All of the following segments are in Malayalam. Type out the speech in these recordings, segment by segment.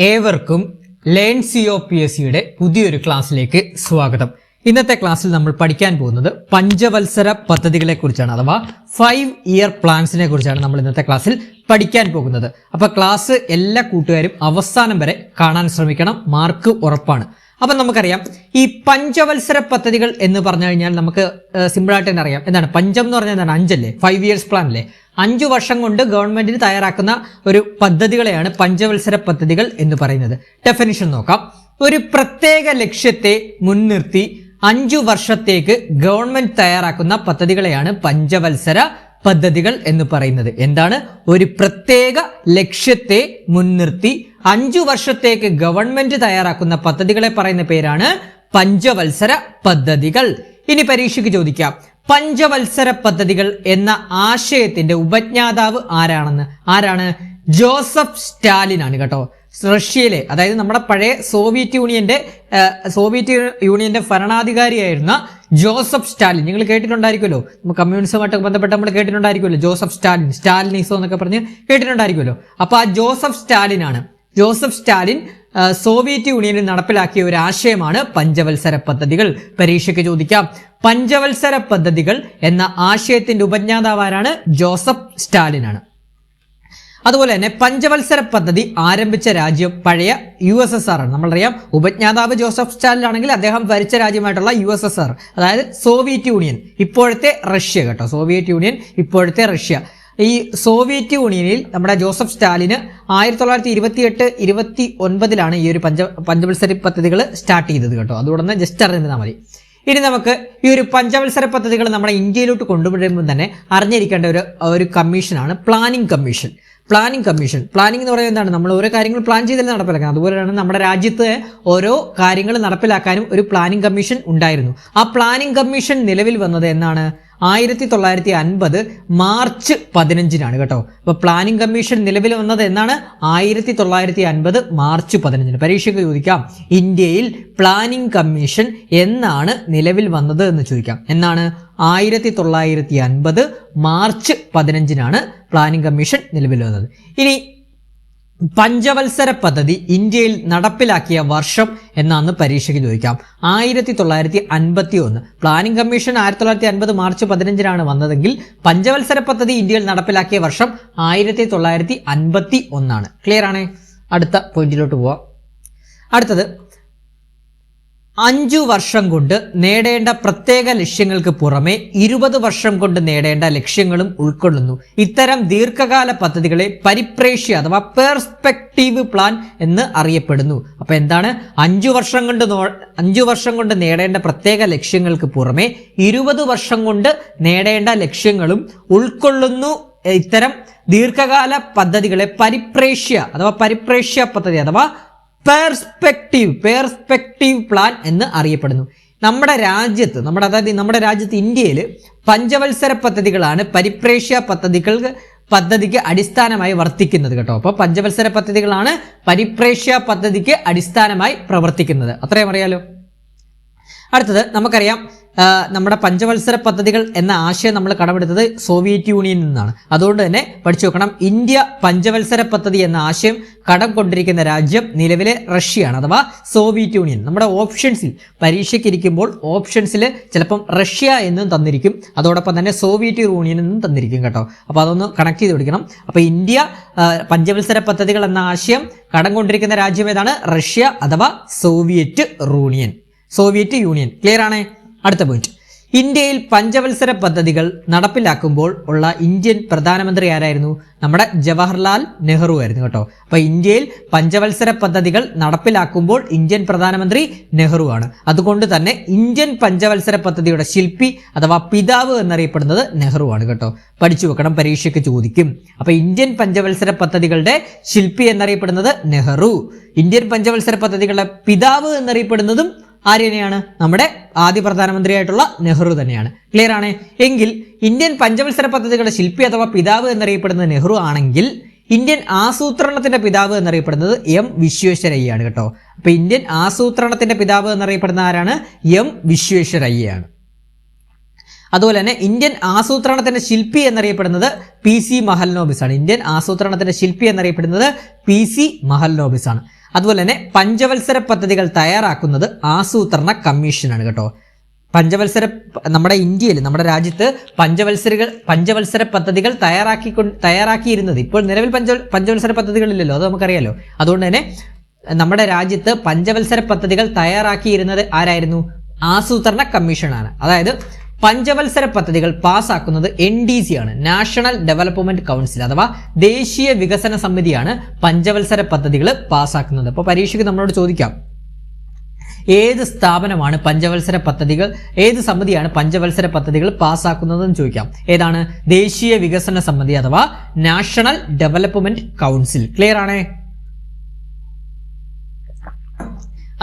ഏവർക്കും ലേൺ COPSCയുടെ പുതിയൊരു ക്ലാസ്സിലേക്ക് സ്വാഗതം. ഇന്നത്തെ ക്ലാസ്സിൽ നമ്മൾ പഠിക്കാൻ പോകുന്നത് പഞ്ചവത്സര പദ്ധതികളെ കുറിച്ചാണ്, അഥവാ 5 ഇയർ പ്ലാൻസിനെ കുറിച്ചാണ് നമ്മൾ ഇന്നത്തെ ക്ലാസ്സിൽ പഠിക്കാൻ പോകുന്നത്. അപ്പോൾ ക്ലാസ് എല്ലാ കൂട്ടുകാരും അവസാനം വരെ കാണാൻ ശ്രമിക്കണം, മാർക്ക് ഉറപ്പാണ്. അപ്പം നമുക്കറിയാം ഈ പഞ്ചവത്സര പദ്ധതികൾ എന്ന് പറഞ്ഞു കഴിഞ്ഞാൽ നമുക്ക് സിമ്പിളായിട്ട് തന്നെ അറിയാം എന്താണ് പഞ്ചം എന്ന് പറഞ്ഞാൽ എന്താണ്, 5 അല്ലേ, 5 ഇയേഴ്സ് പ്ലാൻ അല്ലേ. 5 വർഷം കൊണ്ട് ഗവൺമെന്റിന് തയ്യാറാക്കുന്ന ഒരു പദ്ധതികളെയാണ് പഞ്ചവത്സര പദ്ധതികൾ എന്ന് പറയുന്നത്. ഡെഫിനിഷൻ നോക്കാം. ഒരു പ്രത്യേക ലക്ഷ്യത്തെ മുൻനിർത്തി 5 വർഷത്തേക്ക് ഗവൺമെന്റ് തയ്യാറാക്കുന്ന പദ്ധതികളെയാണ് പഞ്ചവത്സര പദ്ധതികൾ എന്ന് പറയുന്നത്. എന്താണ്? ഒരു പ്രത്യേക ലക്ഷ്യത്തെ മുൻനിർത്തി 5 വർഷത്തേക്ക് ഗവൺമെന്റ് തയ്യാറാക്കുന്ന പദ്ധതികളെ പറയുന്ന പേരാണ് പഞ്ചവത്സര പദ്ധതികൾ. ഇനി പരീക്ഷയ്ക്ക് ചോദിക്കാം, പഞ്ചവത്സര പദ്ധതികൾ എന്ന ആശയത്തിന്റെ ഉപജ്ഞാതാവ് ആരാണ്? ജോസഫ് സ്റ്റാലിൻ ആണ് കേട്ടോ. റഷ്യയിലെ, അതായത് നമ്മുടെ പഴയ സോവിയറ്റ് യൂണിയന്റെ ഭരണാധികാരിയായിരുന്ന ജോസഫ് സ്റ്റാലിൻ. നിങ്ങൾ കേട്ടിട്ടുണ്ടായിരിക്കുമല്ലോ, കമ്മ്യൂണിസവുമായിട്ട് ബന്ധപ്പെട്ട് നമ്മൾ കേട്ടിട്ടുണ്ടായിരിക്കുമല്ലോ, ജോസഫ് സ്റ്റാലിനിസം എന്നൊക്കെ പറഞ്ഞ് കേട്ടിട്ടുണ്ടായിരിക്കുമല്ലോ. അപ്പൊ ആ ജോസഫ് സ്റ്റാലിൻ സോവിയറ്റ് യൂണിയനിൽ നടപ്പിലാക്കിയ ഒരു ആശയമാണ് പഞ്ചവത്സര പദ്ധതികൾ. പരീക്ഷയ്ക്ക് ചോദിക്കാം, പഞ്ചവത്സര പദ്ധതികൾ എന്ന ആശയത്തിന്റെ ഉപജ്ഞാതാവ് ആരാണ്? ജോസഫ് സ്റ്റാലിൻ ആണ്. അതുപോലെ തന്നെ പഞ്ചവത്സര പദ്ധതി ആരംഭിച്ച രാജ്യം പഴയ USSR ആണ്. നമ്മളറിയാം ഉപജ്ഞാതാവ് ജോസഫ് സ്റ്റാലിൻ ആണെങ്കിൽ അദ്ദേഹം ഭരിച്ച രാജ്യമായിട്ടുള്ള USSR, അതായത് സോവിയറ്റ് യൂണിയൻ, ഇപ്പോഴത്തെ റഷ്യ കേട്ടോ. സോവിയറ്റ് യൂണിയൻ, ഇപ്പോഴത്തെ റഷ്യ. ഈ സോവിയറ്റ് യൂണിയനിൽ നമ്മുടെ ജോസഫ് സ്റ്റാലിന് 1928-29 ഈ ഒരു പഞ്ചവത്സര പദ്ധതികൾ സ്റ്റാർട്ട് ചെയ്തത് കേട്ടോ. അതുകൊണ്ട് ജസ്റ്റ് അറിഞ്ഞിരുന്നാൽ മതി. ഇനി നമുക്ക് ഈ ഒരു പഞ്ചവത്സര പദ്ധതികൾ നമ്മുടെ ഇന്ത്യയിലോട്ട് കൊണ്ടുവരുമ്പോൾ തന്നെ അറിഞ്ഞിരിക്കേണ്ട ഒരു കമ്മീഷനാണ് പ്ലാനിംഗ് കമ്മീഷൻ. പ്ലാനിംഗ് എന്ന് പറയുന്നത് എന്താണ്? നമ്മൾ ഓരോ കാര്യങ്ങൾ പ്ലാൻ ചെയ്തല്ലേ നടപ്പിലാക്കാൻ. അതുപോലെയാണ് നമ്മുടെ രാജ്യത്ത് ഓരോ കാര്യങ്ങൾ നടപ്പിലാക്കാനും ഒരു പ്ലാനിംഗ് കമ്മീഷൻ ഉണ്ടായിരുന്നു. ആ പ്ലാനിംഗ് കമ്മീഷൻ നിലവിൽ വന്നത് എന്നാണ്? 1950 മാർച്ച് 15 കേട്ടോ. അപ്പൊ പ്ലാനിംഗ് കമ്മീഷൻ നിലവിൽ വന്നത് എന്നാണ്? 1950 മാർച്ച് 15. പരീക്ഷയ്ക്ക് ചോദിക്കാം, ഇന്ത്യയിൽ പ്ലാനിംഗ് കമ്മീഷൻ എന്നാണ് നിലവിൽ വന്നത് എന്ന് ചോദിക്കാം. എന്നാണ്? 1950 മാർച്ച് 15 പ്ലാനിംഗ് കമ്മീഷൻ നിലവിൽ വന്നത്. ഇനി പഞ്ചവത്സര പദ്ധതി ഇന്ത്യയിൽ നടപ്പിലാക്കിയ വർഷം എന്നാന്ന് പരീക്ഷയ്ക്ക് ചോദിക്കാം. 1951. പ്ലാനിംഗ് കമ്മീഷൻ 1950 മാർച്ച് 15 വന്നതെങ്കിൽ പഞ്ചവത്സര പദ്ധതി ഇന്ത്യയിൽ നടപ്പിലാക്കിയ വർഷം 1951. ക്ലിയർ ആണ്? അടുത്ത പോയിന്റിലോട്ട് പോവാം. അടുത്തത് 5 വർഷം കൊണ്ട് നേടേണ്ട പ്രത്യേക ലക്ഷ്യങ്ങൾക്ക് പുറമെ 20 വർഷം കൊണ്ട് നേടേണ്ട ലക്ഷ്യങ്ങളും ഉൾക്കൊള്ളുന്നു. ഇത്തരം ദീർഘകാല പദ്ധതികളെ പരിപ്രേക്ഷ്യ അഥവാ പെർസ്പെക്റ്റീവ് പ്ലാൻ എന്ന് അറിയപ്പെടുന്നു. അപ്പൊ എന്താണ്? 5 വർഷം കൊണ്ട് നേടേണ്ട പ്രത്യേക ലക്ഷ്യങ്ങൾക്ക് പുറമെ 20 വർഷം കൊണ്ട് നേടേണ്ട ലക്ഷ്യങ്ങളും ഉൾക്കൊള്ളുന്നു. ഇത്തരം ദീർഘകാല പദ്ധതികളെ പരിപ്രേക്ഷ്യ പദ്ധതി അഥവാ പെർസ്പെക്റ്റീവ് പ്ലാൻ എന്ന് അറിയപ്പെടുന്നു. നമ്മുടെ രാജ്യത്ത് ഇന്ത്യയിൽ പഞ്ചവത്സര പദ്ധതികളാണ് പരിപ്രേക്ഷ്യ പദ്ധതിക്ക് അടിസ്ഥാനമായി വർത്തിക്കുന്നത് കേട്ടോ. അപ്പൊ പഞ്ചവത്സര പദ്ധതികളാണ് പരിപ്രേക്ഷ്യ പദ്ധതിക്ക് അടിസ്ഥാനമായി പ്രവർത്തിക്കുന്നത്. അത്രയും അറിയാലോ. അടുത്തത് നമുക്കറിയാം, നമ്മുടെ പഞ്ചവത്സര പദ്ധതികൾ എന്ന ആശയം നമ്മൾ കടമെടുത്തത് സോവിയറ്റ് യൂണിയനിൽ നിന്നാണ്. അതുകൊണ്ട് തന്നെ പഠിച്ചു വെക്കണം, ഇന്ത്യ പഞ്ചവത്സര പദ്ധതി എന്ന ആശയം കടം കൊണ്ടിരിക്കുന്ന രാജ്യം നിലവിലെ റഷ്യയാണ്, അഥവാ സോവിയറ്റ് യൂണിയൻ. നമ്മുടെ പരീക്ഷയ്ക്ക് ഇരിക്കുമ്പോൾ ഓപ്ഷൻസിൽ ചിലപ്പം റഷ്യ എന്നും തന്നിരിക്കും, അതോടൊപ്പം തന്നെ സോവിയറ്റ് യൂണിയൻ എന്നും തന്നിരിക്കും കേട്ടോ. അപ്പോൾ അതൊന്ന് കണക്ട് ചെയ്ത് പിടിക്കണം. അപ്പോൾ ഇന്ത്യ പഞ്ചവത്സര പദ്ധതികൾ എന്ന ആശയം കടം കൊണ്ടിരിക്കുന്ന രാജ്യം ഏതാണ്? റഷ്യ അഥവാ സോവിയറ്റ് യൂണിയൻ. ക്ലിയർ ആണ്? അടുത്ത പോയിന്റ്, ഇന്ത്യയിൽ പഞ്ചവത്സര പദ്ധതികൾ നടപ്പിലാക്കുമ്പോൾ ഉള്ള ഇന്ത്യൻ പ്രധാനമന്ത്രി ആരായിരുന്നു? നമ്മുടെ ജവഹർലാൽ നെഹ്റു ആയിരുന്നു കേട്ടോ. അപ്പൊ ഇന്ത്യയിൽ പഞ്ചവത്സര പദ്ധതികൾ നടപ്പിലാക്കുമ്പോൾ ഇന്ത്യൻ പ്രധാനമന്ത്രി നെഹ്റു ആണ്. അതുകൊണ്ട് തന്നെ ഇന്ത്യൻ പഞ്ചവത്സര പദ്ധതിയുടെ ശില്പി അഥവാ പിതാവ് എന്നറിയപ്പെടുന്നത് നെഹ്റു ആണ് കേട്ടോ. പഠിച്ചു വെക്കണം, പരീക്ഷയ്ക്ക് ചോദിക്കും. അപ്പൊ ഇന്ത്യൻ പഞ്ചവത്സര പദ്ധതികളുടെ ശില്പി എന്നറിയപ്പെടുന്നത് നെഹ്റു. ഇന്ത്യൻ പഞ്ചവത്സര പദ്ധതികളുടെ പിതാവ് എന്നറിയപ്പെടുന്നതും ആര്യനെയാണ്? നമ്മുടെ ആദ്യ പ്രധാനമന്ത്രിയായിട്ടുള്ള നെഹ്റു തന്നെയാണ്. ക്ലിയർ ആണ്? എങ്കിൽ ഇന്ത്യൻ പഞ്ചവത്സര പദ്ധതികളുടെ ശില്പി അഥവാ പിതാവ് എന്നറിയപ്പെടുന്നത് നെഹ്റു ആണെങ്കിൽ ഇന്ത്യൻ ആസൂത്രണത്തിന്റെ പിതാവ് എന്നറിയപ്പെടുന്നത് M വിശ്വേശ്വരയ്യയാണ് കേട്ടോ. അപ്പൊ ഇന്ത്യൻ ആസൂത്രണത്തിന്റെ പിതാവ് എന്നറിയപ്പെടുന്ന ആരാണ്? M വിശ്വേശ്വരയ്യയാണ്. അതുപോലെ തന്നെ ഇന്ത്യൻ ആസൂത്രണത്തിന്റെ ശില്പി എന്നറിയപ്പെടുന്നത് PC മഹൽനോബിസ് ആണ്. ഇന്ത്യൻ ആസൂത്രണത്തിന്റെ ശില്പി എന്നറിയപ്പെടുന്നത് PC മഹൽനോബിസ് ആണ്. അതുപോലെ തന്നെ പഞ്ചവത്സര പദ്ധതികൾ തയ്യാറാക്കുന്നത് ആസൂത്രണ കമ്മീഷനാണ് കേട്ടോ. നമ്മുടെ ഇന്ത്യയിൽ, നമ്മുടെ രാജ്യത്ത് പഞ്ചവത്സര പദ്ധതികൾ തയ്യാറാക്കിയിരുന്നത്, ഇപ്പോൾ നിലവിൽ പഞ്ചവത്സര പദ്ധതികളില്ലല്ലോ, അത് നമുക്കറിയാലോ. അതുകൊണ്ട് തന്നെ നമ്മുടെ രാജ്യത്ത് പഞ്ചവത്സര പദ്ധതികൾ തയ്യാറാക്കിയിരുന്നത് ആരായിരുന്നു? ആസൂത്രണ കമ്മീഷനാണ്. അതായത് പഞ്ചവത്സര പദ്ധതികൾ പാസ്സാക്കുന്നത് NDC ആണ്, നാഷണൽ ഡെവലപ്മെന്റ് കൗൺസിൽ അഥവാ ദേശീയ വികസന സമിതിയാണ് പഞ്ചവത്സര പദ്ധതികൾ പാസ്സാക്കുന്നത്. അപ്പോൾ പരീക്ഷയ്ക്ക് നമ്മളോട് ചോദിക്കാം, ഏത് സ്ഥാപനമാണ് ഏത് സമിതിയാണ് പഞ്ചവത്സര പദ്ധതികൾ പാസ്സാക്കുന്നതെന്ന് ചോദിക്കാം. ഏതാണ്? ദേശീയ വികസന സമിതി അഥവാ നാഷണൽ ഡെവലപ്മെന്റ് കൗൺസിൽ. ക്ലിയർ ആണേ?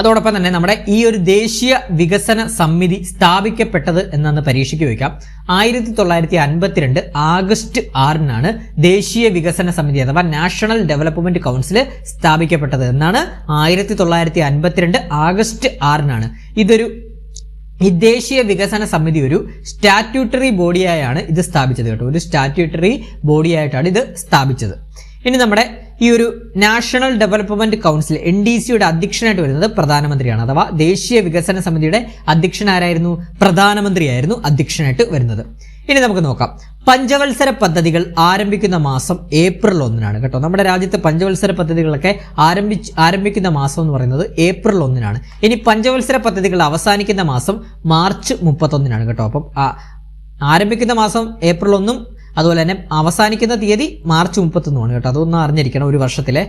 അതോടൊപ്പം തന്നെ നമ്മുടെ ഈ ഒരു ദേശീയ വികസന സമിതി സ്ഥാപിക്കപ്പെട്ടത് എന്നാണ് പരീക്ഷയ്ക്ക് ചോദിക്കാം. 1952 ആഗസ്റ്റ് 6 ദേശീയ വികസന സമിതി അഥവാ നാഷണൽ ഡെവലപ്മെന്റ് കൗൺസിൽ സ്ഥാപിക്കപ്പെട്ടത് എന്നാണ്. 1952 ആഗസ്റ്റ് 6 ഈ ദേശീയ വികസന സമിതി ഒരു സ്റ്റാറ്റ്യൂട്ടറി ബോഡിയായാണ് ഇത് സ്ഥാപിച്ചത് കേട്ടോ. ഒരു സ്റ്റാറ്റ്യൂട്ടറി ബോഡിയായിട്ടാണ് ഇത് സ്ഥാപിച്ചത്. ഇനി നമ്മുടെ ഈ ഒരു നാഷണൽ ഡെവലപ്മെന്റ് കൗൺസിൽ NDCയുടെ അധ്യക്ഷനായിട്ട് വരുന്നത് പ്രധാനമന്ത്രിയാണ്. അഥവാ ദേശീയ വികസന സമിതിയുടെ അധ്യക്ഷൻ ആരായിരുന്നു? പ്രധാനമന്ത്രിയായിരുന്നു അധ്യക്ഷനായിട്ട് വരുന്നത്. ഇനി നമുക്ക് നോക്കാം. പഞ്ചവത്സര പദ്ധതികൾ ആരംഭിക്കുന്ന മാസം ഏപ്രിൽ 1 കേട്ടോ. നമ്മുടെ രാജ്യത്ത് പഞ്ചവത്സര പദ്ധതികളൊക്കെ ആരംഭിക്കുന്ന മാസം എന്ന് പറയുന്നത് ഏപ്രിൽ 1. ഇനി പഞ്ചവത്സര പദ്ധതികൾ അവസാനിക്കുന്ന മാസം മാർച്ച് 31 കേട്ടോ. അപ്പം ആരംഭിക്കുന്ന മാസം ഏപ്രിൽ 1 അതുപോലെ തന്നെ അവസാനിക്കുന്ന തീയതി മാർച്ച് 31 കേട്ടോ. അതൊന്നും അറിഞ്ഞിരിക്കണം ഒരു വർഷത്തിലെ.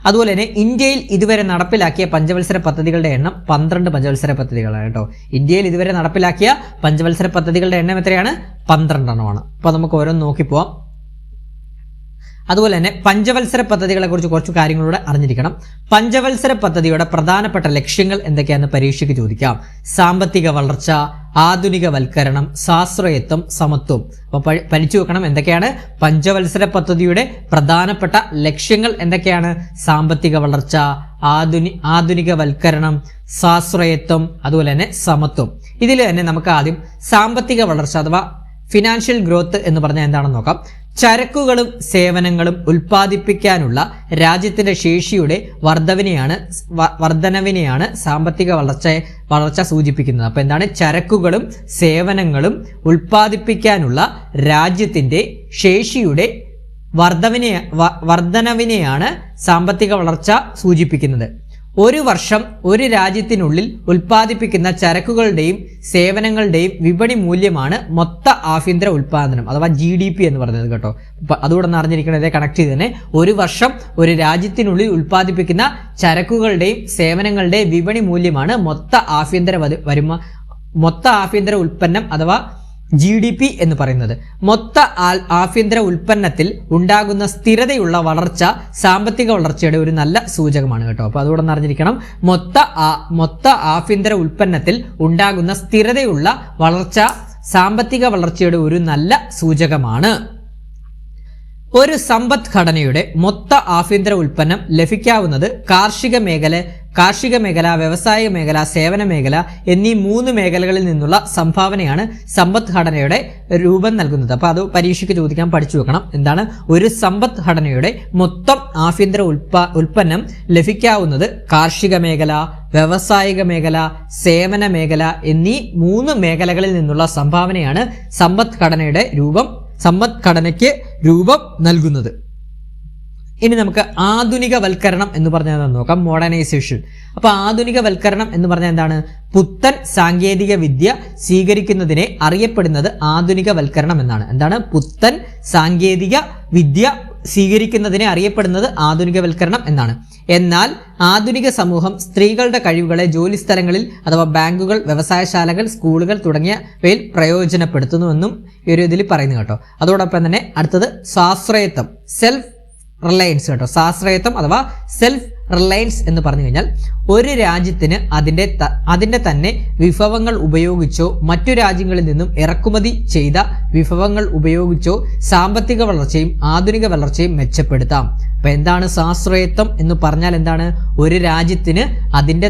അതുപോലെ തന്നെ ഇന്ത്യയിൽ ഇതുവരെ നടപ്പിലാക്കിയ പഞ്ചവത്സര പദ്ധതികളുടെ എണ്ണം 12 പഞ്ചവത്സര പദ്ധതികളാണ് കേട്ടോ. ഇന്ത്യയിൽ ഇതുവരെ നടപ്പിലാക്കിയ പഞ്ചവത്സര പദ്ധതികളുടെ എണ്ണം എത്രയാണ്? 12 എണ്ണമാണ്. അപ്പോൾ നമുക്ക് ഓരോന്ന് നോക്കിപ്പോവാം. അതുപോലെ തന്നെ പഞ്ചവത്സര പദ്ധതികളെ കുറിച്ച് കുറച്ച് കാര്യങ്ങളൂടെ അറിഞ്ഞിരിക്കണം. പഞ്ചവത്സര പദ്ധതിയുടെ പ്രധാനപ്പെട്ട ലക്ഷ്യങ്ങൾ എന്തൊക്കെയാണെന്ന് പരീക്ഷയ്ക്ക് ചോദിക്കാം. സാമ്പത്തിക വളർച്ച, ആധുനികവൽക്കരണം, സ്വാശ്രയത്വം, സമത്വം. അപ്പോൾ പഠിച്ചു വെക്കണം എന്തൊക്കെയാണ് പഞ്ചവത്സര പദ്ധതിയുടെ പ്രധാനപ്പെട്ട ലക്ഷ്യങ്ങൾ എന്തൊക്കെയാണ്? സാമ്പത്തിക വളർച്ച, ആധുനികവൽക്കരണം, സ്വാശ്രയത്വം, അതുപോലെ തന്നെ സമത്വം. ഇതിൽ തന്നെ നമുക്ക് ആദ്യം സാമ്പത്തിക വളർച്ച അഥവാ ഫിനാൻഷ്യൽ ഗ്രോത്ത് എന്ന് പറഞ്ഞാൽ എന്താണെന്ന് നോക്കാം. ചരക്കുകളും സേവനങ്ങളും ഉൽപ്പാദിപ്പിക്കാനുള്ള രാജ്യത്തിന്റെ ശേഷിയുടെ വർധനവിനെയാണ് സാമ്പത്തിക വളർച്ച സൂചിപ്പിക്കുന്നത്. അപ്പോൾ എന്താണ്? ചരക്കുകളും സേവനങ്ങളും ഉൽപ്പാദിപ്പിക്കാനുള്ള രാജ്യത്തിന്റെ ശേഷിയുടെ വർധനവിനെയാണ് സാമ്പത്തിക വളർച്ച സൂചിപ്പിക്കുന്നത്. ഒരു വർഷം ഒരു രാജ്യത്തിനുള്ളിൽ ഉൽപ്പാദിപ്പിക്കുന്ന ചരക്കുകളുടെയും സേവനങ്ങളുടെയും വിപണി മൂല്യമാണ് മൊത്ത ആഭ്യന്തര ഉൽപ്പാദനം അഥവാ GDP എന്ന് പറയുന്നത് കേട്ടോ. അതുകൂടെ ഒന്ന് അറിഞ്ഞിരിക്കണത് കണക്ട് ചെയ്ത് തന്നെ. ഒരു വർഷം ഒരു രാജ്യത്തിനുള്ളിൽ ഉൽപ്പാദിപ്പിക്കുന്ന ചരക്കുകളുടെയും സേവനങ്ങളുടെയും വിപണി മൂല്യമാണ് മൊത്ത ആഭ്യന്തര ഉൽപ്പന്നം അഥവാ GDP എന്ന് പറയുന്നത്. മൊത്ത ആഭ്യന്തര ഉൽപ്പന്നത്തിൽ ഉണ്ടാകുന്ന സ്ഥിരതയുള്ള വളർച്ച സാമ്പത്തിക വളർച്ചയുടെ ഒരു നല്ല സൂചകമാണ് കേട്ടോ. അപ്പോൾ അതുകൂടെ അറിഞ്ഞിരിക്കണം. മൊത്ത ആഭ്യന്തര ഉൽപ്പന്നത്തിൽ ഉണ്ടാകുന്ന സ്ഥിരതയുള്ള വളർച്ച സാമ്പത്തിക വളർച്ചയുടെ ഒരു നല്ല സൂചകമാണ്. ഒരു സമ്പദ്ഘടനയുടെ മൊത്ത ആഭ്യന്തര ഉൽപ്പന്നം ലഭിക്കാവുന്നത് കാർഷിക മേഖല, വ്യവസായ മേഖല, സേവന മേഖല എന്നീ 3 മേഖലകളിൽ നിന്നുള്ള സംഭാവനയാണ് സമ്പദ്ഘടനയുടെ രൂപം നൽകുന്നത്. അപ്പോൾ അത് പരീക്ഷയ്ക്ക് ചോദിക്കാൻ പഠിച്ചു വെക്കണം. എന്താണ്? ഒരു സമ്പദ്ഘടനയുടെ മൊത്തം ആഭ്യന്തര ഉൽപ്പന്നം ലഭിക്കാവുന്നത് കാർഷിക മേഖല, വ്യവസായിക മേഖല, സേവന മേഖല എന്നീ 3 മേഖലകളിൽ നിന്നുള്ള സംഭാവനയാണ് സമ്പദ്ഘടനയ്ക്ക് രൂപം നൽകുന്നത്. ഇനി നമുക്ക് ആധുനികവൽക്കരണം എന്ന് പറഞ്ഞാൽ നോക്കാം. മോഡേണൈസേഷൻ. അപ്പോൾ ആധുനികവൽക്കരണം എന്ന് പറഞ്ഞാൽ എന്താണ്? പുത്തൻ സാങ്കേതിക വിദ്യ സ്വീകരിക്കുന്നതിനെ അറിയപ്പെടുന്നത് ആധുനികവൽക്കരണം എന്നാണ്. എന്താണ്? പുത്തൻ സാങ്കേതിക വിദ്യ സ്വീകരിക്കുന്നതിനെ അറിയപ്പെടുന്നത് ആധുനികവൽക്കരണം എന്നാണ്. എന്നാൽ ആധുനിക സമൂഹം സ്ത്രീകളുടെ കഴിവുകളെ ജോലിസ്ഥലങ്ങളിൽ അഥവാ ബാങ്കുകൾ, വ്യവസായശാലകൾ, സ്കൂളുകൾ തുടങ്ങിയവയിൽ പ്രയോജനപ്പെടുത്തുന്നുവെന്നും ഈ ഒരു ഇതിൽ പറയുന്നു കേട്ടോ. അതോടൊപ്പം തന്നെ അടുത്തത് സ്വാശ്രയത്വം, സെൽഫ് റിലയൻസ് കേട്ടോ. സ്വാശ്രയത്വം അഥവാ സെൽഫ് റിലയൻസ് എന്ന് പറഞ്ഞു കഴിഞ്ഞാൽ ഒരു രാജ്യത്തിന് അതിൻ്റെ തന്നെ വിഭവങ്ങൾ ഉപയോഗിച്ചോ മറ്റു രാജ്യങ്ങളിൽ നിന്നും ഇറക്കുമതി ചെയ്ത വിഭവങ്ങൾ ഉപയോഗിച്ചോ സാമ്പത്തിക വളർച്ചയും ആധുനിക വളർച്ചയും മെച്ചപ്പെടുത്താം. അപ്പൊ എന്താണ് സ്വാശ്രയത്വം എന്ന് പറഞ്ഞാൽ? എന്താണ്? ഒരു രാജ്യത്തിന് അതിൻ്റെ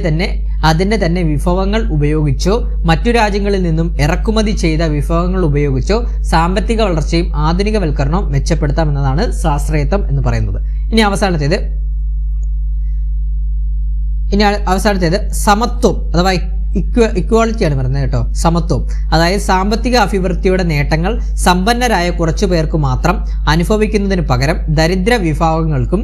തന്നെ വിഭവങ്ങൾ ഉപയോഗിച്ചോ മറ്റു രാജ്യങ്ങളിൽ നിന്നും ഇറക്കുമതി ചെയ്ത വിഭവങ്ങൾ ഉപയോഗിച്ചോ സാമ്പത്തിക വളർച്ചയും ആധുനികവൽക്കരണവും മെച്ചപ്പെടുത്താം എന്നതാണ് സ്വാശ്രയത്വം എന്ന് പറയുന്നത്. ഇനി അവസാനത്തേത് ഇനി അവസാനത്തേത് സമത്വം അഥവാ ഇക്വാളിറ്റിയാണ് പറയുന്നത് കേട്ടോ. സമത്വം അതായത് സാമ്പത്തിക അഭിവൃദ്ധിയുടെ നേട്ടങ്ങൾ സമ്പന്നരായ കുറച്ചു പേർക്ക് മാത്രം അനുഭവിക്കുന്നതിന് പകരം ദരിദ്ര വിഭാഗങ്ങൾക്കും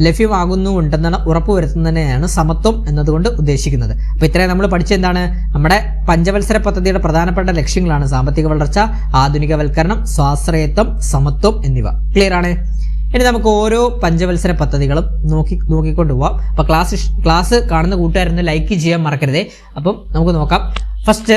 ലഭ്യമാകുന്നുണ്ടെന്നാണ് ഉറപ്പുവരുത്തുന്നതിനെയാണ് സമത്വം എന്നതുകൊണ്ട് ഉദ്ദേശിക്കുന്നത്. അപ്പോൾ ഇത്രയും നമ്മൾ പഠിച്ചെന്താണ് നമ്മുടെ പഞ്ചവത്സര പദ്ധതിയുടെ പ്രധാനപ്പെട്ട ലക്ഷ്യങ്ങളാണ് സാമ്പത്തിക വളർച്ച, ആധുനികവൽക്കരണം, സ്വാശ്രയത്വം, സമത്വം എന്നിവ. ക്ലിയർ ആണ്? ഇനി നമുക്ക് ഓരോ പഞ്ചവത്സര പദ്ധതികളും നോക്കിക്കൊണ്ട് പോവാം. അപ്പോൾ ക്ലാസ് കാണുന്ന കൂട്ടുകാരൊന്ന് ലൈക്ക് ചെയ്യാൻ മറക്കരുതേ. അപ്പം നമുക്ക് നോക്കാം. ഫസ്റ്റ്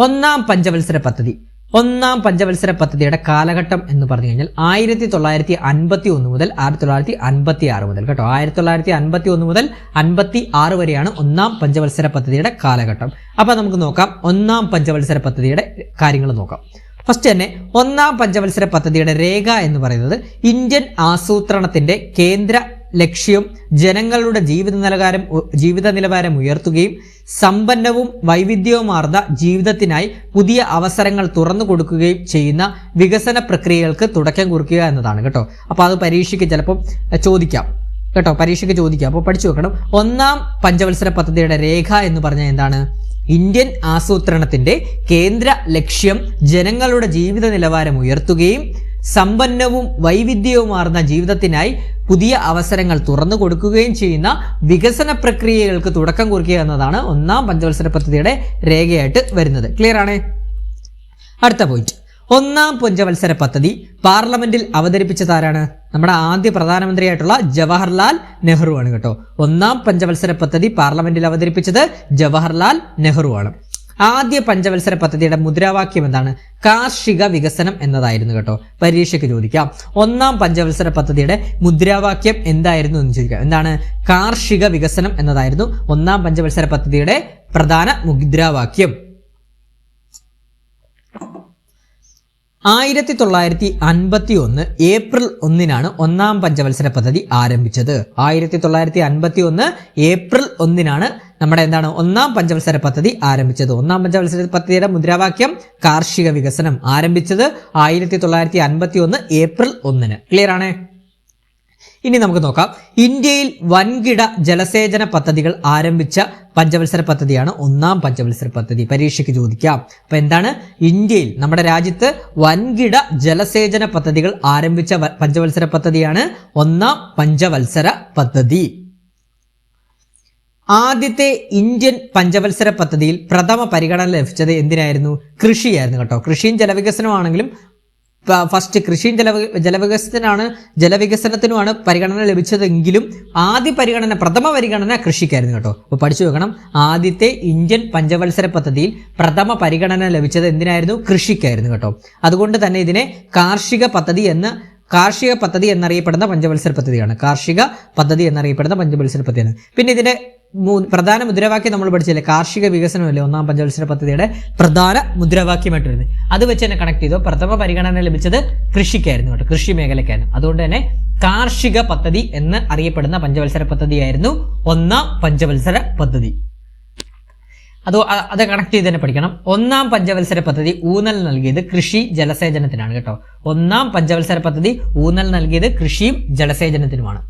ഒന്നാം പഞ്ചവത്സര പദ്ധതി. ഒന്നാം പഞ്ചവത്സര പദ്ധതിയുടെ കാലഘട്ടം എന്ന് പറഞ്ഞു കഴിഞ്ഞാൽ 1951 മുതൽ 1956 മുതൽ കേട്ടോ. 1951 മുതൽ 56 വരെയാണ് ഒന്നാം പഞ്ചവത്സര പദ്ധതിയുടെ കാലഘട്ടം. അപ്പോൾ നമുക്ക് നോക്കാം ഒന്നാം പഞ്ചവത്സര പദ്ധതിയുടെ കാര്യങ്ങൾ നോക്കാം. ഫസ്റ്റ് തന്നെ ഒന്നാം പഞ്ചവത്സര പദ്ധതിയുടെ രേഖ എന്ന് പറയുന്നത് ഇന്ത്യൻ ആസൂത്രണത്തിന്റെ കേന്ദ്ര ലക്ഷ്യം ജനങ്ങളുടെ ജീവിത നിലവാരം ഉയർത്തുകയും സമ്പന്നവും വൈവിധ്യവുമാർന്ന ജീവിതത്തിനായി പുതിയ അവസരങ്ങൾ തുറന്നു കൊടുക്കുകയും ചെയ്യുന്ന വികസന പ്രക്രിയകൾക്ക് തുടക്കം കുറിക്കുക എന്നതാണ് കേട്ടോ. അപ്പോൾ അത് പരീക്ഷയ്ക്ക് ചിലപ്പം ചോദിക്കാം കേട്ടോ, പരീക്ഷയ്ക്ക് ചോദിക്കാം. അപ്പോൾ പഠിച്ചു വെക്കണം. ഒന്നാം പഞ്ചവത്സര പദ്ധതിയുടെ രേഖ എന്ന് പറഞ്ഞാൽ എന്താണ്? ഇന്ത്യൻ ആസൂത്രണത്തിന്റെ കേന്ദ്ര ലക്ഷ്യം ജനങ്ങളുടെ ജീവിത നിലവാരം ഉയർത്തുകയും സമ്പന്നവും വൈവിധ്യവുമാർന്ന ജീവിതത്തിനായി പുതിയ അവസരങ്ങൾ തുറന്നു കൊടുക്കുകയും ചെയ്യുന്ന വികസന പ്രക്രിയകൾക്ക് തുടക്കം കുറിക്കുക എന്നതാണ് ഒന്നാം പഞ്ചവത്സര പദ്ധതിയുടെ രേഖയായിട്ട് വരുന്നത്. ക്ലിയർ ആണ്? അടുത്ത പോയിന്റ്, ഒന്നാം പഞ്ചവത്സര പദ്ധതി പാർലമെന്റിൽ അവതരിപ്പിച്ചതാരാണ്? നമ്മുടെ ആദ്യ പ്രധാനമന്ത്രിയായിട്ടുള്ള ജവഹർലാൽ നെഹ്റു ആണ് കേട്ടോ. ഒന്നാം പഞ്ചവത്സര പദ്ധതി പാർലമെന്റിൽ അവതരിപ്പിച്ചത് ജവഹർലാൽ നെഹ്റു ആണ്. ആദ്യ പഞ്ചവത്സര പദ്ധതിയുടെ മുദ്രാവാക്യം എന്താണ്? കാർഷിക വികസനം എന്നതായിരുന്നു കേട്ടോ. പരീക്ഷയ്ക്ക് ചോദിക്കാം. ഒന്നാം പഞ്ചവത്സര പദ്ധതിയുടെ മുദ്രാവാക്യം എന്തായിരുന്നു എന്ന് ചോദിക്കാം. എന്താണ്? കാർഷിക വികസനം എന്നതായിരുന്നു ഒന്നാം പഞ്ചവത്സര പദ്ധതിയുടെ പ്രധാന മുദ്രാവാക്യം. 1951 ഏപ്രിൽ 1 ഒന്നാം പഞ്ചവത്സര പദ്ധതി ആരംഭിച്ചത്. 1951 ഏപ്രിൽ 1 നമ്മുടെ എന്താണ് ഒന്നാം പഞ്ചവത്സര പദ്ധതി ആരംഭിച്ചത്. ഒന്നാം പഞ്ചവത്സര പദ്ധതിയുടെ മുദ്രാവാക്യം കാർഷിക വികസനം. ആരംഭിച്ചത് 1951 ഏപ്രിൽ 1. ക്ലിയർ ആണ്? ഇനി നമുക്ക് നോക്കാം. ഇന്ത്യയിൽ വൻകിട ജലസേചന പദ്ധതികൾ ആരംഭിച്ച പഞ്ചവത്സര പദ്ധതിയാണ് ഒന്നാം പഞ്ചവത്സര പദ്ധതി. പരീക്ഷയ്ക്ക് ചോദിക്കാം. അപ്പൊ എന്താണ്? ഇന്ത്യയിൽ നമ്മുടെ രാജ്യത്ത് വൻകിട ജലസേചന പദ്ധതികൾ ആരംഭിച്ച പഞ്ചവത്സര പദ്ധതിയാണ് ഒന്നാം പഞ്ചവത്സര പദ്ധതി. ആദ്യത്തെ ഇന്ത്യൻ പഞ്ചവത്സര പദ്ധതിയിൽ പ്രഥമ പരിഗണന ലഭിച്ചത് എന്തിനായിരുന്നു? കൃഷിയായിരുന്നു കേട്ടോ. കൃഷിയും ജലവികസനമാണെങ്കിലും ഫസ്റ്റ് കൃഷിയും ജലവികസനത്തിനുമാണ് പരിഗണന ലഭിച്ചതെങ്കിലും ആദ്യ പരിഗണന പ്രഥമ പരിഗണന കൃഷിക്കായിരുന്നു കേട്ടോ. അപ്പോൾ പഠിച്ചു വെക്കണം. ആദ്യത്തെ ഇന്ത്യൻ പഞ്ചവത്സര പദ്ധതിയിൽ പ്രഥമ പരിഗണന ലഭിച്ചത് എന്തിനായിരുന്നു? കൃഷിക്കായിരുന്നു കേട്ടോ. അതുകൊണ്ട് തന്നെ ഇതിനെ കാർഷിക പദ്ധതി എന്നറിയപ്പെടുന്ന പഞ്ചവത്സര പദ്ധതിയാണ്. കാർഷിക പദ്ധതി എന്നറിയപ്പെടുന്ന പഞ്ചവത്സര പദ്ധതിയാണ്. പിന്നെ ഇതിന്റെ പ്രധാന മുദ്രാവാക്യം നമ്മൾ പഠിച്ചില്ലേ? കാർഷിക വികസനമല്ലേ ഒന്നാം പഞ്ചവത്സര പദ്ധതിയുടെ പ്രധാന മുദ്രാവാക്യമായിട്ട് വരുന്നത്. അത് വെച്ച് തന്നെ കണക്ട് ചെയ്തു. പ്രഥമ പരിഗണന ലഭിച്ചത് കൃഷിക്കായിരുന്നു കേട്ടോ, കൃഷി മേഖലയ്ക്കായിരുന്നു. അതുകൊണ്ട് തന്നെ കാർഷിക പദ്ധതി എന്ന് അറിയപ്പെടുന്ന പഞ്ചവത്സര പദ്ധതിയായിരുന്നു ഒന്നാം പഞ്ചവത്സര പദ്ധതി. അത് കണക്ട് ചെയ്ത് തന്നെ പഠിക്കണം. ഒന്നാം പഞ്ചവത്സര പദ്ധതി ഊന്നൽ നൽകിയത് കൃഷി ജലസേചനത്തിനാണ് കേട്ടോ. ഒന്നാം പഞ്ചവത്സര പദ്ധതി ഊന്നൽ നൽകിയത് കൃഷിയും ജലസേചനത്തിനുമാണ്.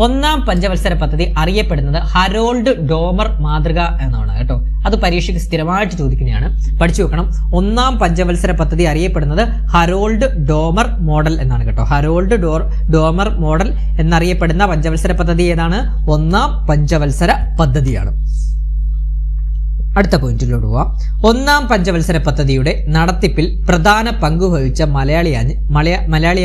ഒന്നാം പഞ്ചവത്സര പദ്ധതി അറിയപ്പെടുന്നത് ഹരോൾഡ് ഡോമർ മാതൃക എന്നാണ് കേട്ടോ. അത് പരീക്ഷയ്ക്ക് സ്ഥിരമായിട്ട് ചോദിക്കുന്നതാണ്, പഠിച്ചു വെക്കണം. ഒന്നാം പഞ്ചവത്സര പദ്ധതി അറിയപ്പെടുന്നത് ഹരോൾഡ് ഡോമർ മോഡൽ എന്നാണ് കേട്ടോ. ഹരോൾഡ് ഡോമർ മോഡൽ എന്നറിയപ്പെടുന്ന പഞ്ചവത്സര പദ്ധതി ഏതാണ്? ഒന്നാം പഞ്ചവത്സര പദ്ധതിയാണ്. അടുത്ത പോയിന്റിലോട്ട് പോവാം. ഒന്നാം പഞ്ചവത്സര പദ്ധതിയുടെ നടത്തിപ്പിൽ പ്രധാന പങ്കുവഹിച്ച മലയാളി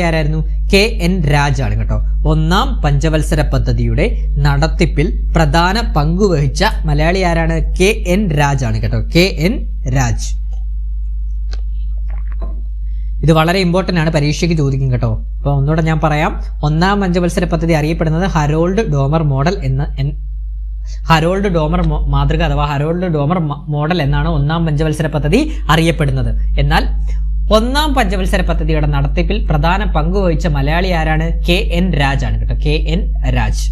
ആരായിരുന്നു? KN രാജ് ആണ് കേട്ടോ. ഒന്നാം പഞ്ചവത്സര പദ്ധതിയുടെ നടത്തിപ്പിൽ പ്രധാന പങ്കുവഹിച്ച മലയാളി ആരാണ്? KN രാജ് ആണ് കേട്ടോ. KN രാജ്. ഇത് വളരെ ഇമ്പോർട്ടൻ്റ് ആണ്, പരീക്ഷയ്ക്ക് ചോദിക്കും കേട്ടോ. അപ്പോൾ ഒന്നുകൂടെ ഞാൻ പറയാം. ഒന്നാം പഞ്ചവത്സര പദ്ധതി അറിയപ്പെടുന്നത് Harold Domar model Harold Domar മാതൃക അഥവാ ഹരോൾഡ് ഡോമർ മോഡൽ എന്നാണ് ഒന്നാം പഞ്ചവത്സര പദ്ധതി അറിയപ്പെടുന്നത്. എന്നാൽ ഒന്നാം പഞ്ചവത്സര പദ്ധതിയുടെ നടത്തിപ്പിൽ പ്രധാന പങ്കുവഹിച്ച മലയാളി ആരാണ്? KN രാജ് ആണ് കേട്ടോ. KN രാജ്.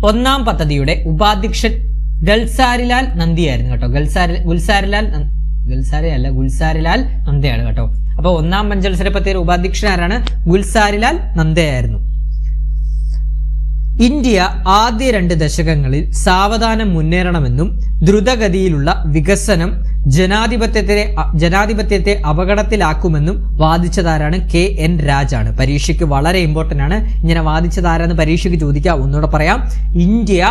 ഒന്നാം പദ്ധതിയുടെ ഉപാധ്യക്ഷൻ ഗുൽസാരിലാൽ നന്ദിയായിരുന്നു കേട്ടോ. ഗുൽസാരിലാൽ നന്ദയാണ് കേട്ടോ. അപ്പോൾ ഒന്നാം പഞ്ചവത്സര പദ്ധതിയുടെ ഉപാധ്യക്ഷൻ ആരാണ്? ഗുൽസാരിലാൽ നന്ദയായിരുന്നു. ഇന്ത്യ ആദ്യ 2 ദശകങ്ങളിൽ സാവധാനം മുന്നേറണമെന്നും ദ്രുതഗതിയിലുള്ള വികസനം ജനാധിപത്യത്തെ അപകടത്തിലാക്കുമെന്നും വാദിച്ചതാരാണ്? KN രാജാണ്. പരീക്ഷയ്ക്ക് വളരെ ഇമ്പോർട്ടന്റ് ആണ്. ഇങ്ങനെ വാദിച്ചതാരാന്ന് പരീക്ഷയ്ക്ക് ചോദിക്കാം. ഒന്നുകൂടെ പറയാം. ഇന്ത്യ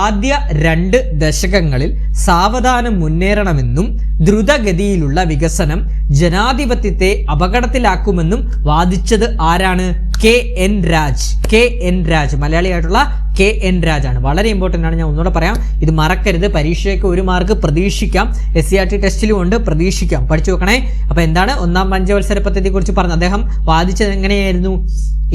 ആദ്യ 2 ദശകങ്ങളിൽ സാവധാനം മുന്നേറണമെന്നും ദ്രുതഗതിയിലുള്ള വികസനം ജനാധിപത്യത്തെ അപകടത്തിലാക്കുമെന്നും വാദിച്ചത് ആരാണ്? KN രാജ്. മലയാളിയായിട്ടുള്ള KN രാജാണ്. വളരെ ഇമ്പോർട്ടന്റ് ആണ്. ഞാൻ ഒന്നുകൂടെ പറയാം, ഇത് മറക്കരുത്. പരീക്ഷയ്ക്ക് 1 മാർക്ക് പ്രതീക്ഷിക്കാം. SCRT ടെസ്റ്റിലും ഉണ്ട്, പ്രതീക്ഷിക്കാം. പഠിച്ചു വെക്കണേ. അപ്പൊ എന്താണ് ഒന്നാം പഞ്ചവത്സര പദ്ധതിയെ കുറിച്ച് പറഞ്ഞു? അദ്ദേഹം വാദിച്ചത് എങ്ങനെയായിരുന്നു?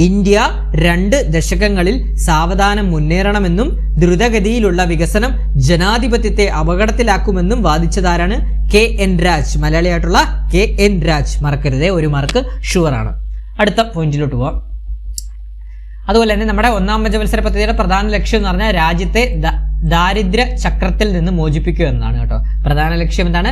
ഇന്ത്യ 2 ദശകങ്ങളിൽ സാവധാനം മുന്നേറണമെന്നും ദ്രുതഗതിയിലുള്ള വികസനം ജനാധിപത്യത്തെ അപകടത്തിലാക്കുമെന്നും വാദിച്ചതാരാണ്? KN രാജ്. മലയാളിയായിട്ടുള്ള KN രാജ്. മറക്കരുതേ, 1 മാർക്ക് ഷുവർ ആണ്. അടുത്ത പോയിന്റിലോട്ട് പോവാം. അതുപോലെ തന്നെ നമ്മുടെ ഒന്നാം പഞ്ചവത്സര പദ്ധതിയുടെ പ്രധാന ലക്ഷ്യം എന്ന് പറഞ്ഞാൽ രാജ്യത്തെ ദാരിദ്ര്യ ചക്രത്തിൽ നിന്ന് മോചിപ്പിക്കുക എന്നതാണ് കേട്ടോ. പ്രധാന ലക്ഷ്യം എന്താണ്?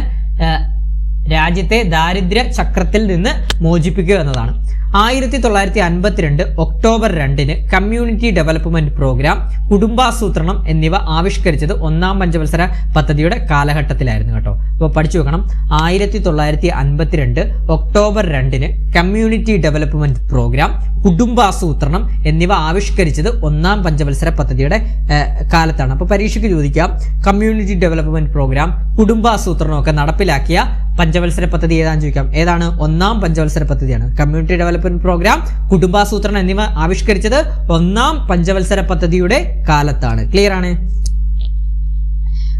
രാജ്യത്തെ ദാരിദ്ര്യ ചക്രത്തിൽ നിന്ന് മോചിപ്പിക്കുക എന്നതാണ്. 1952 ഒക്ടോബർ 2 കമ്മ്യൂണിറ്റി ഡെവലപ്മെന്റ് പ്രോഗ്രാം, കുടുംബാസൂത്രണം എന്നിവ ആവിഷ്കരിച്ചത് ഒന്നാം പഞ്ചവത്സര പദ്ധതിയുടെ കാലഘട്ടത്തിലായിരുന്നു കേട്ടോ. അപ്പോൾ പഠിച്ചു വെക്കണം. 1952 ഒക്ടോബർ 2 കമ്മ്യൂണിറ്റി ഡെവലപ്മെന്റ് പ്രോഗ്രാം, കുടുംബാസൂത്രണം എന്നിവ ആവിഷ്കരിച്ചത് ഒന്നാം പഞ്ചവത്സര പദ്ധതിയുടെ കാലത്താണ്. അപ്പോൾ പരീക്ഷയ്ക്ക് ചോദിക്കാം, കമ്മ്യൂണിറ്റി ഡെവലപ്മെന്റ് പ്രോഗ്രാം, കുടുംബാസൂത്രണം ഒക്കെ നടപ്പിലാക്കിയ പഞ്ചവത്സര പദ്ധതി ഏതാണെന്ന് ചോദിക്കാം. ഏതാണ്? ഒന്നാം പഞ്ചവത്സര പദ്ധതിയാണ്. കമ്മ്യൂണിറ്റി ഡെവലപ്മെന്റ് പ്രോഗ്രാം, കുടുംബാസൂത്രണം എന്നിവ ആവിഷ്കരിച്ചത് ഒന്നാം പഞ്ചവത്സര പദ്ധതിയുടെ കാലത്താണ്. ക്ലിയർ ആണ്?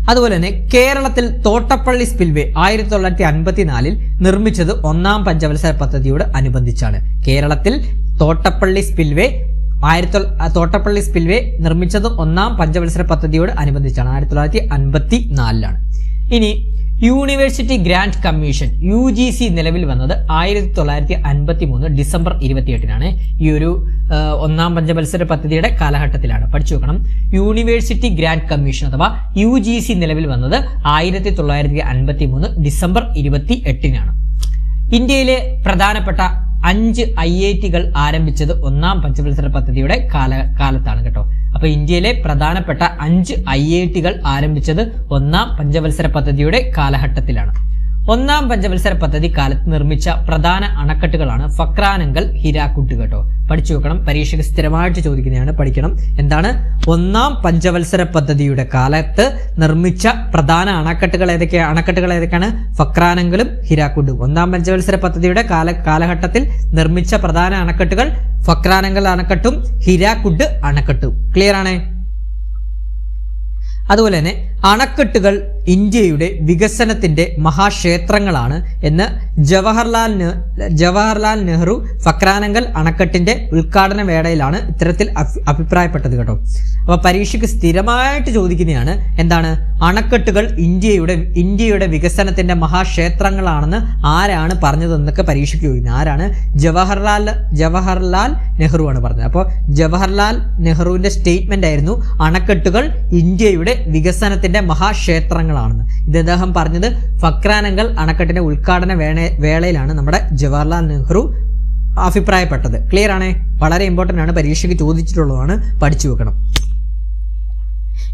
അതുപോലെ തന്നെ കേരളത്തിൽ തോട്ടപ്പള്ളി സ്പിൽവേ 1954 നിർമ്മിച്ചത് ഒന്നാം പഞ്ചവത്സര പദ്ധതിയോട് അനുബന്ധിച്ചാണ്. കേരളത്തിൽ തോട്ടപ്പള്ളി സ്പിൽവേ നിർമ്മിച്ചത് ഒന്നാം പഞ്ചവത്സര പദ്ധതിയോട് അനുബന്ധിച്ചാണ്. 1954. ഇനി യൂണിവേഴ്സിറ്റി ഗ്രാന്റ് കമ്മീഷൻ UGC നിലവിൽ വന്നത് 1953 ഡിസംബർ 28 ഈ ഒരു ഒന്നാം പഞ്ചവത്സര പദ്ധതിയുടെ കാലഘട്ടത്തിലാണ്. പഠിച്ചു വെക്കണം. യൂണിവേഴ്സിറ്റി ഗ്രാന്റ് കമ്മീഷൻ അഥവാ UGC നിലവിൽ വന്നത് 1953 ഡിസംബർ 28 ഇന്ത്യയിലെ പ്രധാനപ്പെട്ട 5 IITകൾ ആരംഭിച്ചത് ഒന്നാം പഞ്ചവത്സര പദ്ധതിയുടെ കാലത്താണ് കേട്ടോ. അപ്പൊ ഇന്ത്യയിലെ പ്രധാനപ്പെട്ട 5 IITകൾ ആരംഭിച്ചത് ഒന്നാം പഞ്ചവത്സര പദ്ധതിയുടെ കാലഘട്ടത്തിലാണ്. ഒന്നാം പഞ്ചവത്സര പദ്ധതി കാലത്ത് നിർമ്മിച്ച പ്രധാന അണക്കെട്ടുകളാണ് ഫക്രാനങ്കൽ, ഹിരാക്കുഡ് കേട്ടോ. പഠിച്ചു വെക്കണം. പരീക്ഷയ്ക്ക് സ്ഥിരമായിട്ട് ചോദിക്കുന്നതാണ്, പഠിക്കണം. എന്താണ്? ഒന്നാം പഞ്ചവത്സര പദ്ധതിയുടെ കാലത്ത് നിർമ്മിച്ച പ്രധാന അണക്കെട്ടുകൾ ഏതൊക്കെയാണ്? ഫക്രാനങ്കലും ഹിരാക്കുഡും. ഒന്നാം പഞ്ചവത്സര പദ്ധതിയുടെ കാലഘട്ടത്തിൽ നിർമ്മിച്ച പ്രധാന അണക്കെട്ടുകൾ ഫക്രാനങ്കൽ അണക്കെട്ടും ഹിരാക്കുഡ് അണക്കെട്ടും. ക്ലിയർ ആണ്? അതുപോലെ തന്നെ അണക്കെട്ടുകൾ ഇന്ത്യയുടെ വികസനത്തിന്റെ മഹാക്ഷേത്രങ്ങളാണ് എന്ന് ജവഹർലാൽ നെഹ്റു ഫക്രാനങ്കൽ അണക്കെട്ടിന്റെ ഉദ്ഘാടന വേളയിലാണ് ഇത്തരത്തിൽ അഭിപ്രായപ്പെട്ടത് കേട്ടോ. അപ്പൊ പരീക്ഷയ്ക്ക് സ്ഥിരമായിട്ട് ചോദിക്കുന്നതാണ് എന്താണ്? അണക്കെട്ടുകൾ ഇന്ത്യയുടെ വികസനത്തിന്റെ മഹാക്ഷേത്രങ്ങളാണെന്ന് ആരാണ് പറഞ്ഞതെന്നൊക്കെ പരീക്ഷയ്ക്ക് ചോദിക്കുന്നത്. ആരാണ്? ജവഹർലാൽ നെഹ്റു ആണ് പറഞ്ഞത്. അപ്പോൾ ജവഹർലാൽ നെഹ്റുവിന്റെ സ്റ്റേറ്റ്മെന്റ് ആയിരുന്നു അണക്കെട്ടുകൾ ഇന്ത്യയുടെ വികസനത്തിന്റെ മഹാക്ഷേത്രങ്ങളാണെന്ന്. ഇത് അദ്ദേഹം പറഞ്ഞത് ഫക്രാനങ്കൽ അണക്കെട്ടിന്റെ ഉദ്ഘാടന വേളയിലാണ് നമ്മുടെ ജവഹർലാൽ നെഹ്റു അഭിപ്രായപ്പെട്ടത്. ക്ലിയർ ആണ്? വളരെ ഇമ്പോർട്ടന്റ് ആണ്, പരീക്ഷയ്ക്ക് ചോദിച്ചിട്ടുള്ളതാണ്, പഠിച്ചു വെക്കണം.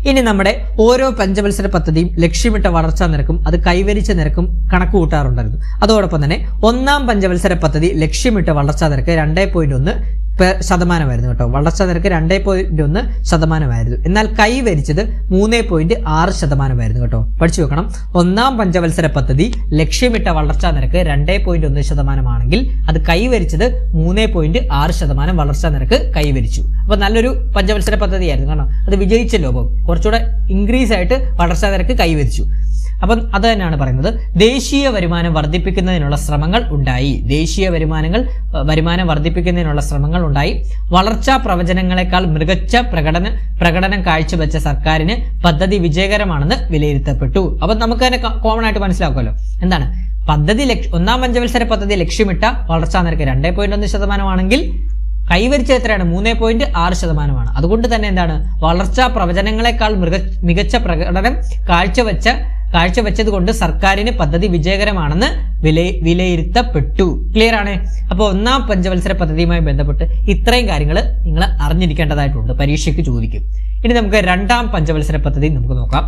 ഇനി നമ്മുടെ ഓരോ പഞ്ചവത്സര പദ്ധതിയും ലക്ഷ്യമിട്ട വളർച്ചാ നിരക്കും അത് കൈവരിച്ച നിരക്കും കണക്ക് കൂട്ടാറുണ്ടായിരുന്നു. അതോടൊപ്പം തന്നെ ഒന്നാം പഞ്ചവത്സര പദ്ധതി ലക്ഷ്യമിട്ട വളർച്ചാ നിരക്ക് 2.1% കേട്ടോ. വളർച്ചാ നിരക്ക് 2.1% എന്നാൽ കൈവരിച്ചത് 3.6% കേട്ടോ. പഠിച്ചു വെക്കണം. ഒന്നാം പഞ്ചവത്സര പദ്ധതി ലക്ഷ്യമിട്ട വളർച്ചാ നിരക്ക് 2.1% ആണെങ്കിൽ അത് കൈവരിച്ചത് 3.6% വളർച്ചാ നിരക്ക് കൈവരിച്ചു. അപ്പൊ നല്ലൊരു പഞ്ചവത്സര പദ്ധതിയായിരുന്നു. കാരണം അത് വിജയിച്ചല്ലോ. അപ്പം കുറച്ചുകൂടെ ഇൻക്രീസ് ആയിട്ട് വളർച്ചാ നിരക്ക് കൈവരിച്ചു. അപ്പം അത് തന്നെയാണ് പറയുന്നത്. ദേശീയ വരുമാനം വർദ്ധിപ്പിക്കുന്നതിനുള്ള ശ്രമങ്ങൾ ഉണ്ടായി. വരുമാനം വർദ്ധിപ്പിക്കുന്നതിനുള്ള ശ്രമങ്ങൾ ഉണ്ടായി. വളർച്ചാ പ്രവചനങ്ങളെക്കാൾ മികച്ച പ്രകടനം കാഴ്ചവെച്ച സർക്കാരിന് പദ്ധതി വിജയകരമാണെന്ന് വിലയിരുത്തപ്പെട്ടു. അപ്പം നമുക്ക് തന്നെ കോമൺ ആയിട്ട് മനസ്സിലാക്കുമല്ലോ. എന്താണ് ഒന്നാം പഞ്ചവത്സര പദ്ധതി ലക്ഷ്യമിട്ട വളർച്ചാ നിരക്ക് 2.1% ആണെങ്കിൽ കൈവരിച്ച എത്രയാണ്? 3.6%. അതുകൊണ്ട് തന്നെ എന്താണ്? വളർച്ചാ പ്രവചനങ്ങളെക്കാൾ മികച്ച പ്രകടനം കാഴ്ചവെച്ച കാഴ്ചവെച്ചത് കൊണ്ട് സർക്കാരിന് പദ്ധതി വിജയകരമാണെന്ന് വിലയിരുത്തപ്പെട്ടു. ക്ലിയർ ആണ്. അപ്പോൾ ഒന്നാം പഞ്ചവത്സര പദ്ധതിയുമായി ബന്ധപ്പെട്ട് ഇത്രയും കാര്യങ്ങൾ നിങ്ങൾ അറിഞ്ഞിരിക്കേണ്ടതായിട്ടുണ്ട്, പരീക്ഷയ്ക്ക് ചോദിക്കും. ഇനി നമുക്ക് രണ്ടാം പഞ്ചവത്സര പദ്ധതി നമുക്ക് നോക്കാം.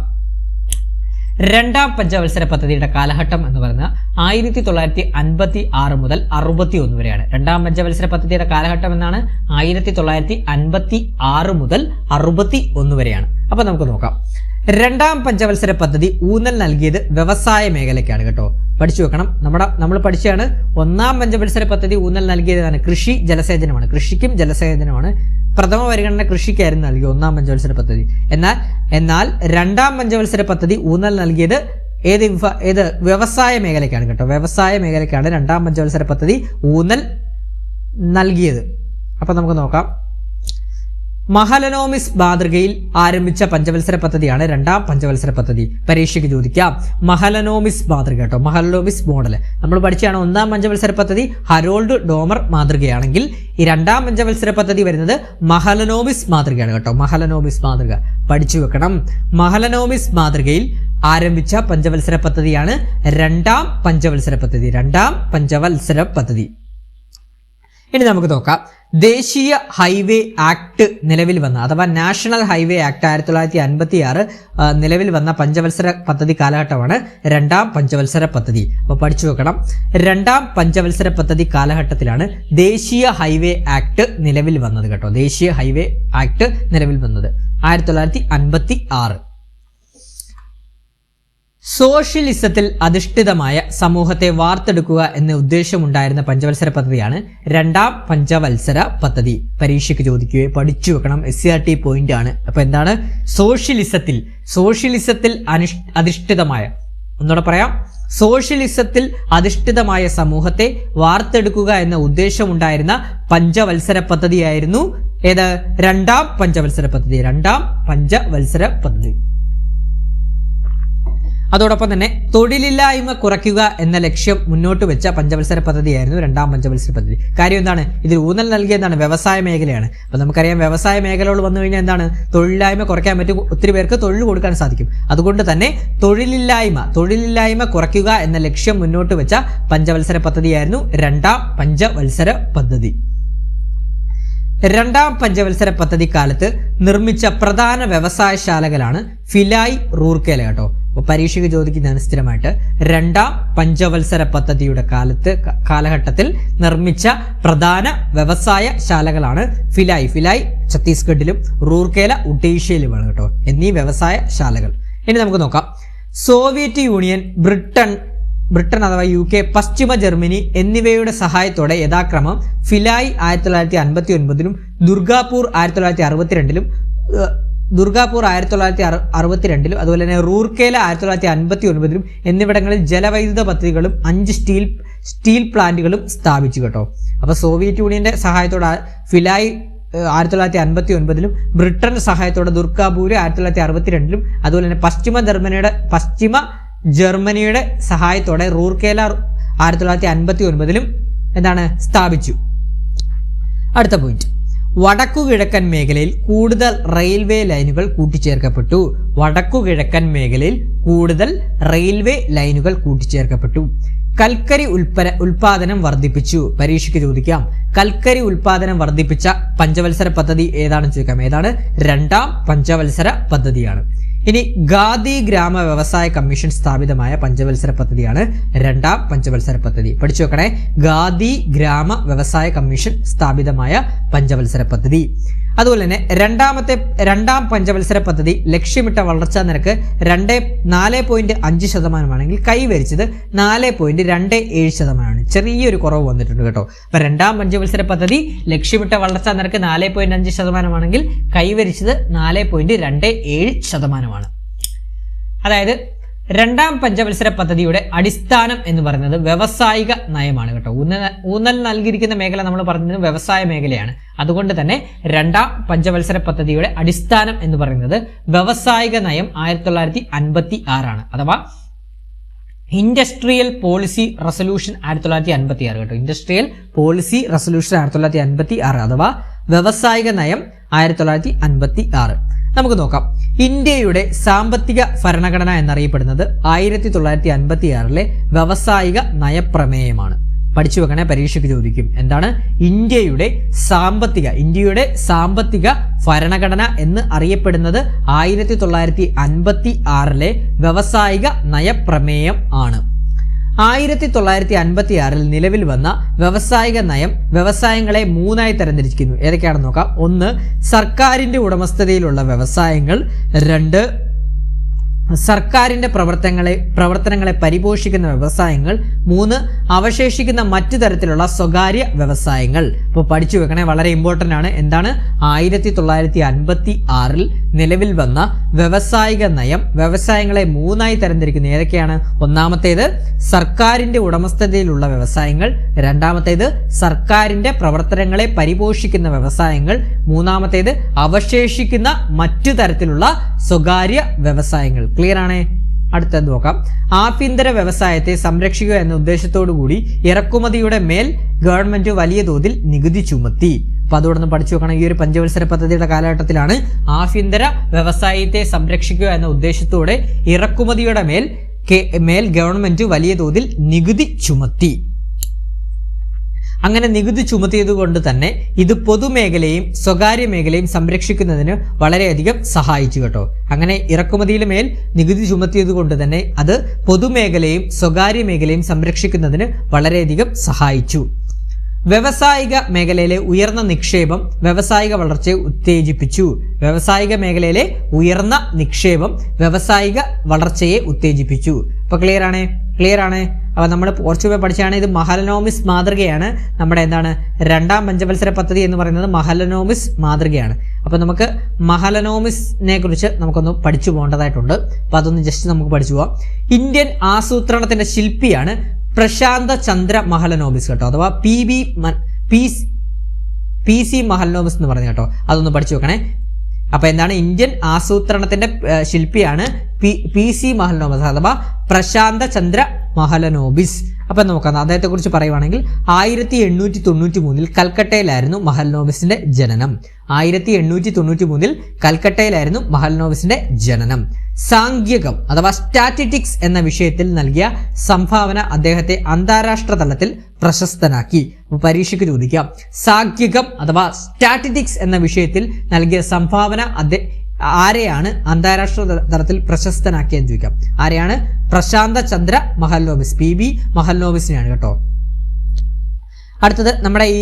രണ്ടാം പഞ്ചവത്സര പദ്ധതിയുടെ കാലഘട്ടം എന്ന് പറയുന്നത് 1956 മുതൽ 61 വരെയാണ്. രണ്ടാം പഞ്ചവത്സര പദ്ധതിയുടെ കാലഘട്ടം എന്നാണ് 1956 മുതൽ 61 വരെയാണ്. അപ്പൊ നമുക്ക് നോക്കാം. രണ്ടാം പഞ്ചവത്സര പദ്ധതി ഊന്നൽ നൽകിയത് വ്യവസായ മേഖലയ്ക്കാണ് കേട്ടോ, പഠിച്ചു വെക്കണം. നമ്മൾ പഠിച്ചാണ് ഒന്നാം പഞ്ചവത്സര പദ്ധതി ഊന്നൽ നൽകിയതാണ് കൃഷി ജലസേചനമാണ്, കൃഷിക്കും ജലസേചനമാണ്. പ്രഥമ പരിഗണന കൃഷിക്കായിരുന്നു നൽകി ഒന്നാം പഞ്ചവത്സര പദ്ധതി. എന്നാൽ രണ്ടാം പഞ്ചവത്സര പദ്ധതി ഊന്നൽ നൽകിയത് ഏത് വ്യവസായ മേഖലയ്ക്കാണ് കേട്ടോ, വ്യവസായ മേഖലയ്ക്കാണ് രണ്ടാം പഞ്ചവത്സര പദ്ധതി ഊന്നൽ നൽകിയത്. അപ്പൊ നമുക്ക് നോക്കാം. മഹലനോമിസ് മാതൃകയിൽ ആരംഭിച്ച പഞ്ചവത്സര പദ്ധതിയാണ് രണ്ടാം പഞ്ചവത്സര പദ്ധതി. പരീക്ഷയ്ക്ക് ചോദിക്കാം. മഹലനോമിസ് മാതൃക കേട്ടോ, മഹലനോമിസ് മോഡൽ നമ്മൾ പഠിച്ചാണ്. ഒന്നാം പഞ്ചവത്സര പദ്ധതി ഹരോൾഡ് ഡോമർ മാതൃകയാണെങ്കിൽ ഈ രണ്ടാം പഞ്ചവത്സര പദ്ധതി വരുന്നത് മഹലനോമിസ് മാതൃകയാണ് കേട്ടോ. മഹലനോമിസ് മാതൃക പഠിച്ചു വെക്കണം. മഹലനോമിസ് മാതൃകയിൽ ആരംഭിച്ച പഞ്ചവത്സര പദ്ധതിയാണ് രണ്ടാം പഞ്ചവത്സര പദ്ധതി. രണ്ടാം പഞ്ചവത്സര പദ്ധതി. ഇനി നമുക്ക് നോക്കാം. ദേശീയ ഹൈവേ ആക്ട് നിലവിൽ വന്ന അഥവാ നാഷണൽ ഹൈവേ ആക്ട് 1956 നിലവിൽ വന്ന പഞ്ചവത്സര പദ്ധതി കാലഘട്ടമാണ് രണ്ടാം പഞ്ചവത്സര പദ്ധതി. അപ്പോൾ പഠിച്ചു വെക്കണം. രണ്ടാം പഞ്ചവത്സര പദ്ധതി കാലഘട്ടത്തിലാണ് ദേശീയ ഹൈവേ ആക്ട് നിലവിൽ വന്നത് കേട്ടോ. ദേശീയ ഹൈവേ ആക്ട് നിലവിൽ വന്നത് 1956. സോഷ്യലിസത്തിൽ അധിഷ്ഠിതമായ സമൂഹത്തെ വാർത്തെടുക്കുക എന്ന ഉദ്ദേശമുണ്ടായിരുന്ന പഞ്ചവത്സര പദ്ധതിയാണ് രണ്ടാം പഞ്ചവത്സര പദ്ധതി. പരീക്ഷയ്ക്ക് ചോദിക്കുകയോ പഠിച്ചു വെക്കണം. SCRT പോയിന്റ് ആണ്. അപ്പൊ എന്താണ് സോഷ്യലിസത്തിൽ അധിഷ്ഠിതമായ, ഒന്നുകൂടെ പറയാം, സോഷ്യലിസത്തിൽ അധിഷ്ഠിതമായ സമൂഹത്തെ വാർത്തെടുക്കുക എന്ന ഉദ്ദേശമുണ്ടായിരുന്ന പഞ്ചവത്സര പദ്ധതിയായിരുന്നു ഏത്? രണ്ടാം പഞ്ചവത്സര പദ്ധതി. രണ്ടാം പഞ്ചവത്സര പദ്ധതി. അതോടൊപ്പം തന്നെ തൊഴിലില്ലായ്മ കുറയ്ക്കുക എന്ന ലക്ഷ്യം മുന്നോട്ട് വെച്ച പഞ്ചവത്സര പദ്ധതിയായിരുന്നു രണ്ടാം പഞ്ചവത്സര പദ്ധതി. കാര്യം എന്താണ്? ഇതിൽ ഊന്നൽ നൽകിയതാണ് വ്യവസായ മേഖലയാണ്. അപ്പൊ നമുക്കറിയാം വ്യവസായ മേഖലകൾ വന്നു കഴിഞ്ഞാൽ എന്താണ്? തൊഴിലില്ലായ്മ കുറയ്ക്കാൻ പറ്റും, ഒത്തിരി പേർക്ക് തൊഴിൽ കൊടുക്കാൻ സാധിക്കും. അതുകൊണ്ട് തന്നെ തൊഴിലില്ലായ്മ കുറയ്ക്കുക എന്ന ലക്ഷ്യം മുന്നോട്ട് വെച്ച പഞ്ചവത്സര പദ്ധതിയായിരുന്നു രണ്ടാം പഞ്ചവത്സര പദ്ധതി. രണ്ടാം പഞ്ചവത്സര പദ്ധതി കാലത്ത് നിർമ്മിച്ച പ്രധാന വ്യവസായശാലകളാണ് ഭിലായ്, റൂർക്കേല കേട്ടോ. അപ്പോൾ പരീക്ഷയ്ക്ക് ചോദിക്കുന്നതാണ് സ്ഥിരമായിട്ട്. രണ്ടാം പഞ്ചവത്സര പദ്ധതിയുടെ കാലഘട്ടത്തിൽ നിർമ്മിച്ച പ്രധാന വ്യവസായ ശാലകളാണ് ഭിലായ് ഛത്തീസ്ഗഡിലും റൂർക്കേല ഒഡീഷയിലുമാണ് കേട്ടോ, എന്നീ വ്യവസായ ശാലകൾ. ഇനി നമുക്ക് നോക്കാം. സോവിയറ്റ് യൂണിയൻ, ബ്രിട്ടൻ അഥവാ UK, പശ്ചിമ ജർമ്മനി എന്നിവയുടെ സഹായത്തോടെ യഥാക്രമം ഭിലായ് 1959 ദുർഗാപൂർ 1962 അതുപോലെ തന്നെ റൂർക്കേല 1959 എന്നിവിടങ്ങളിൽ ജലവൈദ്യുത പദ്ധതികളും 5 സ്റ്റീൽ പ്ലാന്റുകളും സ്ഥാപിച്ചു കേട്ടോ. അപ്പൊ സോവിയറ്റ് യൂണിയന്റെ സഹായത്തോടെ ഭിലായ് 1959 ബ്രിട്ടന്റെ സഹായത്തോടെ ദുർഗാപൂർ 1962 അതുപോലെ തന്നെ പശ്ചിമ ജർമ്മനിയുടെ സഹായത്തോടെ റൂർക്കേല 1959 എന്താണ് സ്ഥാപിച്ചു. അടുത്ത പോയിന്റ്, വടക്കുകിഴക്കൻ മേഖലയിൽ കൂടുതൽ റെയിൽവേ ലൈനുകൾ കൂട്ടിച്ചേർക്കപ്പെട്ടു. വടക്കുകിഴക്കൻ മേഖലയിൽ കൂടുതൽ റെയിൽവേ ലൈനുകൾ കൂട്ടിച്ചേർക്കപ്പെട്ടു. കൽക്കരി ഉൽപാദനം വർദ്ധിപ്പിച്ചു. പരീക്ഷയ്ക്ക് ചോദിക്കാം. കൽക്കരി ഉൽപാദനം വർദ്ധിപ്പിച്ച പഞ്ചവത്സര പദ്ധതി ഏതാണെന്ന് ചോദിക്കാം. ഏതാണ്? രണ്ടാം പഞ്ചവത്സര പദ്ധതിയാണ്. ഇനി ഖാദി ഗ്രാമ വ്യവസായ കമ്മീഷൻ സ്ഥാപിതമായ പഞ്ചവത്സര പദ്ധതിയാണ് രണ്ടാം പഞ്ചവത്സര പദ്ധതി. പഠിച്ചു വെക്കണേ. ഖാദി ഗ്രാമ വ്യവസായ കമ്മീഷൻ സ്ഥാപിതമായ പഞ്ചവത്സര പദ്ധതി. അതുപോലെ തന്നെ രണ്ടാം പഞ്ചവത്സര പദ്ധതി ലക്ഷ്യമിട്ട വളർച്ചാ നിരക്ക് 4.5% കൈവരിച്ചത് 4.27%. ചെറിയൊരു കുറവ് വന്നിട്ടുണ്ട് കേട്ടോ. അപ്പൊ രണ്ടാം പഞ്ചവത്സര പദ്ധതി ലക്ഷ്യമിട്ട വളർച്ചാ നിരക്ക് 4.5% കൈവരിച്ചത് 4.27%. അതായത് രണ്ടാം പഞ്ചവത്സര പദ്ധതിയുടെ അടിസ്ഥാനം എന്ന് പറയുന്നത് വ്യവസായിക നയമാണ് കേട്ടോ. ഊന്നൽ നൽകിയിരിക്കുന്ന മേഖല നമ്മൾ പറഞ്ഞത് വ്യവസായ മേഖലയാണ്. അതുകൊണ്ട് തന്നെ രണ്ടാം പഞ്ചവത്സര പദ്ധതിയുടെ അടിസ്ഥാനം എന്ന് പറയുന്നത് വ്യവസായിക നയം 1956 അഥവാ ഇൻഡസ്ട്രിയൽ പോളിസി റെസൊല്യൂഷൻ 1956 കേട്ടോ. ഇൻഡസ്ട്രിയൽ പോളിസി റെസൊല്യൂഷൻ 1956 അഥവാ വ്യവസായിക നയം 1956. നമുക്ക് നോക്കാം. ഇന്ത്യയുടെ സാമ്പത്തിക ഭരണഘടന എന്നറിയപ്പെടുന്നത് 1956 വ്യവസായിക നയപ്രമേയമാണ്. പഠിച്ചു വെക്കണേ, പരീക്ഷയ്ക്ക് ചോദിക്കും. എന്താണ് ഇന്ത്യയുടെ സാമ്പത്തിക ഭരണഘടന എന്ന് അറിയപ്പെടുന്നത് 1956 വ്യവസായിക നയപ്രമേയം ആണ്. 1956 നിലവിൽ വന്ന വ്യവസായിക നയം വ്യവസായങ്ങളെ 3ആയി തരംതിരിച്ചിരിക്കുന്നു. ഏതൊക്കെയാണെന്ന് നോക്കാം. 1 സർക്കാരിന്റെ ഉടമസ്ഥതയിലുള്ള വ്യവസായങ്ങൾ, 2 സർക്കാരിന്റെ പ്രവർത്തനങ്ങളെ പരിപോഷിക്കുന്ന വ്യവസായങ്ങൾ, 3 അവശേഷിക്കുന്ന മറ്റു തരത്തിലുള്ള സ്വകാര്യ വ്യവസായങ്ങൾ. അപ്പോൾ പഠിച്ചു വെക്കണേ, വളരെ ഇമ്പോർട്ടന്റ് ആണ്. എന്താണ് 1956 നിലവിൽ വന്ന വ്യവസായിക നയം വ്യവസായങ്ങളെ 3ആയി തരംതിരിക്കുന്നത്. ഏതൊക്കെയാണ്? ഒന്നാമത്തേത് സർക്കാരിന്റെ ഉടമസ്ഥതയിലുള്ള വ്യവസായങ്ങൾ, രണ്ടാമത്തേത് സർക്കാരിന്റെ പ്രവർത്തനങ്ങളെ പരിപോഷിക്കുന്ന വ്യവസായങ്ങൾ, മൂന്നാമത്തേത് അവശേഷിക്കുന്ന മറ്റു തരത്തിലുള്ള സ്വകാര്യ വ്യവസായങ്ങൾ. ക്ലിയർ ആണേ? അടുത്തത് നോക്കാം. ആഭ്യന്തര വ്യവസായത്തെ സംരക്ഷിക്കുക എന്ന ഉദ്ദേശത്തോടു കൂടി ഇറക്കുമതിയുടെ മേൽ ഗവൺമെന്റ് വലിയ തോതിൽ നികുതി ചുമത്തി. അപ്പൊ അതോടൊന്ന് പഠിച്ചു വെക്കണം. ഈ ഒരു പഞ്ചവത്സര പദ്ധതിയുടെ കാലഘട്ടത്തിലാണ് ആഭ്യന്തര വ്യവസായത്തെ സംരക്ഷിക്കുക എന്ന ഉദ്ദേശത്തോടെ ഇറക്കുമതിയുടെ മേൽ ഗവൺമെന്റ് വലിയ തോതിൽ നികുതി ചുമത്തി. അങ്ങനെ നികുതി ചുമത്തിയത് കൊണ്ട് തന്നെ ഇത് പൊതുമേഖലയും സ്വകാര്യ മേഖലയും സംരക്ഷിക്കുന്നതിന് വളരെയധികം സഹായിച്ചു കേട്ടോ. അങ്ങനെ ഇറക്കുമതിയിലെ മേൽ നികുതി ചുമത്തിയത് കൊണ്ട് തന്നെ അത് പൊതുമേഖലയും സ്വകാര്യ മേഖലയും സംരക്ഷിക്കുന്നതിന് വളരെയധികം സഹായിച്ചു. വ്യവസായിക മേഖലയിലെ ഉയർന്ന നിക്ഷേപം വ്യവസായിക വളർച്ചയെ ഉത്തേജിപ്പിച്ചു. വ്യവസായിക മേഖലയിലെ ഉയർന്ന നിക്ഷേപം വ്യവസായിക വളർച്ചയെ ഉത്തേജിപ്പിച്ചു. അപ്പൊ ക്ലിയർ ആണ്. അപ്പൊ നമ്മൾ കുറച്ചുകൂടെ പഠിച്ചാണ്. ഇത് മഹലനോബിസ് മാതൃകയാണ്. നമ്മുടെ എന്താണ് രണ്ടാം പഞ്ചവത്സര പദ്ധതി എന്ന് പറയുന്നത് മഹലനോബിസ് മാതൃകയാണ്. അപ്പൊ നമുക്ക് മഹലനോബിസിനെ കുറിച്ച് നമുക്കൊന്ന് പഠിച്ചു പോകേണ്ടതായിട്ടുണ്ട്. അപ്പൊ അതൊന്ന് ജസ്റ്റ് നമുക്ക് പഠിച്ചു പോവാം. ഇന്ത്യൻ ആസൂത്രണത്തിന്റെ ശില്പിയാണ് പ്രശാന്ത ചന്ദ്ര മഹലനോബിസ് കേട്ടോ, അഥവാ PC മഹലനോബിസ് എന്ന് പറഞ്ഞു കേട്ടോ. അതൊന്ന് പഠിച്ചു വെക്കണേ. അപ്പൊ എന്താണ് ഇന്ത്യൻ ആസൂത്രണത്തിന്റെ ശില്പിയാണ് PC മഹലനോബിസ് അഥവാ പ്രശാന്ത ചന്ദ്ര മഹലനോബിസ്. അപ്പൊ നോക്കാം, അദ്ദേഹത്തെ കുറിച്ച് പറയുവാണെങ്കിൽ 1893 കൽക്കട്ടയിലായിരുന്നു മഹലനോബിസിന്റെ ജനനം. 1893 കൽക്കട്ടയിലായിരുന്നു മഹലനോബിസിന്റെ ജനനം. സാംഖ്യികം അഥവാ സ്റ്റാറ്റിസ്റ്റിക്സ് എന്ന വിഷയത്തിൽ നൽകിയ സംഭാവന അദ്ദേഹത്തെ അന്താരാഷ്ട്ര തലത്തിൽ പ്രശസ്തനാക്കി. പരീക്ഷയ്ക്ക് ചോദിക്കാം, സാംഖ്യികം അഥവാ സ്റ്റാറ്റിസ്റ്റിക്സ് എന്ന വിഷയത്തിൽ നൽകിയ സംഭാവന ആരെയാണ് അന്താരാഷ്ട്ര തലത്തിൽ പ്രശസ്തനാക്കിയെന്ന് ചോദിക്കാം. ആരെയാണ്? പ്രശാന്ത ചന്ദ്ര മഹലനോബിസ്, PB മഹലനോബിസിനെയാണ് കേട്ടോ. അടുത്തത് നമ്മുടെ ഈ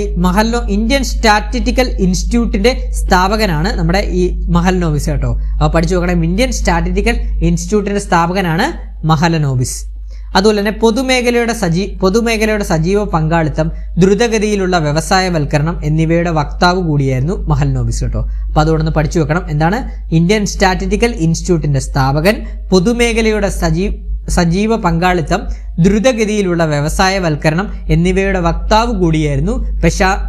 ഇന്ത്യൻ സ്റ്റാറ്റിസ്റ്റിക്കൽ ഇൻസ്റ്റിറ്റ്യൂട്ടിന്റെ സ്ഥാപകനാണ് നമ്മുടെ ഈ മഹലനോബിസ് കേട്ടോ. അപ്പോൾ പഠിച്ചു നോക്കണം, ഇന്ത്യൻ സ്റ്റാറ്റിസ്റ്റിക്കൽ ഇൻസ്റ്റിറ്റ്യൂട്ടിന്റെ സ്ഥാപകനാണ് മഹലനോബിസ്. അതുപോലെ തന്നെ പൊതുമേഖലയുടെ സജീവ പങ്കാളിത്തം, ദ്രുതഗതിയിലുള്ള വ്യവസായവൽക്കരണം എന്നിവയുടെ വക്താവ് കൂടിയായിരുന്നു മഹലനോബിസ് കേട്ടോ. അപ്പൊ അതുകൊണ്ടൊന്ന് പഠിച്ചു വെക്കണം. എന്താണ് ഇന്ത്യൻ സ്റ്റാറ്റിസ്റ്റിക്കൽ ഇൻസ്റ്റിറ്റ്യൂട്ടിന്റെ സ്ഥാപകൻ, പൊതുമേഖലയുടെ സജീവ പങ്കാളിത്തം, ദ്രുതഗതിയിലുള്ള വ്യവസായവൽക്കരണം എന്നിവയുടെ വക്താവ് കൂടിയായിരുന്നു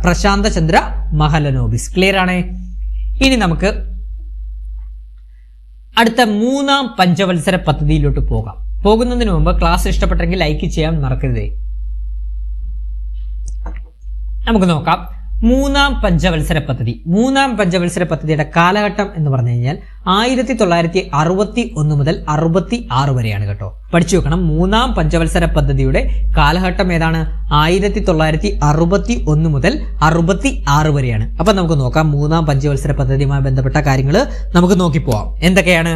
പ്രശാന്ത ചന്ദ്ര മഹലനോബിസ്. ക്ലിയർ ആണേ? ഇനി നമുക്ക് അടുത്ത 3ാം പഞ്ചവത്സര പദ്ധതിയിലോട്ട് പോകുന്നതിന് മുമ്പ് ക്ലാസ് ഇഷ്ടപ്പെട്ടെങ്കിൽ ലൈക്ക് ചെയ്യാൻ മറക്കരുതേ. നമുക്ക് നോക്കാം 3ാം പഞ്ചവത്സര പദ്ധതിയുടെ കാലഘട്ടം എന്ന് പറഞ്ഞു കഴിഞ്ഞാൽ 1961 മുതൽ 66 വരെയാണ് കേട്ടോ. പഠിച്ചു വെക്കണം, 3ാം പഞ്ചവത്സര പദ്ധതിയുടെ കാലഘട്ടം ഏതാണ്? 1961 മുതൽ 66 വരെയാണ്. അപ്പൊ നമുക്ക് നോക്കാം 3ാം പഞ്ചവത്സര പദ്ധതിയുമായി ബന്ധപ്പെട്ട കാര്യങ്ങൾ നമുക്ക് നോക്കിപ്പോവാം. എന്തൊക്കെയാണ്?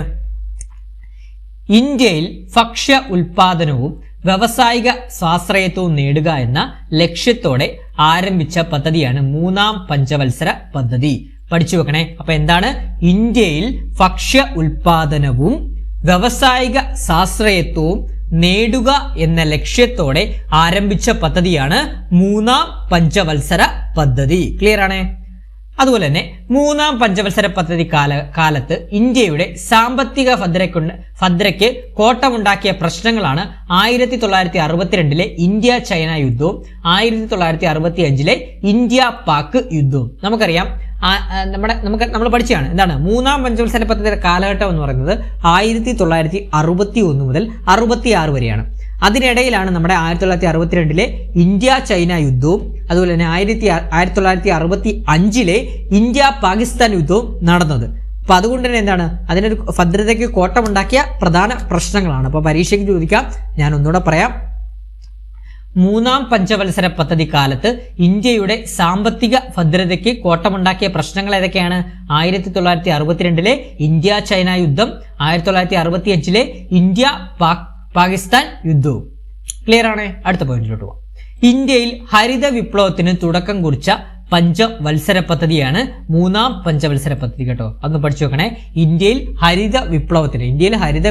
ഇന്ത്യയിൽ ഭക്ഷ്യ ഉൽപാദനവും വ്യവസായിക സ്വാശ്രയത്വവും നേടുക എന്ന ലക്ഷ്യത്തോടെ ആരംഭിച്ച പദ്ധതിയാണ് 3ാം പഞ്ചവത്സര പദ്ധതി. പഠിച്ചു വെക്കണേ. അപ്പൊ എന്താണ്? ഇന്ത്യയിൽ ഭക്ഷ്യ ഉൽപാദനവും വ്യവസായിക സ്വാശ്രയത്വവും നേടുക എന്ന ലക്ഷ്യത്തോടെ ആരംഭിച്ച പദ്ധതിയാണ് 3ാം പഞ്ചവത്സര പദ്ധതി. ക്ലിയർ ആണേ? അതുപോലെ തന്നെ 3ാം പഞ്ചവത്സര പദ്ധതി കാലത്ത് ഇന്ത്യയുടെ സാമ്പത്തിക ഭദ്രയ്ക്ക് കോട്ടമുണ്ടാക്കിയ പ്രശ്നങ്ങളാണ് 1962 ഇന്ത്യ ചൈന യുദ്ധവും 1965 ഇന്ത്യ പാക് യുദ്ധവും. നമുക്കറിയാം, നമ്മൾ പഠിച്ചതാണ്. എന്താണ് 3ാം പഞ്ചവത്സര പദ്ധതിയുടെ കാലഘട്ടം എന്ന് പറയുന്നത് 1961 മുതൽ 66 വരെയാണ്. അതിനിടയിലാണ് നമ്മുടെ 1962 ഇന്ത്യ ചൈന യുദ്ധവും അതുപോലെ തന്നെ 1965 ഇന്ത്യ പാകിസ്ഥാൻ യുദ്ധവും നടന്നത്. അപ്പോൾ അതുകൊണ്ട് തന്നെ എന്താണ് അതിനൊരു ഭദ്രതയ്ക്ക് കോട്ടമുണ്ടാക്കിയ പ്രധാന പ്രശ്നങ്ങളാണ്. അപ്പോൾ പരീക്ഷയ്ക്ക് ചോദിക്കാം, ഞാൻ ഒന്നുകൂടെ പറയാം. മൂന്നാം പഞ്ചവത്സര പദ്ധതി കാലത്ത് ഇന്ത്യയുടെ സാമ്പത്തിക ഭദ്രതയ്ക്ക് കോട്ടമുണ്ടാക്കിയ പ്രശ്നങ്ങൾ ഏതൊക്കെയാണ്? 1962 ഇന്ത്യ ചൈന യുദ്ധം, 1965 ഇന്ത്യ പാകിസ്ഥാൻ യുദ്ധവും. ക്ലിയർ ആണ്? അടുത്ത പോയിന്റിലോട്ട് പോകാം. ഇന്ത്യയിൽ ഹരിത വിപ്ലവത്തിന് തുടക്കം കുറിച്ച പഞ്ചവത്സര പദ്ധതിയാണ് മൂന്നാം പഞ്ചവത്സര പദ്ധതി കേട്ടോ. അതൊന്ന് പഠിച്ചു വെക്കണേ. ഇന്ത്യയിൽ ഹരിത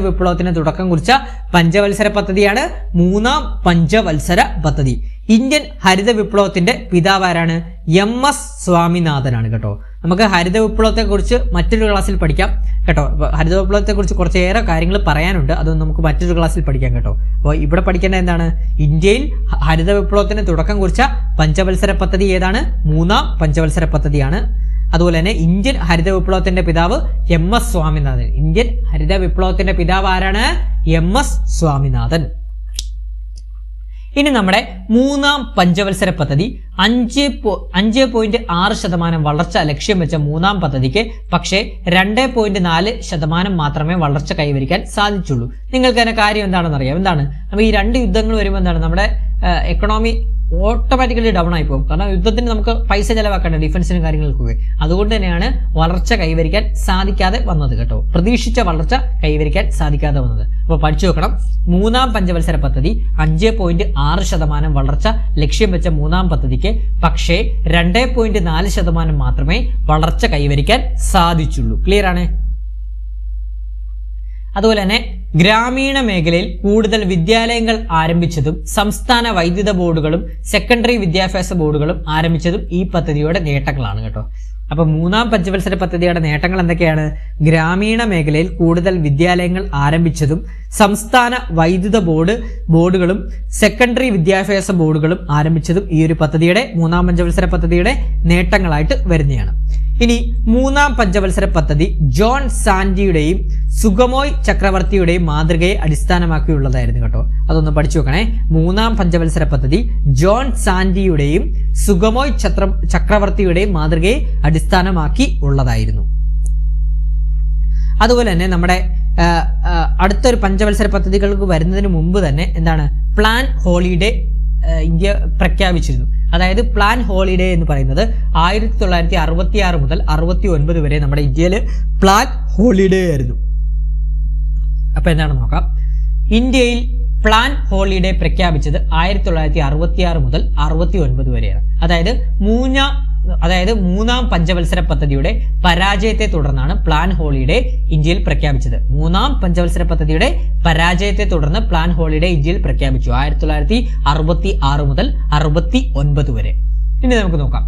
വിപ്ലവത്തിന് തുടക്കം കുറിച്ച പഞ്ചവത്സര പദ്ധതിയാണ് മൂന്നാം പഞ്ചവത്സര പദ്ധതി. ഇന്ത്യൻ ഹരിത വിപ്ലവത്തിന്റെ പിതാവാരാണ്? MS സ്വാമിനാഥനാണ് കേട്ടോ. നമുക്ക് ഹരിത വിപ്ലവത്തെ കുറിച്ച് മറ്റൊരു ക്ലാസ്സിൽ പഠിക്കാം കേട്ടോ. ഹരിത വിപ്ലവത്തെ കുറിച്ച് കുറച്ചേറെ കാര്യങ്ങൾ പറയാനുണ്ട്, അതൊന്നും നമുക്ക് മറ്റൊരു ക്ലാസ്സിൽ പഠിക്കാം കേട്ടോ. അപ്പോൾ ഇവിടെ പഠിക്കേണ്ട എന്താണ്? ഇന്ത്യയിൽ ഹരിത വിപ്ലവത്തിന് തുടക്കം കുറിച്ച പഞ്ചവത്സര പദ്ധതി ഏതാണ്? മൂന്നാം പഞ്ചവത്സര പദ്ധതിയാണ്. അതുപോലെ തന്നെ ഇന്ത്യൻ ഹരിത വിപ്ലവത്തിന്റെ പിതാവ് MS സ്വാമിനാഥൻ. ഇന്ത്യൻ ഹരിത വിപ്ലവത്തിന്റെ പിതാവ് ആരാണ്? MS സ്വാമിനാഥൻ. ഇനി നമ്മുടെ മൂന്നാം പഞ്ചവത്സര പദ്ധതി 5.6% വളർച്ച ലക്ഷ്യം വെച്ച മൂന്നാം പദ്ധതിക്ക് പക്ഷേ 2.4% മാത്രമേ വളർച്ച കൈവരിക്കാൻ സാധിച്ചുള്ളൂ. നിങ്ങൾക്ക് അതിന്റെ കാര്യം എന്താണെന്ന് അറിയാം. എന്താണ്? നമ്മൾ ഈ രണ്ട് യുദ്ധങ്ങൾ വരുമ്പോൾ എന്താണ് നമ്മുടെ എക്കണോമി ഓട്ടോമാറ്റിക്കലി ഡൗൺ ആയി പോകും. കാരണം യുദ്ധത്തിന് നമുക്ക് പൈസ ചെലവാക്കേണ്ട ഡിഫൻസിനും കാര്യങ്ങൾക്കൊക്കെ. അതുകൊണ്ട് തന്നെയാണ് വളർച്ച കൈവരിക്കാൻ സാധിക്കാതെ വന്നത് കേട്ടോ. പ്രതീക്ഷിച്ച വളർച്ച കൈവരിക്കാൻ സാധിക്കാതെ വന്നത്. അപ്പോൾ പഠിച്ചു വെക്കണം. മൂന്നാം പഞ്ചവത്സര പദ്ധതി 5.6% വളർച്ച ലക്ഷ്യം വെച്ച മൂന്നാം പദ്ധതിക്ക് പക്ഷേ 2.4% മാത്രമേ വളർച്ച കൈവരിക്കാൻ സാധിച്ചുള്ളൂ. ക്ലിയർ ആണ്? അതുപോലെ തന്നെ ഗ്രാമീണ മേഖലയിൽ കൂടുതൽ വിദ്യാലയങ്ങൾ ആരംഭിച്ചതും സംസ്ഥാന വൈദ്യുത ബോർഡുകളും സെക്കൻഡറി വിദ്യാഭ്യാസ ബോർഡുകളും ആരംഭിച്ചതും ഈ പദ്ധതിയുടെ നേട്ടങ്ങളാണ് കേട്ടോ. അപ്പൊ മൂന്നാം പഞ്ചവത്സര പദ്ധതിയുടെ നേട്ടങ്ങൾ എന്തൊക്കെയാണ്? ഗ്രാമീണ മേഖലയിൽ കൂടുതൽ വിദ്യാലയങ്ങൾ ആരംഭിച്ചതും സംസ്ഥാന വൈദ്യുത ബോർഡുകളും സെക്കൻഡറി വിദ്യാഭ്യാസ ബോർഡുകളും ആരംഭിച്ചതും ഈ ഒരു പദ്ധതിയുടെ മൂന്നാം പഞ്ചവത്സര പദ്ധതിയുടെ നേട്ടങ്ങളായിട്ട് വരുന്നതാണ്. ഇനി മൂന്നാം പഞ്ചവത്സര പദ്ധതി ജോൺ സാൻഡിയുടെയും സുഗമോയ് ചക്രവർത്തിയുടെയും മാതൃകയെ അടിസ്ഥാനമാക്കിയുള്ളതായിരുന്നു കേട്ടോ. അതൊന്ന് പഠിച്ചു വെക്കണേ. മൂന്നാം പഞ്ചവത്സര പദ്ധതി ജോൺ സാൻഡിയുടെയും സുഗമോയ് ചക്രവർത്തിയുടെയും മാതൃകയെ അടിസ്ഥാനമാക്കി ഉള്ളതായിരുന്നു. അതുപോലെ തന്നെ നമ്മുടെ അടുത്തൊരു പഞ്ചവത്സര പദ്ധതികൾക്ക് വരുന്നതിന് മുമ്പ് തന്നെ എന്താണ് പ്ലാൻ ഹോളിഡേ ഇന്ത്യ പ്രഖ്യാപിച്ചിരുന്നു. അതായത് പ്ലാൻ ഹോളിഡേ എന്ന് പറയുന്നത് 1966 മുതൽ 69 വരെ നമ്മുടെ ഇന്ത്യയിൽ പ്ലാൻ ഹോളിഡേ ആയിരുന്നു. അപ്പൊ എന്താണ് നോക്കാം. ഇന്ത്യയിൽ പ്ലാൻ ഹോളിഡേ പ്രഖ്യാപിച്ചത് 1966 മുതൽ 69 വരെയാണ്. അതായത് മൂന്നാം പഞ്ചവത്സര പദ്ധതിയുടെ പരാജയത്തെ തുടർന്നാണ് പ്ലാൻ ഹോളിഡേ ഇന്ത്യയിൽ പ്രഖ്യാപിച്ചത്. മൂന്നാം പഞ്ചവത്സര പദ്ധതിയുടെ പരാജയത്തെ തുടർന്ന് പ്ലാൻ ഹോളിഡേ ഇന്ത്യയിൽ പ്രഖ്യാപിച്ചു 1966 മുതൽ 69 വരെ. ഇനി നമുക്ക് നോക്കാം.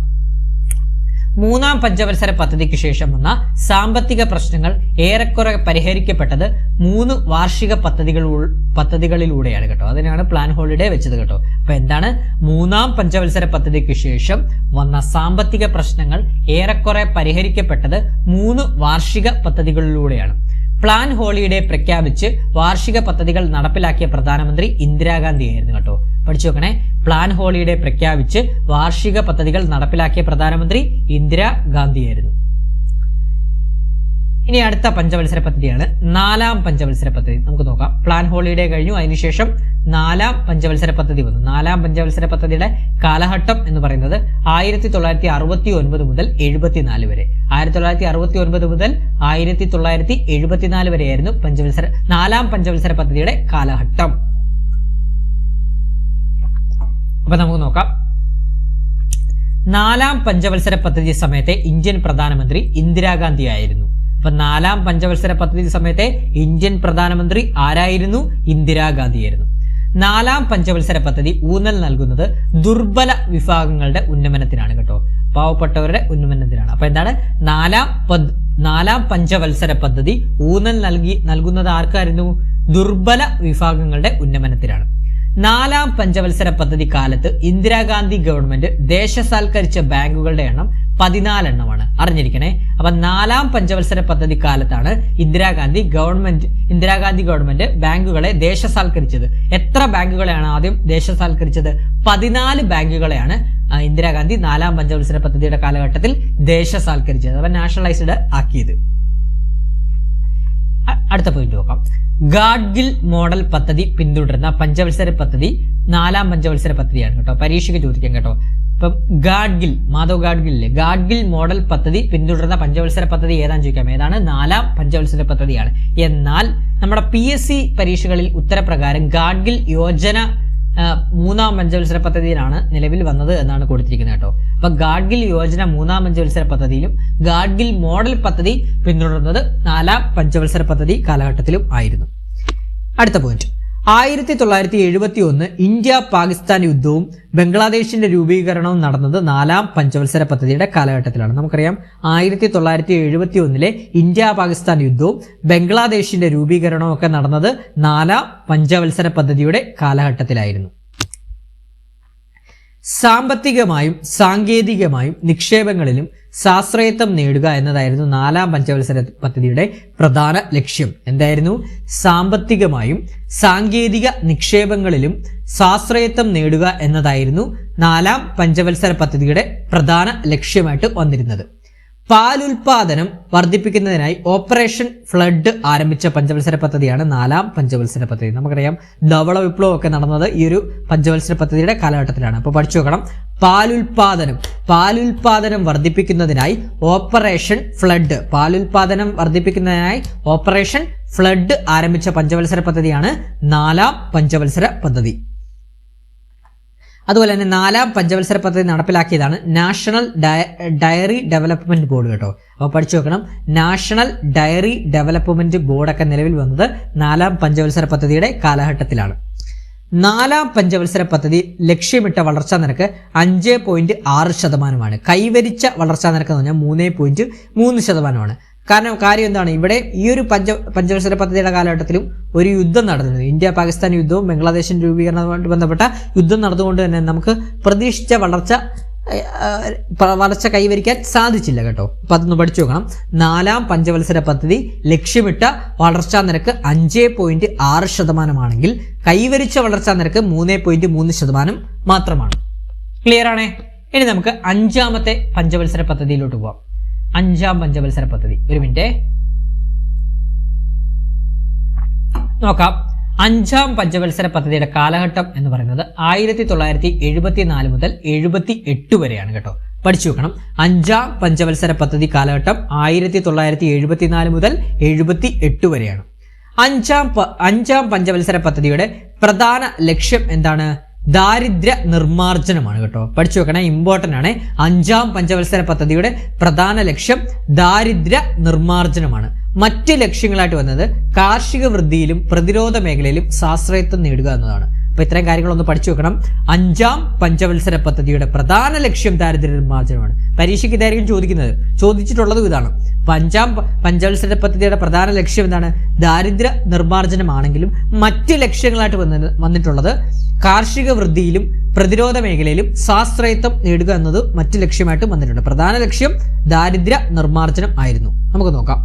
മൂന്നാം പഞ്ചവത്സര പദ്ധതിക്ക് ശേഷം വന്ന സാമ്പത്തിക പ്രശ്നങ്ങൾ ഏറെക്കുറെ പരിഹരിക്കപ്പെട്ടത് 3 വാർഷിക പദ്ധതികളിലൂടെയാണ് കേട്ടോ. അതിനാണ് പ്ലാൻ ഹോളിഡേ വെച്ചത് കേട്ടോ. അപ്പൊ എന്താണ്? മൂന്നാം പഞ്ചവത്സര പദ്ധതിക്ക് ശേഷം വന്ന സാമ്പത്തിക പ്രശ്നങ്ങൾ ഏറെക്കുറെ പരിഹരിക്കപ്പെട്ടത് 3 വാർഷിക പദ്ധതികളിലൂടെയാണ്. പ്ലാൻ ഹോളിഡേ പ്രഖ്യാപിച്ച് വാർഷിക പദ്ധതികൾ നടപ്പിലാക്കിയ പ്രധാനമന്ത്രി ഇന്ദിരാഗാന്ധി ആയിരുന്നു കേട്ടോ. പഠിച്ചു വെക്കണേ. പ്ലാൻ ഹോളിഡേ പ്രഖ്യാപിച്ച് വാർഷിക പദ്ധതികൾ നടപ്പിലാക്കിയ പ്രധാനമന്ത്രി ഇന്ദിരാഗാന്ധിയായിരുന്നു. ഇനി അടുത്ത പഞ്ചവത്സര പദ്ധതിയാണ് നാലാം പഞ്ചവത്സര പദ്ധതി. നമുക്ക് നോക്കാം. പ്ലാൻ ഹോളിഡേ കഴിഞ്ഞു, അതിനുശേഷം നാലാം പഞ്ചവത്സര പദ്ധതി വന്നു. നാലാം പഞ്ചവത്സര പദ്ധതിയുടെ കാലഘട്ടം എന്ന് പറയുന്നത് 1969 മുതൽ 74 വരെ. 1969 മുതൽ 1974 വരെയായിരുന്നു നാലാം പഞ്ചവത്സര പദ്ധതിയുടെ കാലഘട്ടം. അപ്പൊ നമുക്ക് നോക്കാം. നാലാം പഞ്ചവത്സര പദ്ധതി സമയത്തെ ഇന്ത്യൻ പ്രധാനമന്ത്രി ഇന്ദിരാഗാന്ധി ആയിരുന്നു. അപ്പൊ നാലാം പഞ്ചവത്സര പദ്ധതി സമയത്തെ ഇന്ത്യൻ പ്രധാനമന്ത്രി ആരായിരുന്നു? ഇന്ദിരാഗാന്ധിയായിരുന്നു. നാലാം പഞ്ചവത്സര പദ്ധതി ഊന്നൽ നൽകുന്നത് ദുർബല വിഭാഗങ്ങളുടെ ഉന്നമനത്തിനാണ് കേട്ടോ. പാവപ്പെട്ടവരുടെ ഉന്നമനത്തിനാണ്. അപ്പൊ എന്താണ്? നാലാം പഞ്ചവത്സര പദ്ധതി ഊന്നൽ നൽകുന്നത് ആർക്കായിരുന്നു? ദുർബല വിഭാഗങ്ങളുടെ ഉന്നമനത്തിനാണ്. നാലാം പഞ്ചവത്സര പദ്ധതി കാലത്ത് ഇന്ദിരാഗാന്ധി ഗവൺമെന്റ് ദേശസാൽക്കരിച്ച ബാങ്കുകളുടെ എണ്ണം 14 എണ്ണമാണ്. അറിഞ്ഞിരിക്കണേ. അപ്പൊ നാലാം പഞ്ചവത്സര പദ്ധതി കാലത്താണ് ഇന്ദിരാഗാന്ധി ഗവൺമെന്റ് ബാങ്കുകളെ ദേശസാൽക്കരിച്ചത്. എത്ര ബാങ്കുകളെയാണ് ആദ്യം ദേശസാൽക്കരിച്ചത്? 14 ബാങ്കുകളെയാണ് ഇന്ദിരാഗാന്ധി നാലാം പഞ്ചവത്സര പദ്ധതിയുടെ കാലഘട്ടത്തിൽ ദേശസാൽക്കരിച്ചത്, അഥവാ നാഷണലൈസ്ഡ് ആക്കിയത്. അടുത്ത പോയിന്റ് നോക്കാം. ഗാഡ്ഗിൽ മോഡൽ പദ്ധതി പിന്തുടരുന്ന പഞ്ചവത്സര പദ്ധതി 4ാം പഞ്ചവത്സര പദ്ധതിയാണ് കേട്ടോ. പരീക്ഷയ്ക്ക് ചോദിക്കാം കേട്ടോ. അപ്പം മാധവ് ഗാഡ്ഗിലില്ലേ, ഗാഡ്ഗിൽ മോഡൽ പദ്ധതി പിന്തുടരുന്ന പഞ്ചവത്സര പദ്ധതി ഏതാണെന്ന് ചോദിക്കാം. ഏതാണ്? 4ാം പഞ്ചവത്സര പദ്ധതിയാണ്. എന്നാൽ നമ്മുടെ PSC പരീക്ഷകളിൽ ഉത്തരപ്രകാരം ഗാഡ്ഗിൽ യോജന 3ാം പഞ്ചവത്സര പദ്ധതിയിലാണ് നിലവിൽ വന്നത് എന്നാണ് കൊടുത്തിരിക്കുന്നത് കേട്ടോ. അപ്പൊ ഗാഡ്ഗിൽ യോജന 3ാം പഞ്ചവത്സര പദ്ധതിയിലും ഗാഡ്ഗിൽ മോഡൽ പദ്ധതി പിന്തുടരുന്നത് 4ാം പഞ്ചവത്സര പദ്ധതി കാലഘട്ടത്തിലും ആയിരുന്നു. അടുത്ത പോയിന്റ്, 1971 ഇന്ത്യ പാകിസ്ഥാൻ യുദ്ധവും ബംഗ്ലാദേശിന്റെ രൂപീകരണവും നടന്നത് 4ാം പഞ്ചവത്സര പദ്ധതിയുടെ കാലഘട്ടത്തിലാണ്. നമുക്കറിയാം 1971 ഇന്ത്യ പാകിസ്ഥാൻ യുദ്ധവും ബംഗ്ലാദേശിന്റെ രൂപീകരണവും ഒക്കെ നടന്നത് 4ാം പഞ്ചവത്സര പദ്ധതിയുടെ കാലഘട്ടത്തിലായിരുന്നു. സാമ്പത്തികമായും സാങ്കേതികമായും നിക്ഷേപങ്ങളിലും സ്വാശ്രയത്വം നേടുക എന്നതായിരുന്നു 4ാം പഞ്ചവത്സര പദ്ധതിയുടെ പ്രധാന ലക്ഷ്യം. എന്തായിരുന്നു? സാമ്പത്തികമായും സാങ്കേതിക നിക്ഷേപങ്ങളിലും സ്വാശ്രയത്വം നേടുക എന്നതായിരുന്നു 4ാം പഞ്ചവത്സര പദ്ധതിയുടെ പ്രധാന ലക്ഷ്യമായിട്ട് വന്നിരുന്നത്. പാലുൽപാദനം വർദ്ധിപ്പിക്കുന്നതിനായി ഓപ്പറേഷൻ ഫ്ലഡ് ആരംഭിച്ച പഞ്ചവത്സര പദ്ധതിയാണ് 4ാം പഞ്ചവത്സര പദ്ധതി. നമുക്കറിയാം ധവള വിപ്ലവം ഒക്കെ നടന്നത് ഈ ഒരു പഞ്ചവത്സര പദ്ധതിയുടെ കാലഘട്ടത്തിലാണ്. അപ്പോൾ പഠിച്ചു നോക്കണം. പാലുൽപാദനം വർദ്ധിപ്പിക്കുന്നതിനായി ഓപ്പറേഷൻ ഫ്ലഡ് ആരംഭിച്ച പഞ്ചവത്സര പദ്ധതിയാണ് 4ാം പഞ്ചവത്സര പദ്ധതി. അതുപോലെ തന്നെ 4ാം പഞ്ചവത്സര പദ്ധതി നടപ്പിലാക്കിയതാണ് നാഷണൽ ഡയറി ഡെവലപ്മെന്റ് ബോർഡ് കേട്ടോ. അപ്പോൾ പഠിച്ചു വെക്കണം. നാഷണൽ ഡയറി ഡെവലപ്മെന്റ് ബോർഡൊക്കെ നിലവിൽ വന്നത് 4ാം പഞ്ചവത്സര പദ്ധതിയുടെ കാലഘട്ടത്തിലാണ്. 4ാം പഞ്ചവത്സര പദ്ധതി ലക്ഷ്യമിട്ട വളർച്ചാ നിരക്ക് 5.6%. കൈവരിച്ച വളർച്ചാ നിരക്ക് എന്ന് പറഞ്ഞാൽ 3.3%. കാര്യം എന്താണ്? ഇവിടെ ഈ ഒരു പഞ്ചവത്സര പദ്ധതിയുടെ കാലഘട്ടത്തിലും ഒരു യുദ്ധം നടന്നിരുന്നു. ഇന്ത്യ പാകിസ്ഥാൻ യുദ്ധവും ബംഗ്ലാദേശിന്റെ രൂപീകരണവുമായിട്ട് ബന്ധപ്പെട്ട യുദ്ധം നടന്നുകൊണ്ട് തന്നെ നമുക്ക് പ്രതീക്ഷിച്ച വളർച്ച കൈവരിക്കാൻ സാധിച്ചില്ല കേട്ടോ. അപ്പൊ അതൊന്ന് പഠിച്ചു നോക്കണം. 4ാം പഞ്ചവത്സര പദ്ധതി ലക്ഷ്യമിട്ട വളർച്ചാ നിരക്ക് 5.6% ആണെങ്കിൽ കൈവരിച്ച വളർച്ചാ നിരക്ക് 3.3% മാത്രമാണ്. ക്ലിയർ ആണേ? ഇനി നമുക്ക് 5ാമത്തെ പഞ്ചവത്സര പദ്ധതിയിലോട്ട് പോവാം. 5ാം പഞ്ചവത്സര പദ്ധതി. ഒരു മിനിറ്റ് നോക്കാം. 5ാം പഞ്ചവത്സര പദ്ധതിയുടെ കാലഘട്ടം എന്ന് പറയുന്നത് 1974 മുതൽ 78 വരെയാണ് കേട്ടോ. പഠിച്ചു വെക്കണം. 5ാം പഞ്ചവത്സര പദ്ധതി കാലഘട്ടം 1974 മുതൽ 78 വരെയാണ്. 5ാം പഞ്ചവത്സര പദ്ധതിയുടെ പ്രധാന ലക്ഷ്യം എന്താണ്? ദാരിദ്ര്യ നിർമ്മാർജ്ജനമാണ് കേട്ടോ. പഠിച്ചു വെക്കണേ, ഇമ്പോർട്ടൻ്റ് ആണ്. 5ാം പഞ്ചവത്സര പദ്ധതിയുടെ പ്രധാന ലക്ഷ്യം ദാരിദ്ര്യ നിർമ്മാർജ്ജനമാണ്. മറ്റ് ലക്ഷ്യങ്ങളായിട്ട് വന്നത് കാർഷിക വൃദ്ധിയിലും പ്രതിരോധ മേഖലയിലും സ്വാശ്രയത്വം നേടുക എന്നതാണ്. അപ്പൊ ഇത്തരം കാര്യങ്ങളൊന്ന് പഠിച്ചു വെക്കണം. 5ാം പഞ്ചവത്സര പദ്ധതിയുടെ പ്രധാന ലക്ഷ്യം ദാരിദ്ര്യ നിർമ്മാർജ്ജനമാണ്. പരീക്ഷയ്ക്ക് ഇതായിരിക്കും ചോദിച്ചിട്ടുള്ളതും ഇതാണ്. 5ാം പഞ്ചവത്സര പദ്ധതിയുടെ പ്രധാന ലക്ഷ്യം എന്താണ്? ദാരിദ്ര്യ നിർമ്മാർജ്ജനമാണെങ്കിലും മറ്റ് ലക്ഷ്യങ്ങളായിട്ട് വന്നിട്ടുള്ളത് കാർഷിക വൃദ്ധിയിലും പ്രതിരോധ മേഖലയിലും സ്വാശ്രയത്വം നേടുക എന്നത് മറ്റ് ലക്ഷ്യമായിട്ട് വന്നിട്ടുണ്ട്. പ്രധാന ലക്ഷ്യം ദാരിദ്ര്യ നിർമ്മാർജ്ജനം ആയിരുന്നു. നമുക്ക് നോക്കാം.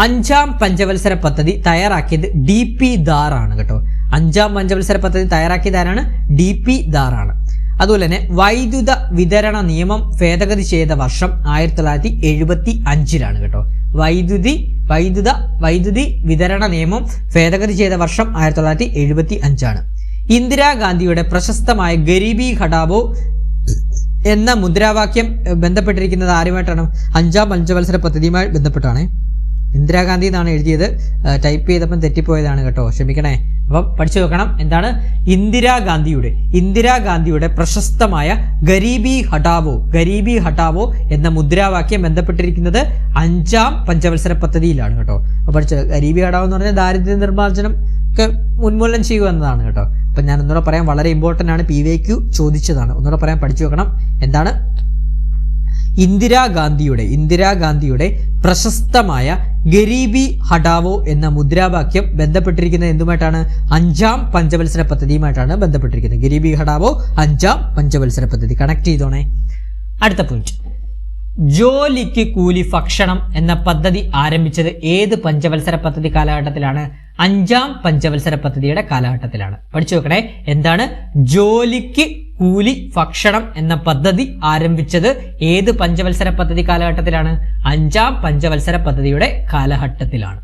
5ാം പഞ്ചവത്സര പദ്ധതി തയ്യാറാക്കിയത് DP ദാർ ആണ് കേട്ടോ. 5ാം പഞ്ചവത്സര പദ്ധതി തയ്യാറാക്കിയത് ആരാണ്? DP ദാർ ആണ്. അതുപോലെ തന്നെ വൈദ്യുത വിതരണ നിയമം ഭേദഗതി ചെയ്ത വർഷം 1975 കേട്ടോ. വൈദ്യുതി വിതരണ നിയമം ഭേദഗതി ചെയ്ത വർഷം 1975. ഇന്ദിരാഗാന്ധിയുടെ പ്രശസ്തമായ ഗരീബി ഹഠാവോ എന്ന മുദ്രാവാക്യം ബന്ധപ്പെട്ടിരിക്കുന്നത് ആരുമായിട്ടാണ്? 5ാം പഞ്ചവത്സര പദ്ധതിയുമായി ബന്ധപ്പെട്ടാണ്. ഇന്ദിരാഗാന്ധി എന്നാണ് എഴുതിയത്, ടൈപ്പ് ചെയ്തപ്പം തെറ്റിപ്പോയതാണ് കേട്ടോ, ക്ഷമിക്കണേ. അപ്പം പഠിച്ചു വെക്കണം. എന്താണ്? ഇന്ദിരാഗാന്ധിയുടെ പ്രശസ്തമായ ഗരീബി ഹഠാവോ എന്ന മുദ്രാവാക്യം ബന്ധപ്പെട്ടിരിക്കുന്നത് 5ാം പഞ്ചവത്സര പദ്ധതിയിലാണ് കേട്ടോ. അപ്പോൾ പഠിച്ചത് ഗരീബി ഹഠാവോ എന്ന് പറഞ്ഞാൽ ദാരിദ്ര്യ നിർമ്മാർജ്ജനം ഒക്കെ ഉന്മൂലനം ചെയ്യുക എന്നതാണ് കേട്ടോ. അപ്പം ഞാൻ ഒന്നുകൂടെ പറയാം, വളരെ ഇമ്പോർട്ടൻ്റ് ആണ്, PYQ ചോദിച്ചതാണ്. ഒന്നുകൂടെ പറയാൻ പഠിച്ചു വെക്കണം. എന്താണ്? ഇന്ദിരാഗാന്ധിയുടെ പ്രശസ്തമായ ഗരീബി ഹഠാവോ എന്ന മുദ്രാവാക്യം ബന്ധപ്പെട്ടിരിക്കുന്നത് എന്തുമായിട്ടാണ്? 5ാം പഞ്ചവത്സര പദ്ധതിയുമായിട്ടാണ് ബന്ധപ്പെട്ടിരിക്കുന്നത്. ഗരീബി ഹഠാവോ 5ാം പഞ്ചവത്സര പദ്ധതി. കണക്ട് ചെയ്തോണേ. അടുത്ത പോയിന്റ്, ജോലിക്ക് കൂലി ഭക്ഷണം എന്ന പദ്ധതി ആരംഭിച്ചത് ഏത് പഞ്ചവത്സര പദ്ധതി കാലഘട്ടത്തിലാണ്? 5ാം പഞ്ചവത്സര പദ്ധതിയുടെ കാലഘട്ടത്തിലാണ്. പഠിച്ചു വെക്കണേ. എന്താണ്? ജോലിക്ക് കൂലി ഭക്ഷണം എന്ന പദ്ധതി ആരംഭിച്ചത് ഏത് പഞ്ചവത്സര പദ്ധതി കാലഘട്ടത്തിലാണ്? 5ാം പഞ്ചവത്സര പദ്ധതിയുടെ കാലഘട്ടത്തിലാണ്.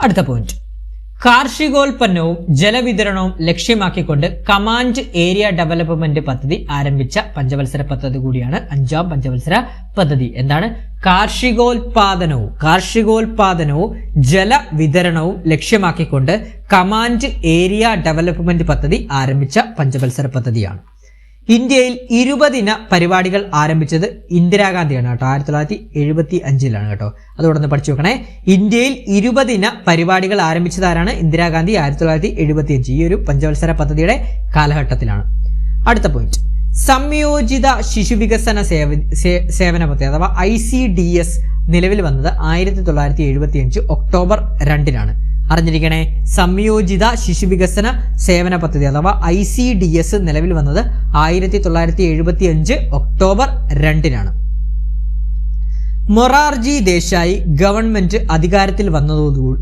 അടുത്ത പോയിന്റ്, കാർഷികോൽപ്പന്നവും ജലവിതരണവും ലക്ഷ്യമാക്കിക്കൊണ്ട് കമാൻഡ് ഏരിയ ഡെവലപ്മെന്റ് പദ്ധതി ആരംഭിച്ച പഞ്ചവത്സര പദ്ധതി കൂടിയാണ് 5ാം പഞ്ചവത്സര പദ്ധതി. എന്താണ്? കാർഷികോൽപാദനവും ജലവിതരണവും ലക്ഷ്യമാക്കിക്കൊണ്ട് കമാൻഡ് ഏരിയ ഡെവലപ്മെന്റ് പദ്ധതി ആരംഭിച്ച പഞ്ചവത്സര പദ്ധതിയാണ്. ഇന്ത്യയിൽ 20 പരിപാടികൾ ആരംഭിച്ചത് ഇന്ദിരാഗാന്ധിയാണ് കേട്ടോ. 1975 കേട്ടോ. അതോടൊന്ന് പഠിച്ചു വെക്കണേ. ഇന്ത്യയിൽ 20 പരിപാടികൾ ആരംഭിച്ചതാരാണ്? ഇന്ദിരാഗാന്ധി 1975. ഈ ഒരു പഞ്ചവത്സര പദ്ധതിയുടെ കാലഘട്ടത്തിലാണ്. അടുത്ത പോയിന്റ്, സംയോജിത ശിശുവികസന സേവന പദ്ധതി അഥവാ ICDS നിലവിൽ വന്നത് 1975 ഒക്ടോബർ 2 അറിഞ്ഞിരിക്കണേ. സംയോജിത ശിശുവികസന സേവന പദ്ധതി അഥവാ ICDS നിലവിൽ വന്നത് 1975 ഒക്ടോബർ 2 മൊറാർജി ദേശായി ഗവൺമെന്റ് അധികാരത്തിൽ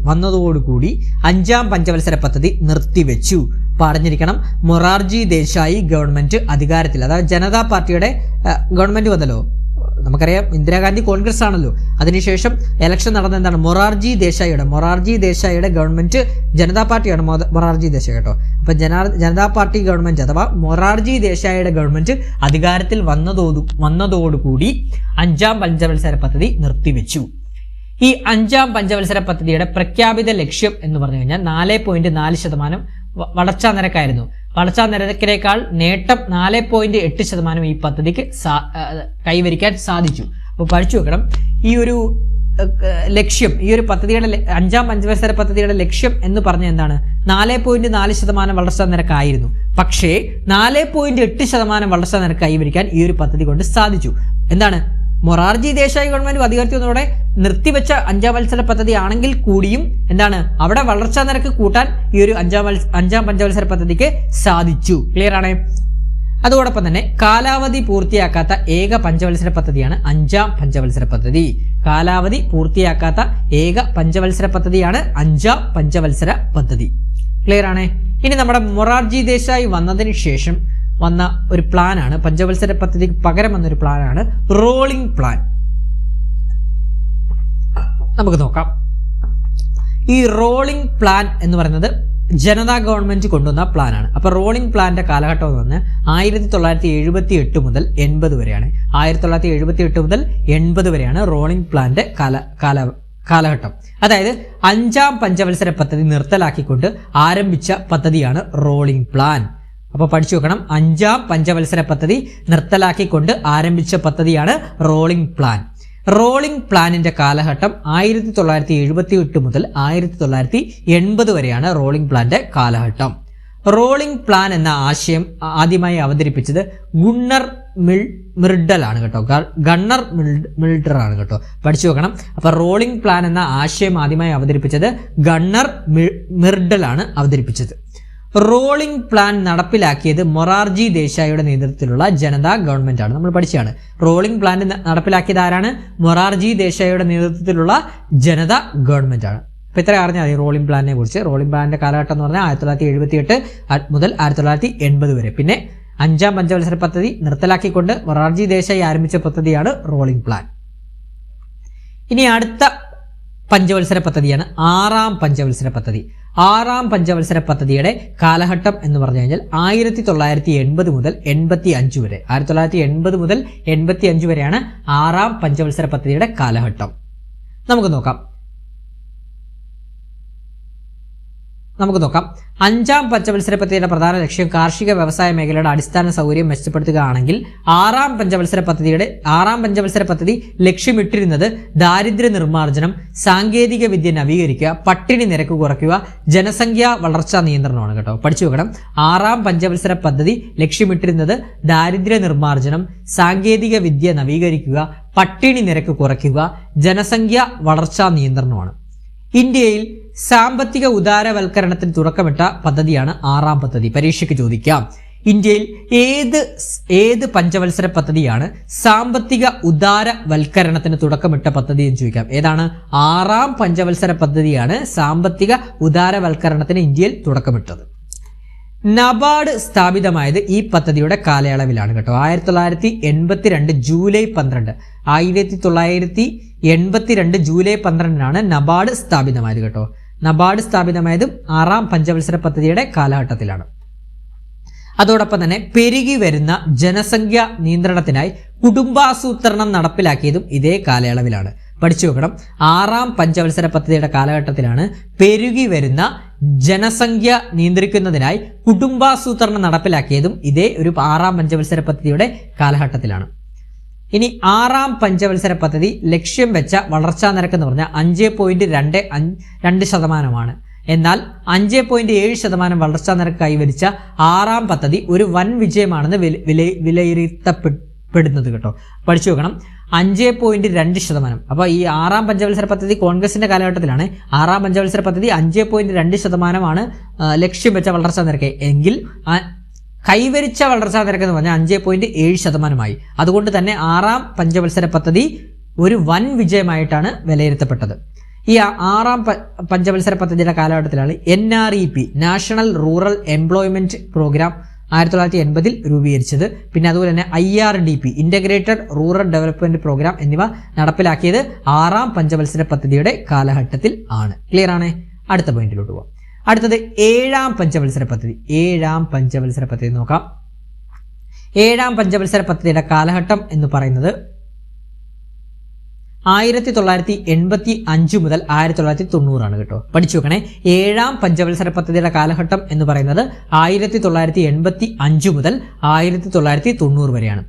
വന്നതോടുകൂടി 5ാം പഞ്ചവത്സര പദ്ധതി നിർത്തിവെച്ചു. പറഞ്ഞിരിക്കണം, മൊറാർജി ദേശായി ഗവൺമെന്റ് അധികാരത്തിൽ, അതായത് ജനതാ പാർട്ടിയുടെ ഗവൺമെന്റ് വന്നല്ലോ. നമുക്കറിയാം ഇന്ദിരാഗാന്ധി കോൺഗ്രസ് ആണല്ലോ. അതിനുശേഷം ഇലക്ഷൻ നടന്ന എന്താണ്? മൊറാർജി ദേശായിയുടെ ഗവൺമെന്റ്, ജനതാ പാർട്ടിയാണ് മൊറാർജി ദേശായി കേട്ടോ. അപ്പൊ ജനതാ പാർട്ടി ഗവൺമെന്റ് അഥവാ മൊറാർജി ദേശായിയുടെ ഗവൺമെന്റ് അധികാരത്തിൽ വന്നതോടുകൂടി 5ാം പഞ്ചവത്സര പദ്ധതി നിർത്തിവെച്ചു. ഈ 5ാം പഞ്ചവത്സര പദ്ധതിയുടെ പ്രഖ്യാപിത ലക്ഷ്യം എന്ന് പറഞ്ഞു കഴിഞ്ഞാൽ 4.4% വളർച്ചാ നിരക്കായിരുന്നു. വളർച്ചാ നിരക്കിനേക്കാൾ നേട്ടം 4.8% ഈ പദ്ധതിക്ക് കൈവരിക്കാൻ സാധിച്ചു. അപ്പോൾ പഠിച്ചു വെക്കണം, ഈ ഒരു ലക്ഷ്യം, ഈ ഒരു പദ്ധതിയുടെ 5ാം പഞ്ചവത്സര പദ്ധതിയുടെ ലക്ഷ്യം എന്ന് പറഞ്ഞ എന്താണ്? 4.4% വളർച്ചാ നിരക്കായിരുന്നു. പക്ഷേ 4.8% വളർച്ചാ നിരക്ക് കൈവരിക്കാൻ ഈ ഒരു പദ്ധതി കൊണ്ട് സാധിച്ചു. എന്താണ്? മൊറാർജി ദേശായി ഗവൺമെന്റ് അധികാരത്തിൽ വന്നതോടെ നിർത്തിവെച്ച 5ാം വത്സര പദ്ധതി ആണെങ്കിൽ കൂടിയും എന്താണ്? അവിടെ വളർച്ചാ നിരക്ക് കൂട്ടാൻ ഈ ഒരു 5ാം പഞ്ചവത്സര പദ്ധതിക്ക് സാധിച്ചു. ക്ലിയർ ആണ്? അതോടൊപ്പം തന്നെ കാലാവധി പൂർത്തിയാക്കാത്ത ഏക പഞ്ചവത്സര പദ്ധതിയാണ് 5ാം പഞ്ചവത്സര പദ്ധതി. കാലാവധി പൂർത്തിയാക്കാത്ത ഏക പഞ്ചവത്സര പദ്ധതിയാണ് 5ാം പഞ്ചവത്സര പദ്ധതി. ക്ലിയർ ആണ്? ഇനി നമ്മുടെ മൊറാർജി ദേശായി വന്നതിന് ശേഷം വന്ന ഒരു പ്ലാനാണ്, പഞ്ചവത്സര പദ്ധതിക്ക് പകരം വന്നൊരു പ്ലാനാണ് റോളിംഗ് പ്ലാൻ. നമുക്ക് നോക്കാം. ഈ റോളിംഗ് പ്ലാൻ എന്ന് പറയുന്നത് ജനതാ ഗവൺമെന്റ് കൊണ്ടുവന്ന പ്ലാനാണ്. അപ്പൊ റോളിംഗ് പ്ലാന്റെ കാലഘട്ടം എന്ന് പറഞ്ഞാൽ 1978 മുതൽ 80 വരെയാണ്. 1978 മുതൽ 80 വരെയാണ് റോളിംഗ് പ്ലാന്റെ കാലഘട്ടം. അതായത് 5ാം പഞ്ചവത്സര പദ്ധതി നിർത്തലാക്കിക്കൊണ്ട് ആരംഭിച്ച പദ്ധതിയാണ് റോളിംഗ് പ്ലാൻ. അപ്പോൾ പഠിച്ചു വെക്കണം, 5ാം പഞ്ചവത്സര പദ്ധതി നിർത്തലാക്കിക്കൊണ്ട് ആരംഭിച്ച പദ്ധതിയാണ് റോളിംഗ് പ്ലാൻ. റോളിംഗ് പ്ലാനിന്റെ കാലഘട്ടം 1978 മുതൽ 1980 വരെയാണ് റോളിംഗ് പ്ലാന്റെ കാലഘട്ടം. റോളിംഗ് പ്ലാൻ എന്ന ആശയം ആദ്യമായി അവതരിപ്പിച്ചത് ഗണ്ണർ മിർഡൽ ആണ് കേട്ടോ. ഗണ്ണർ മിൽഡർ ആണ് കേട്ടോ. പഠിച്ചു വെക്കണം. അപ്പൊ റോളിംഗ് പ്ലാൻ എന്ന ആശയം ആദ്യമായി അവതരിപ്പിച്ചത് ഗണ്ണർ മിർഡൽ ആണ് അവതരിപ്പിച്ചത്. റോളിംഗ് പ്ലാൻ നടപ്പിലാക്കിയത് മൊറാർജി ദേശായിയുടെ നേതൃത്വത്തിലുള്ള ജനതാ ഗവൺമെന്റ് ആണ്. നമ്മൾ പഠിച്ചാണ് റോളിംഗ് പ്ലാൻ നടപ്പിലാക്കിയത് ആരാണ്? മൊറാർജി ദേശായിയുടെ നേതൃത്വത്തിലുള്ള ജനതാ ഗവൺമെന്റ് ആണ്. അപ്പൊ ഇത്ര അറിഞ്ഞാൽ മതി റോളിംഗ് പ്ലാനിനെ കുറിച്ച്. റോളിംഗ് പ്ലാനിന്റെ കാലഘട്ടം എന്ന് പറഞ്ഞാൽ 1978 മുതൽ 1980 വരെ. പിന്നെ 5ാം പഞ്ചവത്സര പദ്ധതി നിർത്തലാക്കിക്കൊണ്ട് മൊറാർജി ദേശായി ആരംഭിച്ച പദ്ധതിയാണ് റോളിംഗ് പ്ലാൻ. ഇനി അടുത്ത പഞ്ചവത്സര പദ്ധതിയാണ് 6ാം പഞ്ചവത്സര പദ്ധതി. 6ാം പഞ്ചവത്സര പദ്ധതിയുടെ കാലഘട്ടം എന്ന് പറഞ്ഞു കഴിഞ്ഞാൽ 1980 മുതൽ 85 വരെ. 1980 മുതൽ 85 വരെയാണ് 6ാം പഞ്ചവത്സര പദ്ധതിയുടെ കാലഘട്ടം. നമുക്ക് നോക്കാം. 5ാം പഞ്ചവത്സര പദ്ധതിയുടെ പ്രധാന ലക്ഷ്യം കാർഷിക വ്യവസായ മേഖലയുടെ അടിസ്ഥാന സൗകര്യം മെച്ചപ്പെടുത്തുകയാണെങ്കിൽ 6ാം പഞ്ചവത്സര പദ്ധതി ലക്ഷ്യമിട്ടിരുന്നത് ദാരിദ്ര്യ നിർമ്മാർജ്ജനം, സാങ്കേതിക വിദ്യ നവീകരിക്കുക, പട്ടിണി നിരക്ക് കുറയ്ക്കുക, ജനസംഖ്യാ വളർച്ചാ നിയന്ത്രണമാണ് കേട്ടോ. പഠിച്ചു വെക്കണം. 6ാം പഞ്ചവത്സര പദ്ധതി ലക്ഷ്യമിട്ടിരുന്നത് ദാരിദ്ര്യ നിർമ്മാർജ്ജനം, സാങ്കേതിക വിദ്യ നവീകരിക്കുക, പട്ടിണി നിരക്ക് കുറയ്ക്കുക, ജനസംഖ്യാ വളർച്ചാ നിയന്ത്രണമാണ്. ഇന്ത്യയിൽ സാമ്പത്തിക ഉദാരവൽക്കരണത്തിന് തുടക്കമിട്ട പദ്ധതിയാണ് 6ാം പദ്ധതി. പരീക്ഷയ്ക്ക് ചോദിക്കാം. ഇന്ത്യയിൽ ഏത് പഞ്ചവത്സര പദ്ധതിയാണ് സാമ്പത്തിക ഉദാരവൽക്കരണത്തിന് തുടക്കമിട്ട പദ്ധതി എന്ന് ചോദിക്കാം. ഏതാണ്? 6ാം പഞ്ചവത്സര പദ്ധതിയാണ് സാമ്പത്തിക ഉദാരവൽക്കരണത്തിന് ഇന്ത്യയിൽ തുടക്കമിട്ടത്. നബാർഡ് സ്ഥാപിതമായത് ഈ പദ്ധതിയുടെ കാലയളവിലാണ് കേട്ടോ. 1982 ജൂലൈ 12. 1982 ജൂലൈ 12 നബാർഡ് സ്ഥാപിതമായത് കേട്ടോ. നബാർഡ് സ്ഥാപിതമായതും 6ാം പഞ്ചവത്സര പദ്ധതിയുടെ കാലഘട്ടത്തിലാണ്. അതോടൊപ്പം തന്നെ പെരുകി വരുന്ന ജനസംഖ്യ നിയന്ത്രണത്തിനായി കുടുംബാസൂത്രണം നടപ്പിലാക്കിയതും ഇതേ കാലയളവിലാണ്. പഠിച്ചു വെക്കണം, 6ാം പഞ്ചവത്സര പദ്ധതിയുടെ കാലഘട്ടത്തിലാണ് പെരുകി വരുന്ന ജനസംഖ്യ നിയന്ത്രിക്കുന്നതിനായി കുടുംബാസൂത്രണം നടപ്പിലാക്കിയതും ഇതേ ഒരു 6ാം പഞ്ചവത്സര പദ്ധതിയുടെ കാലഘട്ടത്തിലാണ്. ഇനി 6ാം പഞ്ചവത്സര പദ്ധതി ലക്ഷ്യം വെച്ച വളർച്ചാ നിരക്ക് എന്ന് പറഞ്ഞാൽ 5.22%. എന്നാൽ 5.7% വളർച്ചാ നിരക്ക് കൈവരിച്ച 6ാം പദ്ധതി ഒരു വൻ വിജയമാണെന്ന് വിലയിരുത്തപ്പെടുന്നത് കേട്ടോ. പഠിച്ചു വെക്കണം, 5.2%. അപ്പോൾ ഈ 6ാം പഞ്ചവത്സര പദ്ധതി കോൺഗ്രസിന്റെ കാലഘട്ടത്തിലാണ്. 6ാം പഞ്ചവത്സര പദ്ധതി 5.2% ലക്ഷ്യം വെച്ച വളർച്ചാ നിരക്ക് എങ്കിൽ കൈവരിച്ച വളർച്ചാ നിരക്ക് എന്ന് പറഞ്ഞാൽ 5.7%. അതുകൊണ്ട് തന്നെ 6ാം പഞ്ചവത്സര പദ്ധതി ഒരു വൻ വിജയമായിട്ടാണ് വിലയിരുത്തപ്പെട്ടത്. ഈ 6ാം പഞ്ചവത്സര പദ്ധതിയുടെ കാലഘട്ടത്തിലാണ് NREP national rural employment programme 1980 രൂപീകരിച്ചത്. പിന്നെ അതുപോലെ തന്നെ IRDP integrated rural development programme എന്നിവ നടപ്പിലാക്കിയത് 6ാം പഞ്ചവത്സര പദ്ധതിയുടെ കാലഘട്ടത്തിൽ ആണ്. ക്ലിയർ ആണ്? അടുത്ത പോയിന്റിലോട്ട് പോകാം. അടുത്തത് 7ാം പഞ്ചവത്സര പദ്ധതി. 7ാം പഞ്ചവത്സര പദ്ധതി നോക്കാം. 7ാം പഞ്ചവത്സര പദ്ധതിയുടെ കാലഘട്ടം എന്ന് പറയുന്നത് 1985 മുതൽ 1990 ആണ് കേട്ടോ. പഠിച്ചു വെക്കണേ, 7ാം പഞ്ചവത്സര പദ്ധതിയുടെ കാലഘട്ടം എന്ന് പറയുന്നത് 1985 മുതൽ 1990 വരെയാണ്.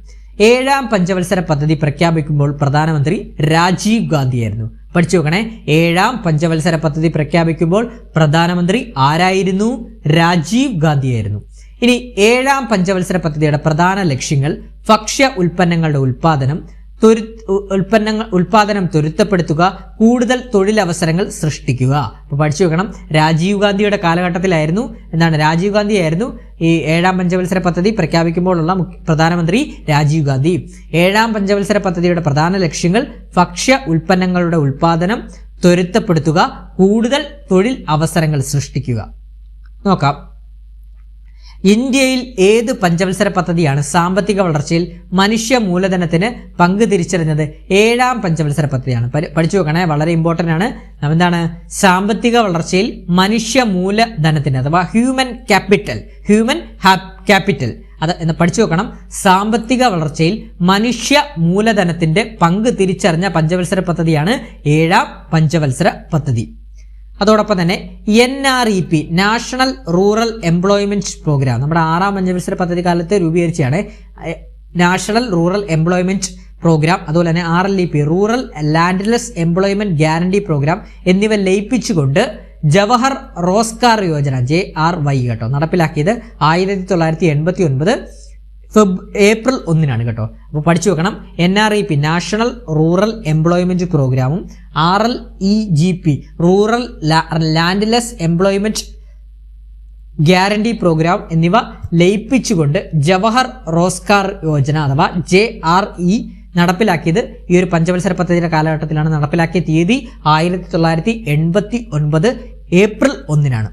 7ാം പഞ്ചവത്സര പദ്ധതി പ്രഖ്യാപിക്കുമ്പോൾ പ്രധാനമന്ത്രി രാജീവ് ഗാന്ധി ആയിരുന്നു. പഠിച്ചു വെക്കണേ, 7ാം പഞ്ചവത്സര പദ്ധതി പ്രഖ്യാപിക്കുമ്പോൾ പ്രധാനമന്ത്രി ആരായിരുന്നു? രാജീവ് ഗാന്ധി ആയിരുന്നു. ഇനി 7ാം പഞ്ചവത്സര പദ്ധതിയുടെ പ്രധാന ലക്ഷ്യങ്ങൾ ഭക്ഷ്യ ഉൽപ്പന്നങ്ങളുടെ ഉൽപാദനം ത്വരിതപ്പെടുത്തുക, കൂടുതൽ തൊഴിലവസരങ്ങൾ സൃഷ്ടിക്കുക. അപ്പോൾ പഠിച്ചു വെക്കണം, രാജീവ് ഗാന്ധിയുടെ കാലഘട്ടത്തിലായിരുന്നു രാജീവ് ഗാന്ധി ആയിരുന്നു ഈ 7ാം പഞ്ചവത്സര പദ്ധതി പ്രഖ്യാപിക്കുമ്പോഴുള്ള പ്രധാനമന്ത്രി രാജീവ് ഗാന്ധി. 7ാം പഞ്ചവത്സര പദ്ധതിയുടെ പ്രധാന ലക്ഷ്യങ്ങൾ ഭക്ഷ്യ ഉൽപ്പന്നങ്ങളുടെ ഉൽപാദനം ത്വരിതപ്പെടുത്തുക, കൂടുതൽ തൊഴിൽ അവസരങ്ങൾ സൃഷ്ടിക്കുക. നോക്കാം, ഇന്ത്യയിൽ ഏത് പഞ്ചവത്സര പദ്ധതിയാണ് സാമ്പത്തിക വളർച്ചയിൽ മനുഷ്യ മൂലധനത്തിന് പങ്ക് തിരിച്ചറിഞ്ഞത്? 7ാം പഞ്ചവത്സര പദ്ധതിയാണ്. പഠിച്ചു വെക്കണേ, വളരെ ഇമ്പോർട്ടൻ്റ് ആണ്. എന്താണ് സാമ്പത്തിക വളർച്ചയിൽ മനുഷ്യ മൂലധനത്തിന് അഥവാ ഹ്യൂമൻ ക്യാപിറ്റൽ അത് എന്ന് പഠിച്ചു വെക്കണം. സാമ്പത്തിക വളർച്ചയിൽ മനുഷ്യ മൂലധനത്തിന്റെ പങ്ക് തിരിച്ചറിഞ്ഞ പഞ്ചവത്സര പദ്ധതിയാണ് 7ാം പഞ്ചവത്സര പദ്ധതി. അതോടൊപ്പം തന്നെ NREP national rural employment programme നമ്മുടെ 6ാം പഞ്ചവത്സര പദ്ധതി കാലത്ത് രൂപീകരിച്ചാണ്. നാഷണൽ റൂറൽ എംപ്ലോയ്മെന്റ് പ്രോഗ്രാം, അതുപോലെ തന്നെ RLEP rural landless employment guarantee programme എന്നിവ ലയിപ്പിച്ചുകൊണ്ട് ജവഹർ റോസ്ഗാർ യോജന JRY കേട്ടോ നടപ്പിലാക്കിയത് 1989 ഏപ്രിൽ 1 കേട്ടോ. അപ്പോൾ പഠിച്ചു വെക്കണം, NREP നാഷണൽ റൂറൽ എംപ്ലോയ്മെന്റ് പ്രോഗ്രാമും RLEGP rural landless employment guarantee programme എന്നിവ ലയിപ്പിച്ചുകൊണ്ട് ജവഹർ റോസ്ഗാർ യോജന അഥവാ JRE നടപ്പിലാക്കിയത് ഈ ഒരു പഞ്ചവത്സര പദ്ധതിയുടെ കാലഘട്ടത്തിലാണ്. നടപ്പിലാക്കിയ തീയതി 1989 ഏപ്രിൽ 1.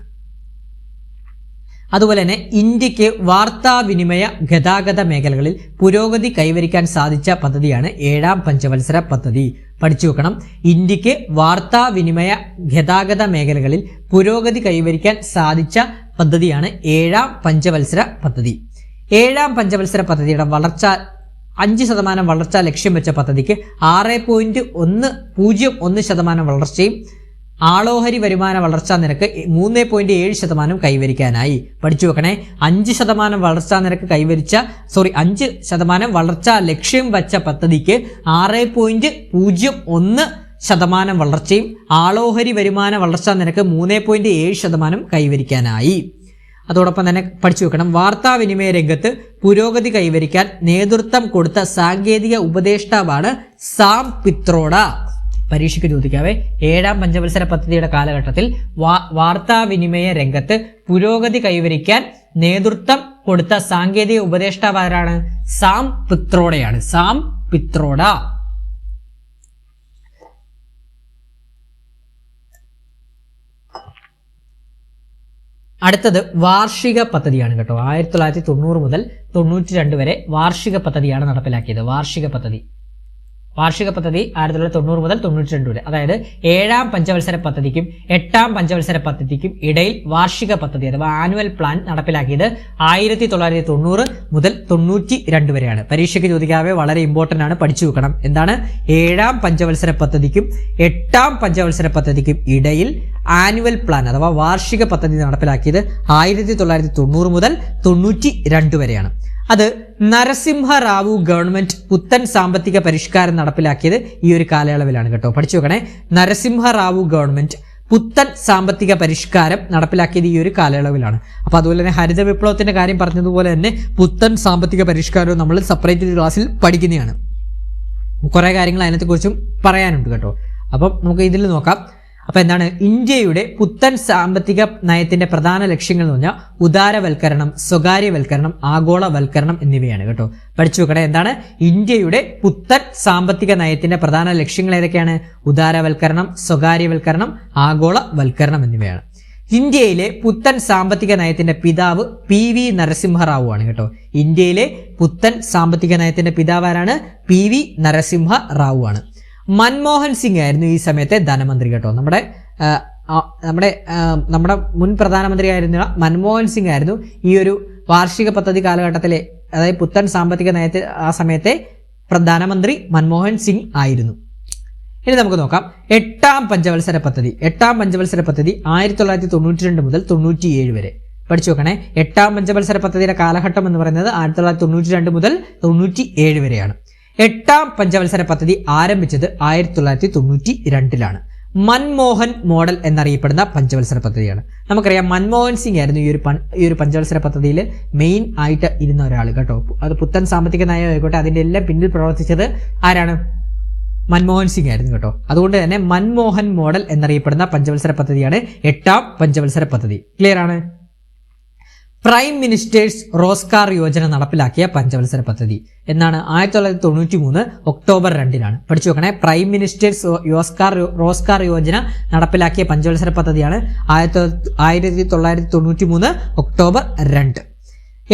അതുപോലെ തന്നെ ഇന്ത്യക്ക് വാർത്താവിനിമയ ഗതാഗത മേഖലകളിൽ പുരോഗതി കൈവരിക്കാൻ സാധിച്ച പദ്ധതിയാണ് 7ാം പഞ്ചവത്സര പദ്ധതി. പഠിച്ചു വെക്കണം, ഇന്ത്യക്ക് വാർത്താവിനിമയ ഗതാഗത മേഖലകളിൽ പുരോഗതി കൈവരിക്കാൻ സാധിച്ച പദ്ധതിയാണ് 7ാം പഞ്ചവത്സര പദ്ധതി. 7ാം പഞ്ചവത്സര പദ്ധതിയുടെ 5% വളർച്ച ലക്ഷ്യം വെച്ച പദ്ധതിക്ക് 6.01% വളർച്ചയും ആളോഹരി വരുമാന വളർച്ചാ നിരക്ക് 3.7% കൈവരിക്കാനായി. പഠിച്ചു വെക്കണേ, 5% വളർച്ചാ നിരക്ക് 5% വളർച്ചാ ലക്ഷ്യം വച്ച പദ്ധതിക്ക് 6.01% വളർച്ചയും ആളോഹരി വരുമാന വളർച്ചാ നിരക്ക് 3.7% കൈവരിക്കാനായി. അതോടൊപ്പം തന്നെ പഠിച്ചു വെക്കണം, വാർത്താവിനിമയ രംഗത്ത് പുരോഗതി കൈവരിക്കാൻ നേതൃത്വം കൊടുത്ത സാങ്കേതിക ഉപദേഷ്ടാവാണ് സാം പിത്രോഡ. പരീക്ഷയ്ക്ക് ചോദിക്കാവേ, 7ാം പഞ്ചവത്സര പദ്ധതിയുടെ കാലഘട്ടത്തിൽ വാർത്താവിനിമയ രംഗത്ത് പുരോഗതി കൈവരിക്കാൻ നേതൃത്വം കൊടുത്ത സാങ്കേതിക ഉപദേഷ്ടാവ് ആരാണ്? സാം പിത്രോഡയാണ്. സാം പിത്രോഡ. അടുത്തത് വാർഷിക പദ്ധതിയാണ് കേട്ടോ. 1990 മുതൽ 92 വരെ വാർഷിക പദ്ധതിയാണ് നടപ്പിലാക്കിയത്. വാർഷിക പദ്ധതി വാർഷിക പദ്ധതി 1990 മുതൽ 92 വരെ. അതായത് 7ാം പഞ്ചവത്സര പദ്ധതിക്കും 8ാം പഞ്ചവത്സര പദ്ധതിക്കും ഇടയിൽ വാർഷിക പദ്ധതി അഥവാ ആനുവൽ പ്ലാൻ നടപ്പിലാക്കിയത് 1990 മുതൽ 92 വരെയാണ്. പരീക്ഷയ്ക്ക് ചോദിക്കാതെ വളരെ ഇമ്പോർട്ടന്റ് ആണ്, പഠിച്ചു വെക്കണം. എന്താണ് 7ാം പഞ്ചവത്സര പദ്ധതിക്കും 8ാം പഞ്ചവത്സര പദ്ധതിക്കും ഇടയിൽ ആനുവൽ പ്ലാൻ അഥവാ വാർഷിക പദ്ധതി നടപ്പിലാക്കിയത് 1990 മുതൽ 92 വരെയാണ്. അത് നരസിംഹറാവു ഗവൺമെന്റ് പുത്തൻ സാമ്പത്തിക പരിഷ്കാരം നടപ്പിലാക്കിയത് ഈ ഒരു കാലയളവിലാണ് കേട്ടോ. പഠിച്ചു വെക്കണേ. നരസിംഹറാവു ഗവൺമെന്റ് പുത്തൻ സാമ്പത്തിക പരിഷ്കാരം നടപ്പിലാക്കിയത് ഈ ഒരു കാലയളവിലാണ്. അപ്പൊ അതുപോലെ തന്നെ ഹരിത വിപ്ലവത്തിന്റെ കാര്യം പറഞ്ഞതുപോലെ തന്നെ പുത്തൻ സാമ്പത്തിക പരിഷ്കാരവും നമ്മൾ സെപ്പറേറ്റ് ക്ലാസ്സിൽ പഠിക്കുന്നതാണ്. കുറെ കാര്യങ്ങൾ അതിനകത്തെക്കുറിച്ചും പറയാനുണ്ട് കേട്ടോ. അപ്പം നമുക്ക് ഇതിൽ നോക്കാം. അപ്പൊ എന്താണ് ഇന്ത്യയുടെ പുത്തൻ സാമ്പത്തിക നയത്തിന്റെ പ്രധാന ലക്ഷ്യങ്ങൾ എന്ന് പറഞ്ഞാൽ ഉദാരവൽക്കരണം, സ്വകാര്യവൽക്കരണം, ആഗോളവൽക്കരണം എന്നിവയാണ് കേട്ടോ. പഠിച്ചു വെക്കണേ. എന്താണ് ഇന്ത്യയുടെ പുത്തൻ സാമ്പത്തിക നയത്തിന്റെ പ്രധാന ലക്ഷ്യങ്ങൾ ഏതൊക്കെയാണ്? ഉദാരവൽക്കരണം, സ്വകാര്യവൽക്കരണം, ആഗോളവൽക്കരണം എന്നിവയാണ്. ഇന്ത്യയിലെ പുത്തൻ സാമ്പത്തിക നയത്തിന്റെ പിതാവ് PV നരസിംഹറാവു ആണ് കേട്ടോ. ഇന്ത്യയിലെ പുത്തൻ സാമ്പത്തിക നയത്തിന്റെ പിതാവ് ആരാണ്? PV നരസിംഹറാവു ആണ്. മൻമോഹൻ സിംഗ് ആയിരുന്നു ഈ സമയത്തെ ധനമന്ത്രി കേട്ടോ. നമ്മുടെ മുൻ പ്രധാനമന്ത്രി ആയിരുന്ന മൻമോഹൻ സിംഗ് ആയിരുന്നു ഈ ഒരു വാർഷിക പദ്ധതി കാലഘട്ടത്തിലെ, അതായത് പുത്തൻ സാമ്പത്തിക നയത്തിൽ ആ സമയത്തെ പ്രധാനമന്ത്രി മൻമോഹൻ സിംഗ് ആയിരുന്നു. ഇനി നമുക്ക് നോക്കാം 8ാം പഞ്ചവത്സര പദ്ധതി. 8ാം പഞ്ചവത്സര പദ്ധതി 1992 മുതൽ 97 വരെ. പഠിച്ചു നോക്കണേ. 8ാം പഞ്ചവത്സര പദ്ധതിയുടെ കാലഘട്ടം എന്ന് പറയുന്നത് 1992 മുതൽ 97 വരെയാണ്. 8ാം പഞ്ചവത്സര പദ്ധതി ആരംഭിച്ചത് 1992 മൻമോഹൻ മോഡൽ എന്നറിയപ്പെടുന്ന പഞ്ചവത്സര പദ്ധതിയാണ്. നമുക്കറിയാം മൻമോഹൻ സിംഗ് ആയിരുന്നു ഈ ഒരു പഞ്ചവത്സര പദ്ധതിയിൽ മെയിൻ ആയിട്ട് ഇരുന്ന ഒരാൾ കേട്ടോ. അത് പുത്തൻ സാമ്പത്തിക നയം ആയിക്കോട്ടെ, അതിന്റെ എല്ലാം പിന്നിൽ പ്രവർത്തിച്ചത് ആരാണ്? മൻമോഹൻ സിംഗ് ആയിരുന്നു കേട്ടോ. അതുകൊണ്ട് തന്നെ മൻമോഹൻ മോഡൽ എന്നറിയപ്പെടുന്ന പഞ്ചവത്സര പദ്ധതിയാണ് 8ാം പഞ്ചവത്സര പദ്ധതി. ക്ലിയർ ആണ്? പ്രൈം മിനിസ്റ്റേഴ്സ് റോസ്കാർ യോജന നടപ്പിലാക്കിയ പഞ്ചവത്സര പദ്ധതി എന്നാണ് 1993 ഒക്ടോബർ 2 പഠിച്ചു വെക്കണേ. പ്രൈം മിനിസ്റ്റേഴ്സ് റോസ്കാർ യോജന നടപ്പിലാക്കിയ പഞ്ചവത്സര പദ്ധതിയാണ് 1993 ഒക്ടോബർ 2.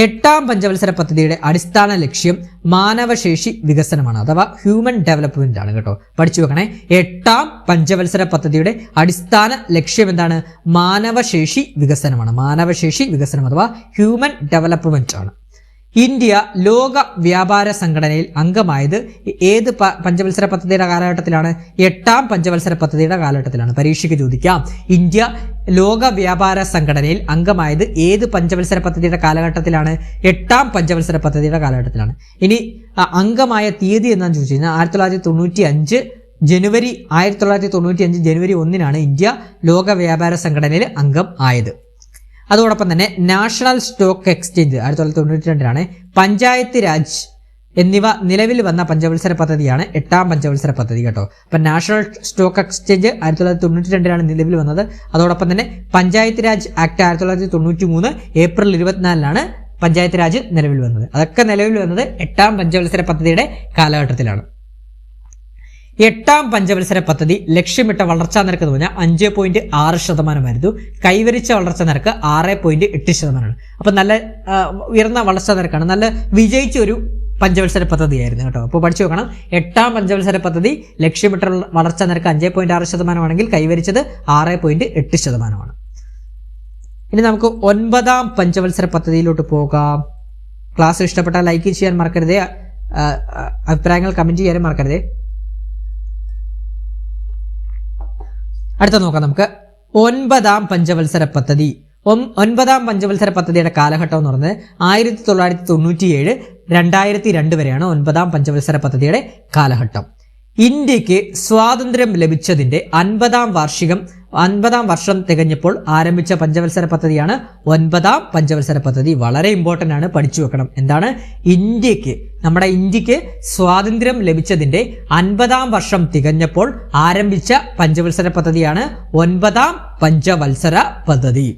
8ാം പഞ്ചവത്സര പദ്ധതിയുടെ അടിസ്ഥാന ലക്ഷ്യം മാനവശേഷി വികസനമാണ് അഥവാ ഹ്യൂമൻ ഡെവലപ്മെന്റ് ആണ് കേട്ടോ. പഠിച്ചു വെക്കണേ. 8ാം പഞ്ചവത്സര പദ്ധതിയുടെ അടിസ്ഥാന ലക്ഷ്യം എന്താണ്? മാനവശേഷി വികസനമാണ്. മാനവശേഷി വികസനം അഥവാ ഹ്യൂമൻ ഡെവലപ്മെന്റ് ആണ്. ഇന്ത്യ ലോക വ്യാപാര സംഘടനയിൽ അംഗമായത് ഏത് പഞ്ചവത്സര പദ്ധതിയുടെ കാലഘട്ടത്തിലാണ്? 8ാം പഞ്ചവത്സര പദ്ധതിയുടെ കാലഘട്ടത്തിലാണ്. പരീക്ഷയ്ക്ക് ചോദിക്കാം. ഇന്ത്യ ലോക വ്യാപാര സംഘടനയിൽ അംഗമായത് ഏത് പഞ്ചവത്സര പദ്ധതിയുടെ കാലഘട്ടത്തിലാണ്? 8ാം പഞ്ചവത്സര പദ്ധതിയുടെ കാലഘട്ടത്തിലാണ്. ഇനി അംഗമായ തീയതി എന്നാന്ന് ചോദിച്ചു കഴിഞ്ഞാൽ 1995 ജനുവരി 1 ഇന്ത്യ ലോക വ്യാപാര സംഘടനയിൽ അംഗം ആയത്. അതോടൊപ്പം തന്നെ national stock exchange 1992 panchayat Raj എന്നിവ നിലവിൽ വന്ന പഞ്ചവത്സര പദ്ധതിയാണ് 8ാം പഞ്ചവത്സര പദ്ധതി കേട്ടോ. അപ്പൊ നാഷണൽ സ്റ്റോക്ക് എക്സ്ചേഞ്ച് 1992 നിലവിൽ വന്നത്. അതോടൊപ്പം തന്നെ പഞ്ചായത്ത് രാജ് ആക്ട് 1993 ഏപ്രിൽ 24 പഞ്ചായത്ത് രാജ് നിലവിൽ വന്നത്. അതൊക്കെ നിലവിൽ വന്നത് 8ാം പഞ്ചവത്സര പദ്ധതിയുടെ കാലഘട്ടത്തിലാണ്. 8ാം പഞ്ചവത്സര പദ്ധതി ലക്ഷ്യമിട്ട വളർച്ചാ നിരക്ക് എന്ന് പറഞ്ഞാൽ 5.6% കൈവരിച്ച വളർച്ചാ നിരക്ക് 6.8%. അപ്പൊ നല്ല ഉയർന്ന വളർച്ചാ നിരക്കാണ്. നല്ല വിജയിച്ച ഒരു പഞ്ചവത്സര പദ്ധതിയായിരുന്നു കേട്ടോ. അപ്പോൾ പഠിച്ചു നോക്കണം. 8ാം പഞ്ചവത്സര പദ്ധതി ലക്ഷ്യമിട്ട വളർച്ചാ നിരക്ക് 5.6% ആണെങ്കിൽ കൈവരിച്ചത് 6.8%. ഇനി നമുക്ക് 9ാം പഞ്ചവത്സര പദ്ധതിയിലോട്ട് പോകാം. ക്ലാസ് ഇഷ്ടപ്പെട്ടാൽ ലൈക്ക് ചെയ്യാൻ മറക്കരുതേ, അഭിപ്രായങ്ങൾ കമന്റ് ചെയ്യാനും മറക്കരുതേ. അടുത്ത നോക്കാം നമുക്ക് 9ാം പഞ്ചവത്സര പദ്ധതി. 9ാം പഞ്ചവത്സര പദ്ധതിയുടെ കാലഘട്ടം എന്ന് പറയുന്നത് 1997 2002 വരെയാണ് 9ാം പഞ്ചവത്സര പദ്ധതിയുടെ കാലഘട്ടം. ഇന്ത്യക്ക് സ്വാതന്ത്ര്യം ലഭിച്ചതിന്റെ 50ാം വർഷം തികഞ്ഞപ്പോൾ ആരംഭിച്ച പഞ്ചവത്സര പദ്ധതിയാണ് 9ാം പഞ്ചവത്സര പദ്ധതി. വളരെ ഇമ്പോർട്ടന്റ് ആണ്, പഠിച്ചു വെക്കണം. എന്താണ്? നമ്മുടെ ഇന്ത്യക്ക് സ്വാതന്ത്ര്യം ലഭിച്ചതിന്റെ 50ാം വർഷം തികഞ്ഞപ്പോൾ ആരംഭിച്ച പഞ്ചവത്സര പദ്ധതിയാണ് 9ാം പഞ്ചവത്സര പദ്ധതി.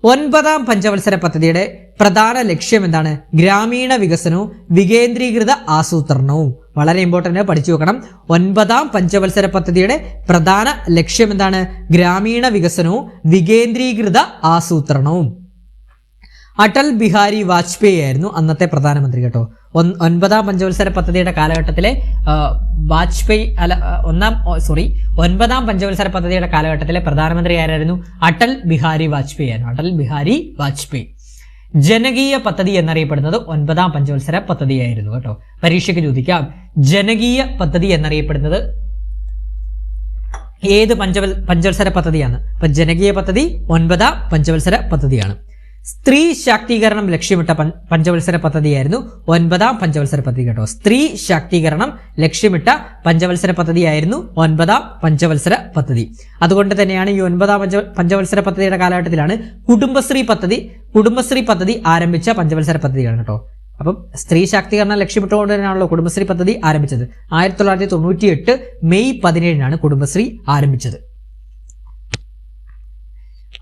9ാം പഞ്ചവത്സര പദ്ധതിയുടെ പ്രധാന ലക്ഷ്യം എന്താണ്? ഗ്രാമീണ വികസനവും വികേന്ദ്രീകൃത ആസൂത്രണവും. വളരെ ഇമ്പോർട്ടന്റ്, പഠിച്ചു വെക്കണം. 9ാം പഞ്ചവത്സര പദ്ധതിയുടെ പ്രധാന ലക്ഷ്യം എന്താണ്? ഗ്രാമീണ വികസനവും വികേന്ദ്രീകൃത ആസൂത്രണവും. അടൽ ബിഹാരി വാജ്പേയി ആയിരുന്നു അന്നത്തെ പ്രധാനമന്ത്രി കേട്ടോ. ഒൻപതാം പഞ്ചവത്സര പദ്ധതിയുടെ കാലഘട്ടത്തിലെ ഒൻപതാം പഞ്ചവത്സര പദ്ധതിയുടെ കാലഘട്ടത്തിലെ പ്രധാനമന്ത്രി ആരായിരുന്നു? അടൽ ബിഹാരി വാജ്പേയി ആയിരുന്നു. അടൽ ബിഹാരി വാജ്പേയി. ജനകീയ പദ്ധതി എന്നറിയപ്പെടുന്നത് ഒൻപതാം പഞ്ചവത്സര പദ്ധതിയായിരുന്നു കേട്ടോ. പരീക്ഷയ്ക്ക് ചോദിക്കാം, ജനകീയ പദ്ധതി എന്നറിയപ്പെടുന്നത് ഏത് പഞ്ചവത്സര പദ്ധതിയാണ്? അപ്പൊ ജനകീയ പദ്ധതി ഒൻപതാം പഞ്ചവത്സര പദ്ധതിയാണ്. സ്ത്രീ ശാക്തീകരണം ലക്ഷ്യമിട്ട പഞ്ചവത്സര പദ്ധതിയായിരുന്നു ഒൻപതാം പഞ്ചവത്സര പദ്ധതി കേട്ടോ. സ്ത്രീ ശാക്തീകരണം ലക്ഷ്യമിട്ട പഞ്ചവത്സര പദ്ധതിയായിരുന്നു ഒൻപതാം പഞ്ചവത്സര പദ്ധതി. അതുകൊണ്ട് തന്നെയാണ് ഈ ഒൻപതാം പഞ്ചവത്സര പദ്ധതിയുടെ കാലഘട്ടത്തിലാണ് കുടുംബശ്രീ പദ്ധതി ആരംഭിച്ച പഞ്ചവത്സര പദ്ധതിയാണ് കേട്ടോ. അപ്പം സ്ത്രീ ശാക്തീകരണം ലക്ഷ്യമിട്ടുകൊണ്ട് തന്നെയാണല്ലോ കുടുംബശ്രീ പദ്ധതി ആരംഭിച്ചത്. 1998 മെയ് 17 കുടുംബശ്രീ ആരംഭിച്ചത്.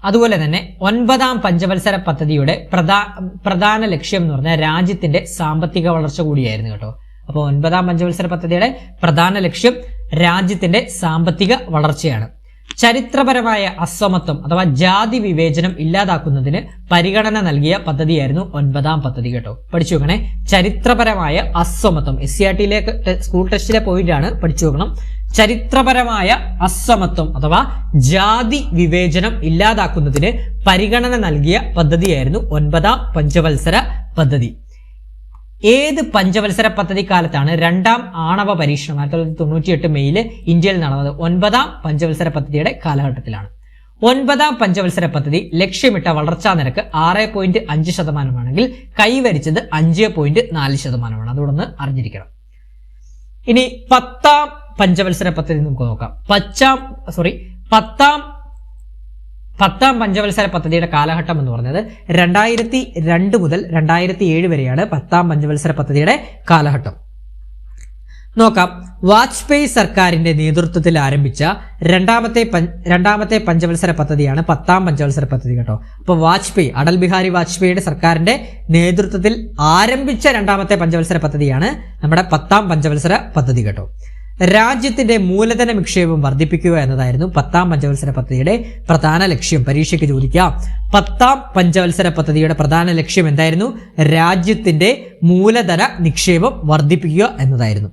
അതുപോലെ തന്നെ ഒൻപതാം പഞ്ചവത്സര പദ്ധതിയുടെ പ്രധാന ലക്ഷ്യം എന്ന് പറഞ്ഞാൽ രാജ്യത്തിന്റെ സാമ്പത്തിക വളർച്ച കൂടിയായിരുന്നു കേട്ടോ. അപ്പോൾ ഒൻപതാം പഞ്ചവത്സര പദ്ധതിയുടെ പ്രധാന ലക്ഷ്യം രാജ്യത്തിന്റെ സാമ്പത്തിക വളർച്ചയാണ്. ചരിത്രപരമായ അസമത്വം അഥവാ ജാതി വിവേചനം ഇല്ലാതാക്കുന്നതിന് പരിഗണന നൽകിയ പദ്ധതിയായിരുന്നു ഒൻപതാം പദ്ധതി കേട്ടോ. പഠിച്ചു നോക്കണേ, ചരിത്രപരമായ അസമത്വം. SCRT സ്കൂൾ ടെസ്റ്റിലെ പോയിന്റാണ്, പഠിച്ചു നോക്കണം. ചരിത്രപരമായ അസമത്വം അഥവാ ജാതി വിവേചനം ഇല്ലാതാക്കുന്നതിന് പരിഗണന നൽകിയ പദ്ധതിയായിരുന്നു ഒൻപതാം പഞ്ചവത്സര പദ്ധതി. ഏത് പഞ്ചവത്സര പദ്ധതി കാലത്താണ് രണ്ടാം ആണവ പരീക്ഷണം 1998 മെയ്യിൽ ഇന്ത്യയിൽ നടന്നത്? ഒൻപതാം പഞ്ചവത്സര പദ്ധതിയുടെ കാലഘട്ടത്തിലാണ്. ഒൻപതാം പഞ്ചവത്സര പദ്ധതി ലക്ഷ്യമിട്ട വളർച്ചാ നിരക്ക് 6.5% കൈവരിച്ചത് 5.4%. അതുകൊണ്ടൊന്ന് അറിഞ്ഞിരിക്കണം. ഇനി പത്താം പഞ്ചവത്സര പദ്ധതി നമുക്ക് നോക്കാം. പത്താം പഞ്ചവത്സര പദ്ധതിയുടെ കാലഘട്ടം എന്ന് പറഞ്ഞത് 2002 മുതൽ 2007 വരെയാണ് പത്താം പഞ്ചവത്സര പദ്ധതിയുടെ കാലഘട്ടം. നോക്കാം, വാജ്പേയി സർക്കാരിന്റെ നേതൃത്വത്തിൽ ആരംഭിച്ച രണ്ടാമത്തെ പഞ്ചവത്സര പദ്ധതിയാണ് പത്താം പഞ്ചവത്സര പദ്ധതി കേട്ടോ. അപ്പോൾ അടൽ ബിഹാരി വാജ്പേയിയുടെ സർക്കാരിന്റെ നേതൃത്വത്തിൽ ആരംഭിച്ച രണ്ടാമത്തെ പഞ്ചവത്സര പദ്ധതിയാണ് നമ്മുടെ പത്താം പഞ്ചവത്സര പദ്ധതി കേട്ടോ. രാജ്യത്തിന്റെ മൂലധന നിക്ഷേപം വർദ്ധിപ്പിക്കുക എന്നതായിരുന്നു പത്താം പഞ്ചവത്സര പദ്ധതിയുടെ പ്രധാന ലക്ഷ്യം. പരീക്ഷയ്ക്ക് ചോദിക്കാം, പത്താം പഞ്ചവത്സര പദ്ധതിയുടെ പ്രധാന ലക്ഷ്യം എന്തായിരുന്നു? രാജ്യത്തിന്റെ മൂലധന നിക്ഷേപം വർദ്ധിപ്പിക്കുക എന്നതായിരുന്നു.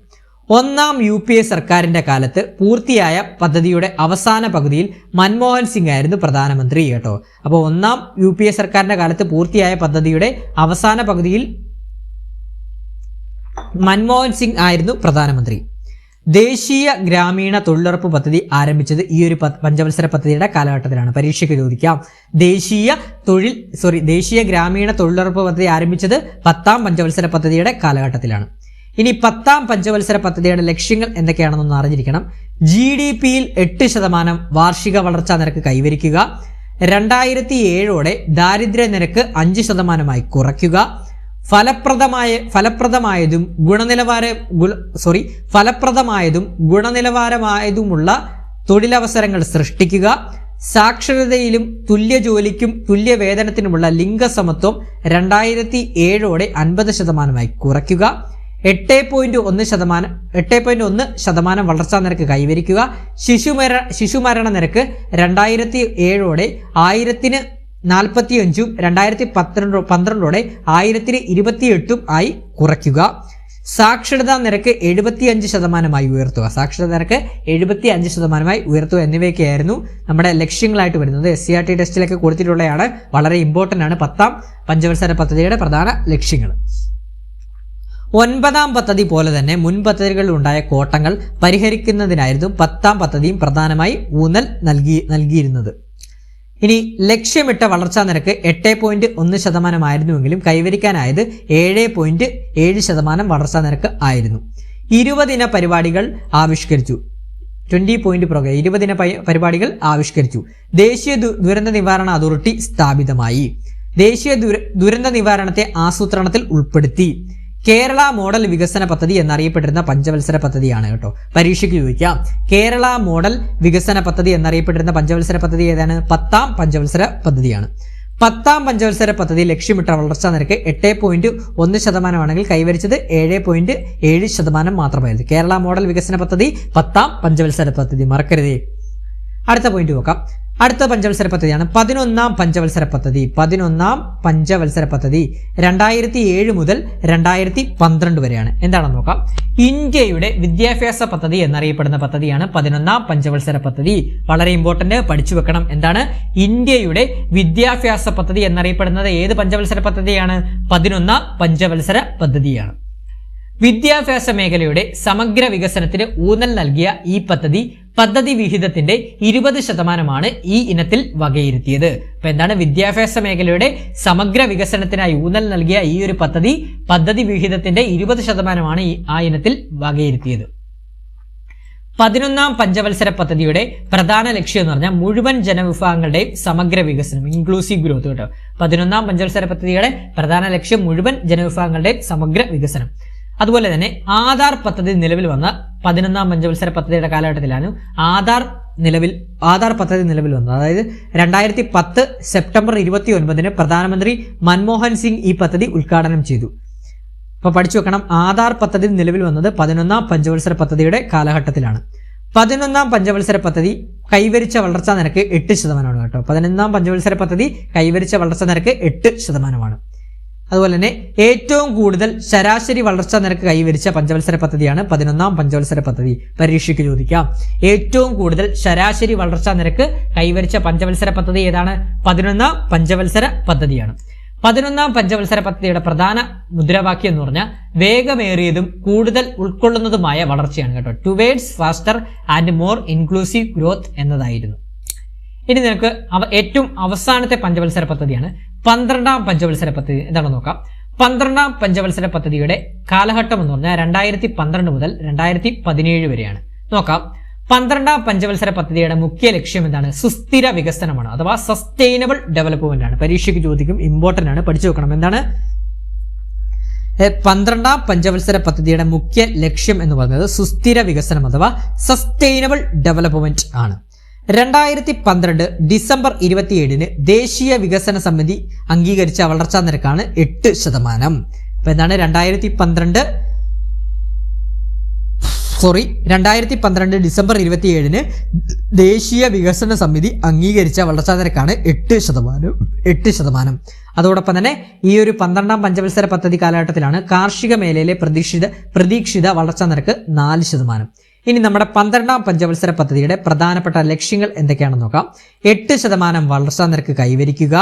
ഒന്നാം UPA സർക്കാരിന്റെ കാലത്ത് പൂർത്തിയായ പദ്ധതിയുടെ അവസാന പകുതിയിൽ മൻമോഹൻ സിംഗ് ആയിരുന്നു പ്രധാനമന്ത്രി കേട്ടോ. അപ്പോൾ ഒന്നാം UPA സർക്കാരിന്റെ കാലത്ത് പൂർത്തിയായ പദ്ധതിയുടെ അവസാന പകുതിയിൽ മൻമോഹൻ സിംഗ് ആയിരുന്നു പ്രധാനമന്ത്രി. ദേശീയ ഗ്രാമീണ തൊഴിലുറപ്പ് പദ്ധതി ആരംഭിച്ചത് ഈ ഒരു പഞ്ചവത്സര പദ്ധതിയുടെ കാലഘട്ടത്തിലാണ്. പരീക്ഷയ്ക്ക് ചോദിക്കാം, ദേശീയ ഗ്രാമീണ തൊഴിലുറപ്പ് പദ്ധതി ആരംഭിച്ചത് പത്താം പഞ്ചവത്സര പദ്ധതിയുടെ കാലഘട്ടത്തിലാണ്. ഇനി പത്താം പഞ്ചവത്സര പദ്ധതിയുടെ ലക്ഷ്യങ്ങൾ എന്തൊക്കെയാണെന്നൊന്ന് അറിഞ്ഞിരിക്കണം. GDP-യിൽ 8% വാർഷിക വളർച്ചാ നിരക്ക് കൈവരിക്കുക, 2007 ദാരിദ്ര്യ നിരക്ക് 5% കുറയ്ക്കുക, ഫലപ്രദമായതും ഗുണനിലവാരമായതുമുള്ള തൊഴിലവസരങ്ങൾ സൃഷ്ടിക്കുക, സാക്ഷരതയിലും തുല്യ ജോലിക്കും തുല്യ വേതനത്തിനുമുള്ള ലിംഗസമത്വം 2007 50% കുറയ്ക്കുക, 8.1% വളർച്ചാ നിരക്ക് കൈവരിക്കുക, ശിശുമരണ നിരക്ക് 2007 1045 2012 1028 ആയി കുറയ്ക്കുക, സാക്ഷരതാ നിരക്ക് 75% ഉയർത്തുക. സാക്ഷരതാ നിരക്ക് 75% ഉയർത്തുക എന്നിവയൊക്കെയായിരുന്നു നമ്മുടെ ലക്ഷ്യങ്ങളായിട്ട് വരുന്നത്. SCRT ടെസ്റ്റിലൊക്കെ കൊടുത്തിട്ടുള്ളതാണ്, വളരെ ഇമ്പോർട്ടൻ്റ് ആണ് പത്താം പഞ്ചവത്സര പദ്ധതിയുടെ പ്രധാന ലക്ഷ്യങ്ങൾ. ഒൻപതാം പദ്ധതി പോലെ തന്നെ മുൻ പദ്ധതികളിൽ ഉണ്ടായ കോട്ടങ്ങൾ പരിഹരിക്കുന്നതിനായിരുന്നു പത്താം പദ്ധതിയും പ്രധാനമായി ഊന്നൽ നൽകിയിരുന്നത്. ഇനി ലക്ഷ്യമിട്ട വളർച്ചാ നിരക്ക് 8.1% ആയിരുന്നുവെങ്കിലും കൈവരിക്കാനായത് 7.7% വളർച്ചാ നിരക്ക് ആയിരുന്നു. 20 പരിപാടികൾ ആവിഷ്കരിച്ചു. 20 പോയിന്റ് പ്രോഗ്രാം 20 പരിപാടികൾ ആവിഷ്കരിച്ചു. ദേശീയ ദുരന്ത നിവാരണ അതോറിറ്റി സ്ഥാപിതമായി. ദേശീയ ദുരന്ത നിവാരണത്തെ ആസൂത്രണത്തിൽ ഉൾപ്പെടുത്തി. കേരള മോഡൽ വികസന പദ്ധതി എന്നറിയപ്പെട്ടിരുന്ന പഞ്ചവത്സര പദ്ധതിയാണ് കേട്ടോ. പരീക്ഷയ്ക്ക് ചോദിക്കാം, കേരള മോഡൽ വികസന പദ്ധതി എന്നറിയപ്പെട്ടിരുന്ന പഞ്ചവത്സര പദ്ധതി ഏതാണ്? പത്താം പഞ്ചവത്സര പദ്ധതിയാണ്. പത്താം പഞ്ചവത്സര പദ്ധതി ലക്ഷ്യമിട്ട വളർച്ചാ നിരക്ക് 8.1% ആണെങ്കിൽ കൈവരിച്ചത് 7.7% മാത്രമായിരുന്നു. കേരള മോഡൽ വികസന പദ്ധതി പത്താം പഞ്ചവത്സര പദ്ധതി, മറക്കരുതേ. അടുത്ത പോയിന്റ് നോക്കാം. അടുത്ത പഞ്ചവത്സര പദ്ധതിയാണ് 11ാം പഞ്ചവത്സര പദ്ധതി. 11ാം പഞ്ചവത്സര പദ്ധതി 2007 മുതൽ 2012 വരെയാണ്. എന്താണെന്ന് നോക്കാം. ഇന്ത്യയുടെ വിദ്യാഭ്യാസ പദ്ധതി എന്നറിയപ്പെടുന്ന പദ്ധതിയാണ് 11ാം പഞ്ചവത്സര പദ്ധതി. വളരെ ഇമ്പോർട്ടന്റ്, പഠിച്ചു വെക്കണം. എന്താണ് ഇന്ത്യയുടെ വിദ്യാഭ്യാസ പദ്ധതി എന്നറിയപ്പെടുന്നത്? ഏത് പഞ്ചവത്സര പദ്ധതിയാണ്? 11ാം പഞ്ചവത്സര പദ്ധതിയാണ്. വിദ്യാഭ്യാസ മേഖലയുടെ സമഗ്ര വികസനത്തിന് ഊന്നൽ നൽകിയ ഈ പദ്ധതി വിഹിതത്തിന്റെ 20% ഈ ഇനത്തിൽ വകയിരുത്തിയത്. അപ്പൊ എന്താണ്? വിദ്യാഭ്യാസ മേഖലയുടെ സമഗ്ര വികസനത്തിനായി ഊന്നൽ നൽകിയ ഈ ഒരു പദ്ധതി വിഹിതത്തിന്റെ 20% ആ ഇനത്തിൽ വകയിരുത്തിയത്. 11ാം പഞ്ചവത്സര പദ്ധതിയുടെ പ്രധാന ലക്ഷ്യം എന്ന് പറഞ്ഞാൽ മുഴുവൻ ജനവിഭാഗങ്ങളുടെയും സമഗ്ര വികസനം, ഇൻക്ലൂസീവ് ഗ്രോത്ത് കേട്ടോ. 11ാം പഞ്ചവത്സര പദ്ധതിയുടെ പ്രധാന ലക്ഷ്യം മുഴുവൻ ജനവിഭാഗങ്ങളുടെയും സമഗ്ര വികസനം. അതുപോലെ തന്നെ ആധാർ പദ്ധതി നിലവിൽ വന്ന 11ാം പഞ്ചവത്സര പദ്ധതിയുടെ കാലഘട്ടത്തിലാണ് ആധാർ പദ്ധതി നിലവിൽ വന്നത്. അതായത് 2010 സെപ്റ്റംബർ 29 പ്രധാനമന്ത്രി മൻമോഹൻ സിംഗ് ഈ പദ്ധതി ഉദ്ഘാടനം ചെയ്തു. അപ്പോൾ പഠിച്ചു വെക്കണം, ആധാർ പദ്ധതി നിലവിൽ വന്നത് 11ാം പഞ്ചവത്സര പദ്ധതിയുടെ കാലഘട്ടത്തിലാണ്. 11ാം പഞ്ചവത്സര പദ്ധതി കൈവരിച്ച വളർച്ചാ നിരക്ക് 8% കേട്ടോ. 11ാം പഞ്ചവത്സര പദ്ധതി കൈവരിച്ച വളർച്ചാ നിരക്ക് 8%. അതുപോലെ തന്നെ ഏറ്റവും കൂടുതൽ ശരാശരി വളർച്ചാ നിരക്ക് കൈവരിച്ച പഞ്ചവത്സര പദ്ധതിയാണ് 11ാം പഞ്ചവത്സര പദ്ധതി. പരീക്ഷയ്ക്ക് ചോദിക്കാം. ഏറ്റവും കൂടുതൽ ശരാശരി വളർച്ചാ നിരക്ക് കൈവരിച്ച പഞ്ചവത്സര പദ്ധതി ഏതാണ്? 11ാം പഞ്ചവത്സര പദ്ധതിയാണ്. 11ാം പഞ്ചവത്സര പദ്ധതിയുടെ പ്രധാന മുദ്രാവാക്യം എന്ന് പറഞ്ഞാൽ വേഗമേറിയതും കൂടുതൽ ഉൾക്കൊള്ളുന്നതുമായ വളർച്ചയാണ് കേട്ടോ. Towards faster and more inclusive growth എന്നതായിരുന്നു. ഇനി നിങ്ങൾക്ക് ഏറ്റവും അവസാനത്തെ പഞ്ചവത്സര പദ്ധതിയാണ് 12ാം പഞ്ചവത്സര പദ്ധതി. എന്താണെന്ന് നോക്കാം. 12ാം പഞ്ചവത്സര പദ്ധതിയുടെ കാലഘട്ടം എന്ന് പറഞ്ഞാൽ 2012 മുതൽ 2017 വരെയാണ്. നോക്കാം. 12ാം പഞ്ചവത്സര പദ്ധതിയുടെ മുഖ്യ ലക്ഷ്യം എന്താണ്? സുസ്ഥിര വികസനമാണ്, അഥവാ സസ്റ്റൈനബിൾ ഡെവലപ്മെന്റ് ആണ്. പരീക്ഷയ്ക്ക് ചോദിക്കും, ഇമ്പോർട്ടന്റ് ആണ്, പഠിച്ചു വെക്കണം. എന്താണ് 12ാം പഞ്ചവത്സര പദ്ധതിയുടെ മുഖ്യ ലക്ഷ്യം എന്ന് പറയുന്നത്? സുസ്ഥിര വികസനം അഥവാ സസ്റ്റൈനബിൾ ഡെവലപ്മെന്റ് ആണ്. 2012 ഡിസംബർ 27 ദേശീയ വികസന സമിതി അംഗീകരിച്ച വളർച്ചാ നിരക്കാണ് 8%. അപ്പൊ എന്താണ് 2012 ഡിസംബർ 27 ദേശീയ വികസന സമിതി അംഗീകരിച്ച വളർച്ചാ നിരക്കാണ് 8%. അതോടൊപ്പം തന്നെ ഈ ഒരു 12ാം പഞ്ചവത്സര പദ്ധതി കാലഘട്ടത്തിലാണ് കാർഷിക മേഖലയിലെ പ്രതീക്ഷിത വളർച്ചാ നിരക്ക് 4%. ഇനി നമ്മുടെ 12ാം പഞ്ചവത്സര പദ്ധതിയുടെ പ്രധാനപ്പെട്ട ലക്ഷ്യങ്ങൾ എന്തൊക്കെയാണെന്ന് നോക്കാം. 8% വളർച്ചാ നിരക്ക് കൈവരിക്കുക,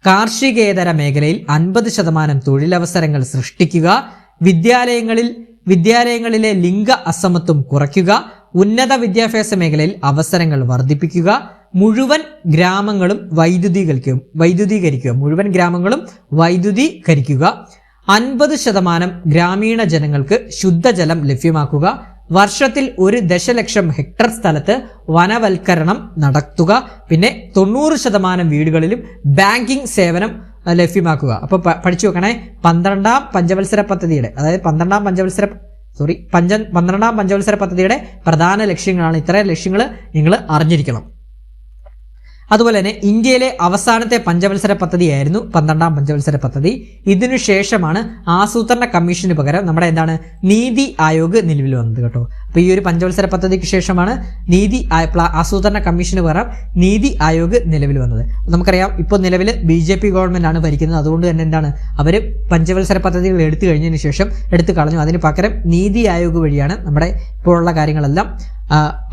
കാർഷികേതര മേഖലയിൽ 50% തൊഴിലവസരങ്ങൾ സൃഷ്ടിക്കുക, വിദ്യാലയങ്ങളിലെ ലിംഗ അസമത്വം കുറയ്ക്കുക, ഉന്നത വിദ്യാഭ്യാസ മേഖലയിൽ അവസരങ്ങൾ വർദ്ധിപ്പിക്കുക, മുഴുവൻ ഗ്രാമങ്ങളും വൈദ്യുതീകരിക്കുക, 50% ഗ്രാമീണ ജനങ്ങൾക്ക് ശുദ്ധജലം ലഭ്യമാക്കുക, വർഷത്തിൽ 1 ദശലക്ഷം ഹെക്ടർ സ്ഥലത്ത് വനവൽക്കരണം നടത്തുക, പിന്നെ 90% വീടുകളിലും ബാങ്കിംഗ് സേവനം ലഭ്യമാക്കുക. അപ്പൊ പഠിച്ചു വെക്കണേ, 12ാം പഞ്ചവത്സര പദ്ധതിയുടെ, അതായത് 12ാം പഞ്ചവത്സര പദ്ധതിയുടെ പ്രധാന ലക്ഷ്യങ്ങളാണ്. ഇത്രയും ലക്ഷ്യങ്ങൾ നിങ്ങൾ അറിഞ്ഞിരിക്കണം. അതുപോലെ തന്നെ ഇന്ത്യയിലെ അവസാനത്തെ പഞ്ചവത്സര പദ്ധതിയായിരുന്നു 12ാം പഞ്ചവത്സര പദ്ധതി. ഇതിനുശേഷമാണ് ആസൂത്രണ കമ്മീഷന് പകരം നമ്മുടെ എന്താണ് നീതി ആയോഗ് നിലവിൽ വന്നത് കേട്ടോ. അപ്പൊ ഈ ഒരു പഞ്ചവത്സര പദ്ധതിക്ക് ശേഷമാണ് ആസൂത്രണ കമ്മീഷന് പകരം നീതി ആയോഗ് നിലവിൽ വന്നത്. നമുക്കറിയാം, ഇപ്പോൾ നിലവിൽ BJP ഗവൺമെന്റ് ആണ് ഭരിക്കുന്നത്. അതുകൊണ്ട് തന്നെ എന്താണ് അവർ പഞ്ചവത്സര പദ്ധതികൾ എടുത്തു കഴിഞ്ഞതിന് ശേഷം എടുത്തു കളഞ്ഞു. അതിന് പകരം നീതി ആയോഗ് വഴിയാണ് നമ്മുടെ ഇപ്പോഴുള്ള കാര്യങ്ങളെല്ലാം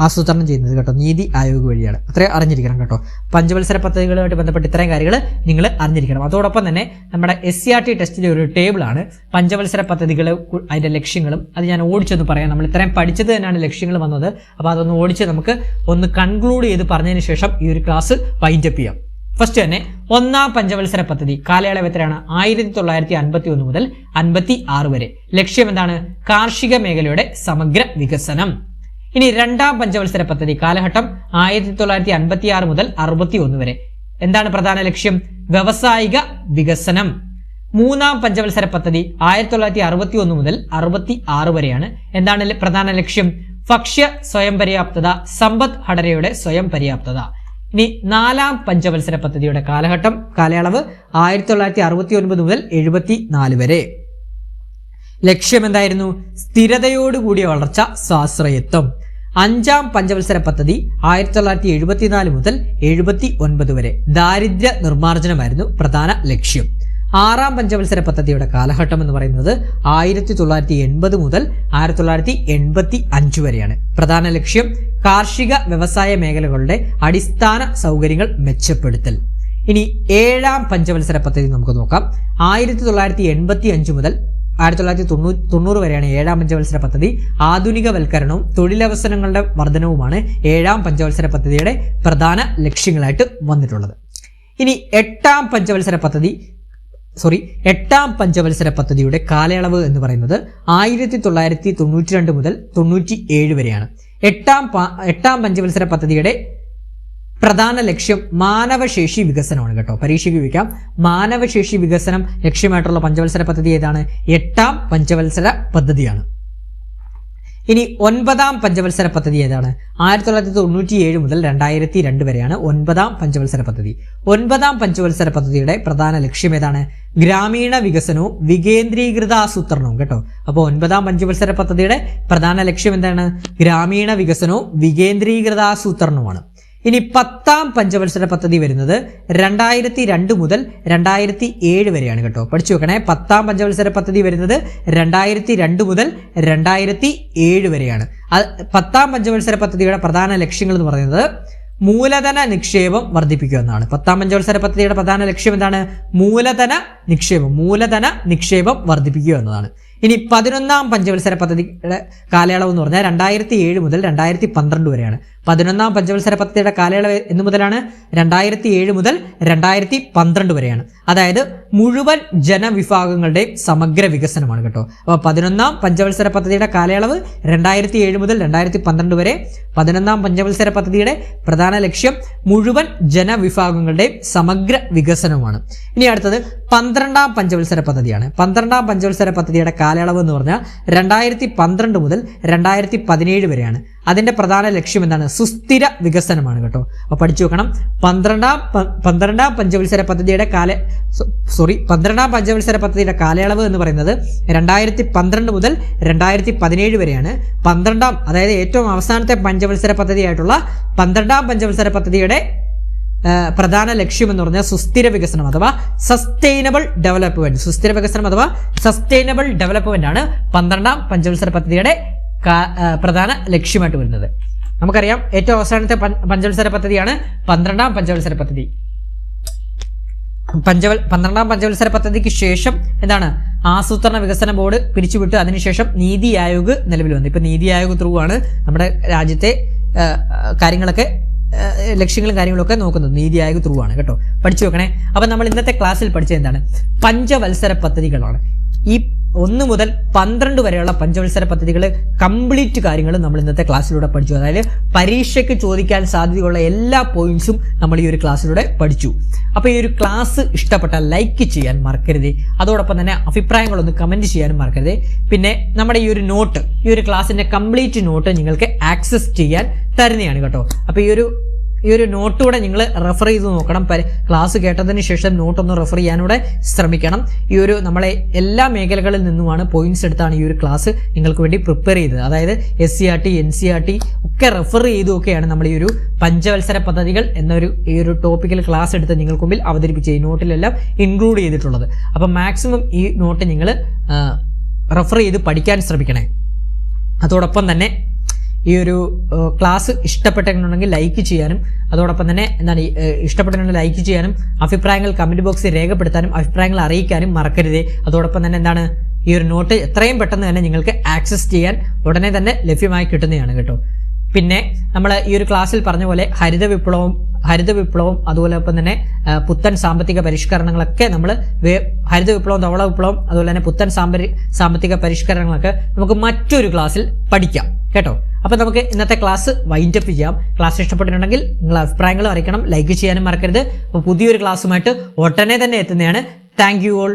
ആസൂത്രണം ചെയ്യുന്നത് കേട്ടോ. നീതി ആയോഗ് വഴിയാണ്. അത്രയും അറിഞ്ഞിരിക്കണം കേട്ടോ. പഞ്ചവത്സര പദ്ധതികളുമായിട്ട് ബന്ധപ്പെട്ട് ഇത്രയും കാര്യങ്ങൾ നിങ്ങൾ അറിഞ്ഞിരിക്കണം. അതോടൊപ്പം തന്നെ നമ്മുടെ SCRT ടെസ്റ്റിലെ ഒരു ടേബിളാണ് പഞ്ചവത്സര പദ്ധതികൾ, അതിന്റെ ലക്ഷ്യങ്ങളും. അത് ഞാൻ ഓടിച്ചൊന്ന് പറയാം. നമ്മൾ ഇത്രയും പഠിച്ചത് തന്നെയാണ് ലക്ഷ്യങ്ങൾ വന്നത്. അപ്പോൾ അതൊന്ന് ഓടിച്ച് നമുക്ക് ഒന്ന് കൺക്ലൂഡ് ചെയ്ത് പറഞ്ഞതിന് ശേഷം ഈ ഒരു ക്ലാസ് വൈൻഡപ്പ് ചെയ്യാം. ഫസ്റ്റ് തന്നെ 1ാം പഞ്ചവത്സര പദ്ധതി കാലയളവ് എത്രയാണ്? 1951 മുതൽ 56 വരെ. ലക്ഷ്യം എന്താണ്? കാർഷിക മേഖലയുടെ സമഗ്ര വികസനം. ഇനി 2ാം പഞ്ചവത്സര പദ്ധതി കാലഘട്ടം 1956 മുതൽ 61 വരെ. എന്താണ് പ്രധാന ലക്ഷ്യം? വ്യവസായിക വികസനം. 3ാം പഞ്ചവത്സര പദ്ധതി 1961 മുതൽ 66 വരെയാണ്. എന്താണ് പ്രധാന ലക്ഷ്യം? ഭക്ഷ്യ സ്വയം പര്യാപ്തത, സമ്പദ് ഘടനയുടെ സ്വയം പര്യാപ്തത. ഇനി 4ാം പഞ്ചവത്സര പദ്ധതിയുടെ കാലയളവ് 1969 മുതൽ 74 വരെ. ലക്ഷ്യം എന്തായിരുന്നു? സ്ഥിരതയോടുകൂടിയ വളർച്ച, സ്വാശ്രയത്വം. 5ാം പഞ്ചവത്സര പദ്ധതി 1974 മുതൽ 79 വരെ ദാരിദ്ര്യ നിർമ്മാർജ്ജനമായിരുന്നു പ്രധാന ലക്ഷ്യം. 6ാം പഞ്ചവത്സര പദ്ധതിയുടെ കാലഘട്ടം എന്ന് പറയുന്നത് 1980 മുതൽ 1985 വരെയാണ്. പ്രധാന ലക്ഷ്യം കാർഷിക വ്യവസായ മേഖലകളുടെ അടിസ്ഥാന സൗകര്യങ്ങൾ മെച്ചപ്പെടുത്തൽ. ഇനി 7ാം പഞ്ചവത്സര പദ്ധതി നമുക്ക് നോക്കാം. 1985 മുതൽ 1990 വരെയാണ് 7ാം പഞ്ചവത്സര പദ്ധതി. ആധുനികവൽക്കരണവും തൊഴിലവസരങ്ങളുടെ വർധനവുമാണ് 7ാം പഞ്ചവത്സര പദ്ധതിയുടെ പ്രധാന ലക്ഷ്യങ്ങളായിട്ട് വന്നിട്ടുള്ളത്. ഇനി 8ാം പഞ്ചവത്സര പദ്ധതിയുടെ കാലയളവ് എന്ന് പറയുന്നത് 1992 മുതൽ 97 വരെയാണ്. 8ാം പഞ്ചവത്സര പദ്ധതിയുടെ പ്രധാന ലക്ഷ്യം മാനവശേഷി വികസനമാണ് കേട്ടോ. പരീക്ഷയ്ക്ക് ചോദിക്കാം. മാനവശേഷി വികസനം ലക്ഷ്യമായിട്ടുള്ള പഞ്ചവത്സര പദ്ധതി ഏതാണ്? 8ാം പഞ്ചവത്സര പദ്ധതിയാണ്. ഇനി 9ാം പഞ്ചവത്സര പദ്ധതി ഏതാണ്? 1997 മുതൽ 2002 വരെയാണ് 9ാം പഞ്ചവത്സര പദ്ധതി. 9ാം പഞ്ചവത്സര പദ്ധതിയുടെ പ്രധാന ലക്ഷ്യം ഏതാണ്? ഗ്രാമീണ വികസനവും വികേന്ദ്രീകൃതാസൂത്രണവും കേട്ടോ. അപ്പോൾ 9ാം പഞ്ചവത്സര പദ്ധതിയുടെ പ്രധാന ലക്ഷ്യം എന്താണ്? ഗ്രാമീണ വികസനവും വികേന്ദ്രീകൃതാസൂത്രണവുമാണ്. ഇനി 10ാം പഞ്ചവത്സര പദ്ധതി വരുന്നത് 2002 മുതൽ 2007 വരെയാണ് കേട്ടോ. പഠിച്ചു വെക്കണേ. 10ാം പഞ്ചവത്സര പദ്ധതി വരുന്നത് 2002 മുതൽ 2007 വരെയാണ്. 10ാം പഞ്ചവത്സര പദ്ധതിയുടെ പ്രധാന ലക്ഷ്യങ്ങൾ എന്ന് പറയുന്നത് മൂലധന നിക്ഷേപം വർദ്ധിപ്പിക്കുക എന്നാണ്. 10ാം പഞ്ചവത്സര പദ്ധതിയുടെ പ്രധാന ലക്ഷ്യം എന്താണ്? മൂലധന നിക്ഷേപം വർദ്ധിപ്പിക്കുക എന്നതാണ്. ഇനി 11ാം പഞ്ചവത്സര പദ്ധതിയുടെ കാലയളവ് എന്ന് പറഞ്ഞാൽ 2007 മുതൽ 2012 വരെയാണ്. 11ാം പഞ്ചവത്സര പദ്ധതിയുടെ കാലയളവ് എന്ന് മുതലാണ്? 2007 മുതൽ 2012 വരെയാണ്. അതായത് മുഴുവൻ ജനവിഭാഗങ്ങളുടെയും സമഗ്ര വികസനമാണ് കേട്ടോ. അപ്പോൾ 11ാം പഞ്ചവത്സര പദ്ധതിയുടെ കാലയളവ് 2007 മുതൽ 2012 വരെ. 11ാം പഞ്ചവത്സര പദ്ധതിയുടെ പ്രധാന ലക്ഷ്യം മുഴുവൻ ജനവിഭാഗങ്ങളുടെയും സമഗ്ര വികസനമാണ്. ഇനി അടുത്തത് 12ാം പഞ്ചവത്സര പദ്ധതിയാണ്. 12ാം പഞ്ചവത്സര പദ്ധതിയുടെ കാലയളവ് എന്ന് പറഞ്ഞാൽ 2012 മുതൽ 2017 വരെയാണ്. അതിന്റെ പ്രധാന ലക്ഷ്യം എന്താണ്? സുസ്ഥിര വികസനമാണ് കേട്ടോ. അപ്പോൾ പഠിച്ചു വെക്കണം. 12ാം പഞ്ചവത്സര പദ്ധതിയുടെ കാലയളവ് എന്ന് പറയുന്നത് 2012 മുതൽ 2017 വരെയാണ്. 12ാം, അതായത് ഏറ്റവും അവസാനത്തെ പഞ്ചവത്സര പദ്ധതിയായിട്ടുള്ള 12ാം പഞ്ചവത്സര പദ്ധതിയുടെ പ്രധാന ലക്ഷ്യം എന്ന് പറഞ്ഞാൽ സുസ്ഥിര വികസനം അഥവാ സസ്റ്റൈനബിൾ ഡെവലപ്മെന്റ് ആണ് 12ാം പഞ്ചവത്സര പദ്ധതിയുടെ പ്രധാന ലക്ഷ്യമായിട്ട് വരുന്നത്. നമുക്കറിയാം ഏറ്റവും അവസാനത്തെ പഞ്ചവത്സര പദ്ധതിയാണ് 12ാം പഞ്ചവത്സര പദ്ധതി. 12ാം പഞ്ചവത്സര പദ്ധതിക്ക് ശേഷം എന്താണ്? ആസൂത്രണ വികസന ബോർഡ് പിരിച്ചുവിട്ടു. അതിനുശേഷം നീതി ആയോഗ് നിലവിൽ വന്നു. ഇപ്പൊ നീതി ആയോഗ് ത്രൂ ആണ് നമ്മുടെ രാജ്യത്തെ കാര്യങ്ങളൊക്കെ, ലക്ഷ്യങ്ങളും കാര്യങ്ങളൊക്കെ നോക്കുന്നത്. നീതി ആയോഗ് ത്രൂ ആണ് കേട്ടോ. പഠിച്ചു വെക്കണേ. അപ്പൊ നമ്മൾ ഇന്നത്തെ ക്ലാസ്സിൽ പഠിച്ചത് എന്താണ്? പഞ്ചവത്സര പദ്ധതികളാണ്. ഈ 1 മുതൽ 12 വരെയുള്ള പഞ്ചവത്സര പദ്ധതികൾ കംപ്ലീറ്റ് കാര്യങ്ങൾ നമ്മൾ ഇന്നത്തെ ക്ലാസ്സിലൂടെ പഠിച്ചു. അതായത് പരീക്ഷയ്ക്ക് ചോദിക്കാൻ സാധ്യതയുള്ള എല്ലാ പോയിന്റ്സും നമ്മൾ ഈ ഒരു ക്ലാസ്സിലൂടെ പഠിച്ചു. അപ്പോൾ ഈ ഒരു ക്ലാസ് ഇഷ്ടപ്പെട്ടാൽ ലൈക്ക് ചെയ്യാൻ മറക്കരുത്. അതോടൊപ്പം തന്നെ അഭിപ്രായങ്ങളൊന്ന് കമന്റ് ചെയ്യാനും മറക്കരുത്. പിന്നെ നമ്മുടെ ഈ ഒരു നോട്ട്, ഈ ഒരു ക്ലാസ്സിന്റെ കംപ്ലീറ്റ് നോട്ട് നിങ്ങൾക്ക് ആക്സസ് ചെയ്യാൻ തരുന്നതാണ് കേട്ടോ. അപ്പോൾ ഈ ഒരു നോട്ട് കൂടെ നിങ്ങൾ റെഫർ ചെയ്ത് നോക്കണം. ക്ലാസ് കേട്ടതിന് ശേഷം നോട്ടൊന്ന് റെഫർ ചെയ്യാനൂടെ ശ്രമിക്കണം. ഈ ഒരു നമ്മളെ എല്ലാ മേഖലകളിൽ നിന്നുമാണ് പോയിന്റ്സ് എടുത്താണ് ഈ ഒരു ക്ലാസ് നിങ്ങൾക്ക് വേണ്ടി പ്രിപ്പയർ ചെയ്തത്. അതായത് SCERT, NCERT ഒക്കെ റെഫർ ചെയ്തൊക്കെയാണ് നമ്മൾ ഈ ഒരു പഞ്ചവത്സര പദ്ധതികൾ എന്നൊരു ഈ ഒരു ടോപ്പിക്കൽ ക്ലാസ് എടുത്ത് നിങ്ങൾക്ക് മുമ്പിൽ അവതരിപ്പിച്ച് ഈ നോട്ടിലെല്ലാം ഇൻക്ലൂഡ് ചെയ്തിട്ടുള്ളത്. അപ്പം മാക്സിമം ഈ നോട്ട് നിങ്ങൾ റെഫർ ചെയ്ത് പഠിക്കാൻ ശ്രമിക്കണേ. അതോടൊപ്പം തന്നെ ഈ ഒരു ക്ലാസ് ഇഷ്ടപ്പെട്ടിട്ടുണ്ടെങ്കിൽ ലൈക്ക് ചെയ്യാനും, അതോടൊപ്പം തന്നെ എന്താണ് ഇഷ്ടപ്പെട്ടിട്ടുണ്ടെങ്കിൽ ലൈക്ക് ചെയ്യാനും, അഭിപ്രായങ്ങൾ കമന്റ് ബോക്സിൽ രേഖപ്പെടുത്താനും, അഭിപ്രായങ്ങൾ അറിയിക്കാനും മറക്കരുത്. അതോടൊപ്പം തന്നെ എന്താണ് ഈ ഒരു നോട്ട് എത്രയും പെട്ടെന്ന് തന്നെ നിങ്ങൾക്ക് ആക്സസ് ചെയ്യാൻ ഉടനെ തന്നെ ലഭ്യമായി കിട്ടുന്നതാണ് കേട്ടോ. പിന്നെ നമ്മൾ ഈ ഒരു ക്ലാസ്സിൽ പറഞ്ഞ പോലെ ഹരിത വിപ്ലവം അതുപോലൊപ്പം തന്നെ പുത്തൻ സാമ്പത്തിക പരിഷ്കരണങ്ങളൊക്കെ നമ്മൾ ഹരിത വിപ്ലവം, ധവള വിപ്ലവം, അതുപോലെ തന്നെ പുത്തൻ സാമ്പത്തിക പരിഷ്കരണങ്ങളൊക്കെ നമുക്ക് മറ്റൊരു ക്ലാസ്സിൽ പഠിക്കാം കേട്ടോ. അപ്പൊ നമുക്ക് ഇന്നത്തെ ക്ലാസ് വൈൻഡപ്പ് ചെയ്യാം. ക്ലാസ് ഇഷ്ടപ്പെട്ടിട്ടുണ്ടെങ്കിൽ നിങ്ങൾ അഭിപ്രായങ്ങൾ അറിയിക്കണം, ലൈക്ക് ചെയ്യാനും മറക്കരുത്. അപ്പോൾ പുതിയൊരു ക്ലാസ്സുമായിട്ട് ഉടനെ തന്നെ എത്തുന്നതാണ്. Thank you all.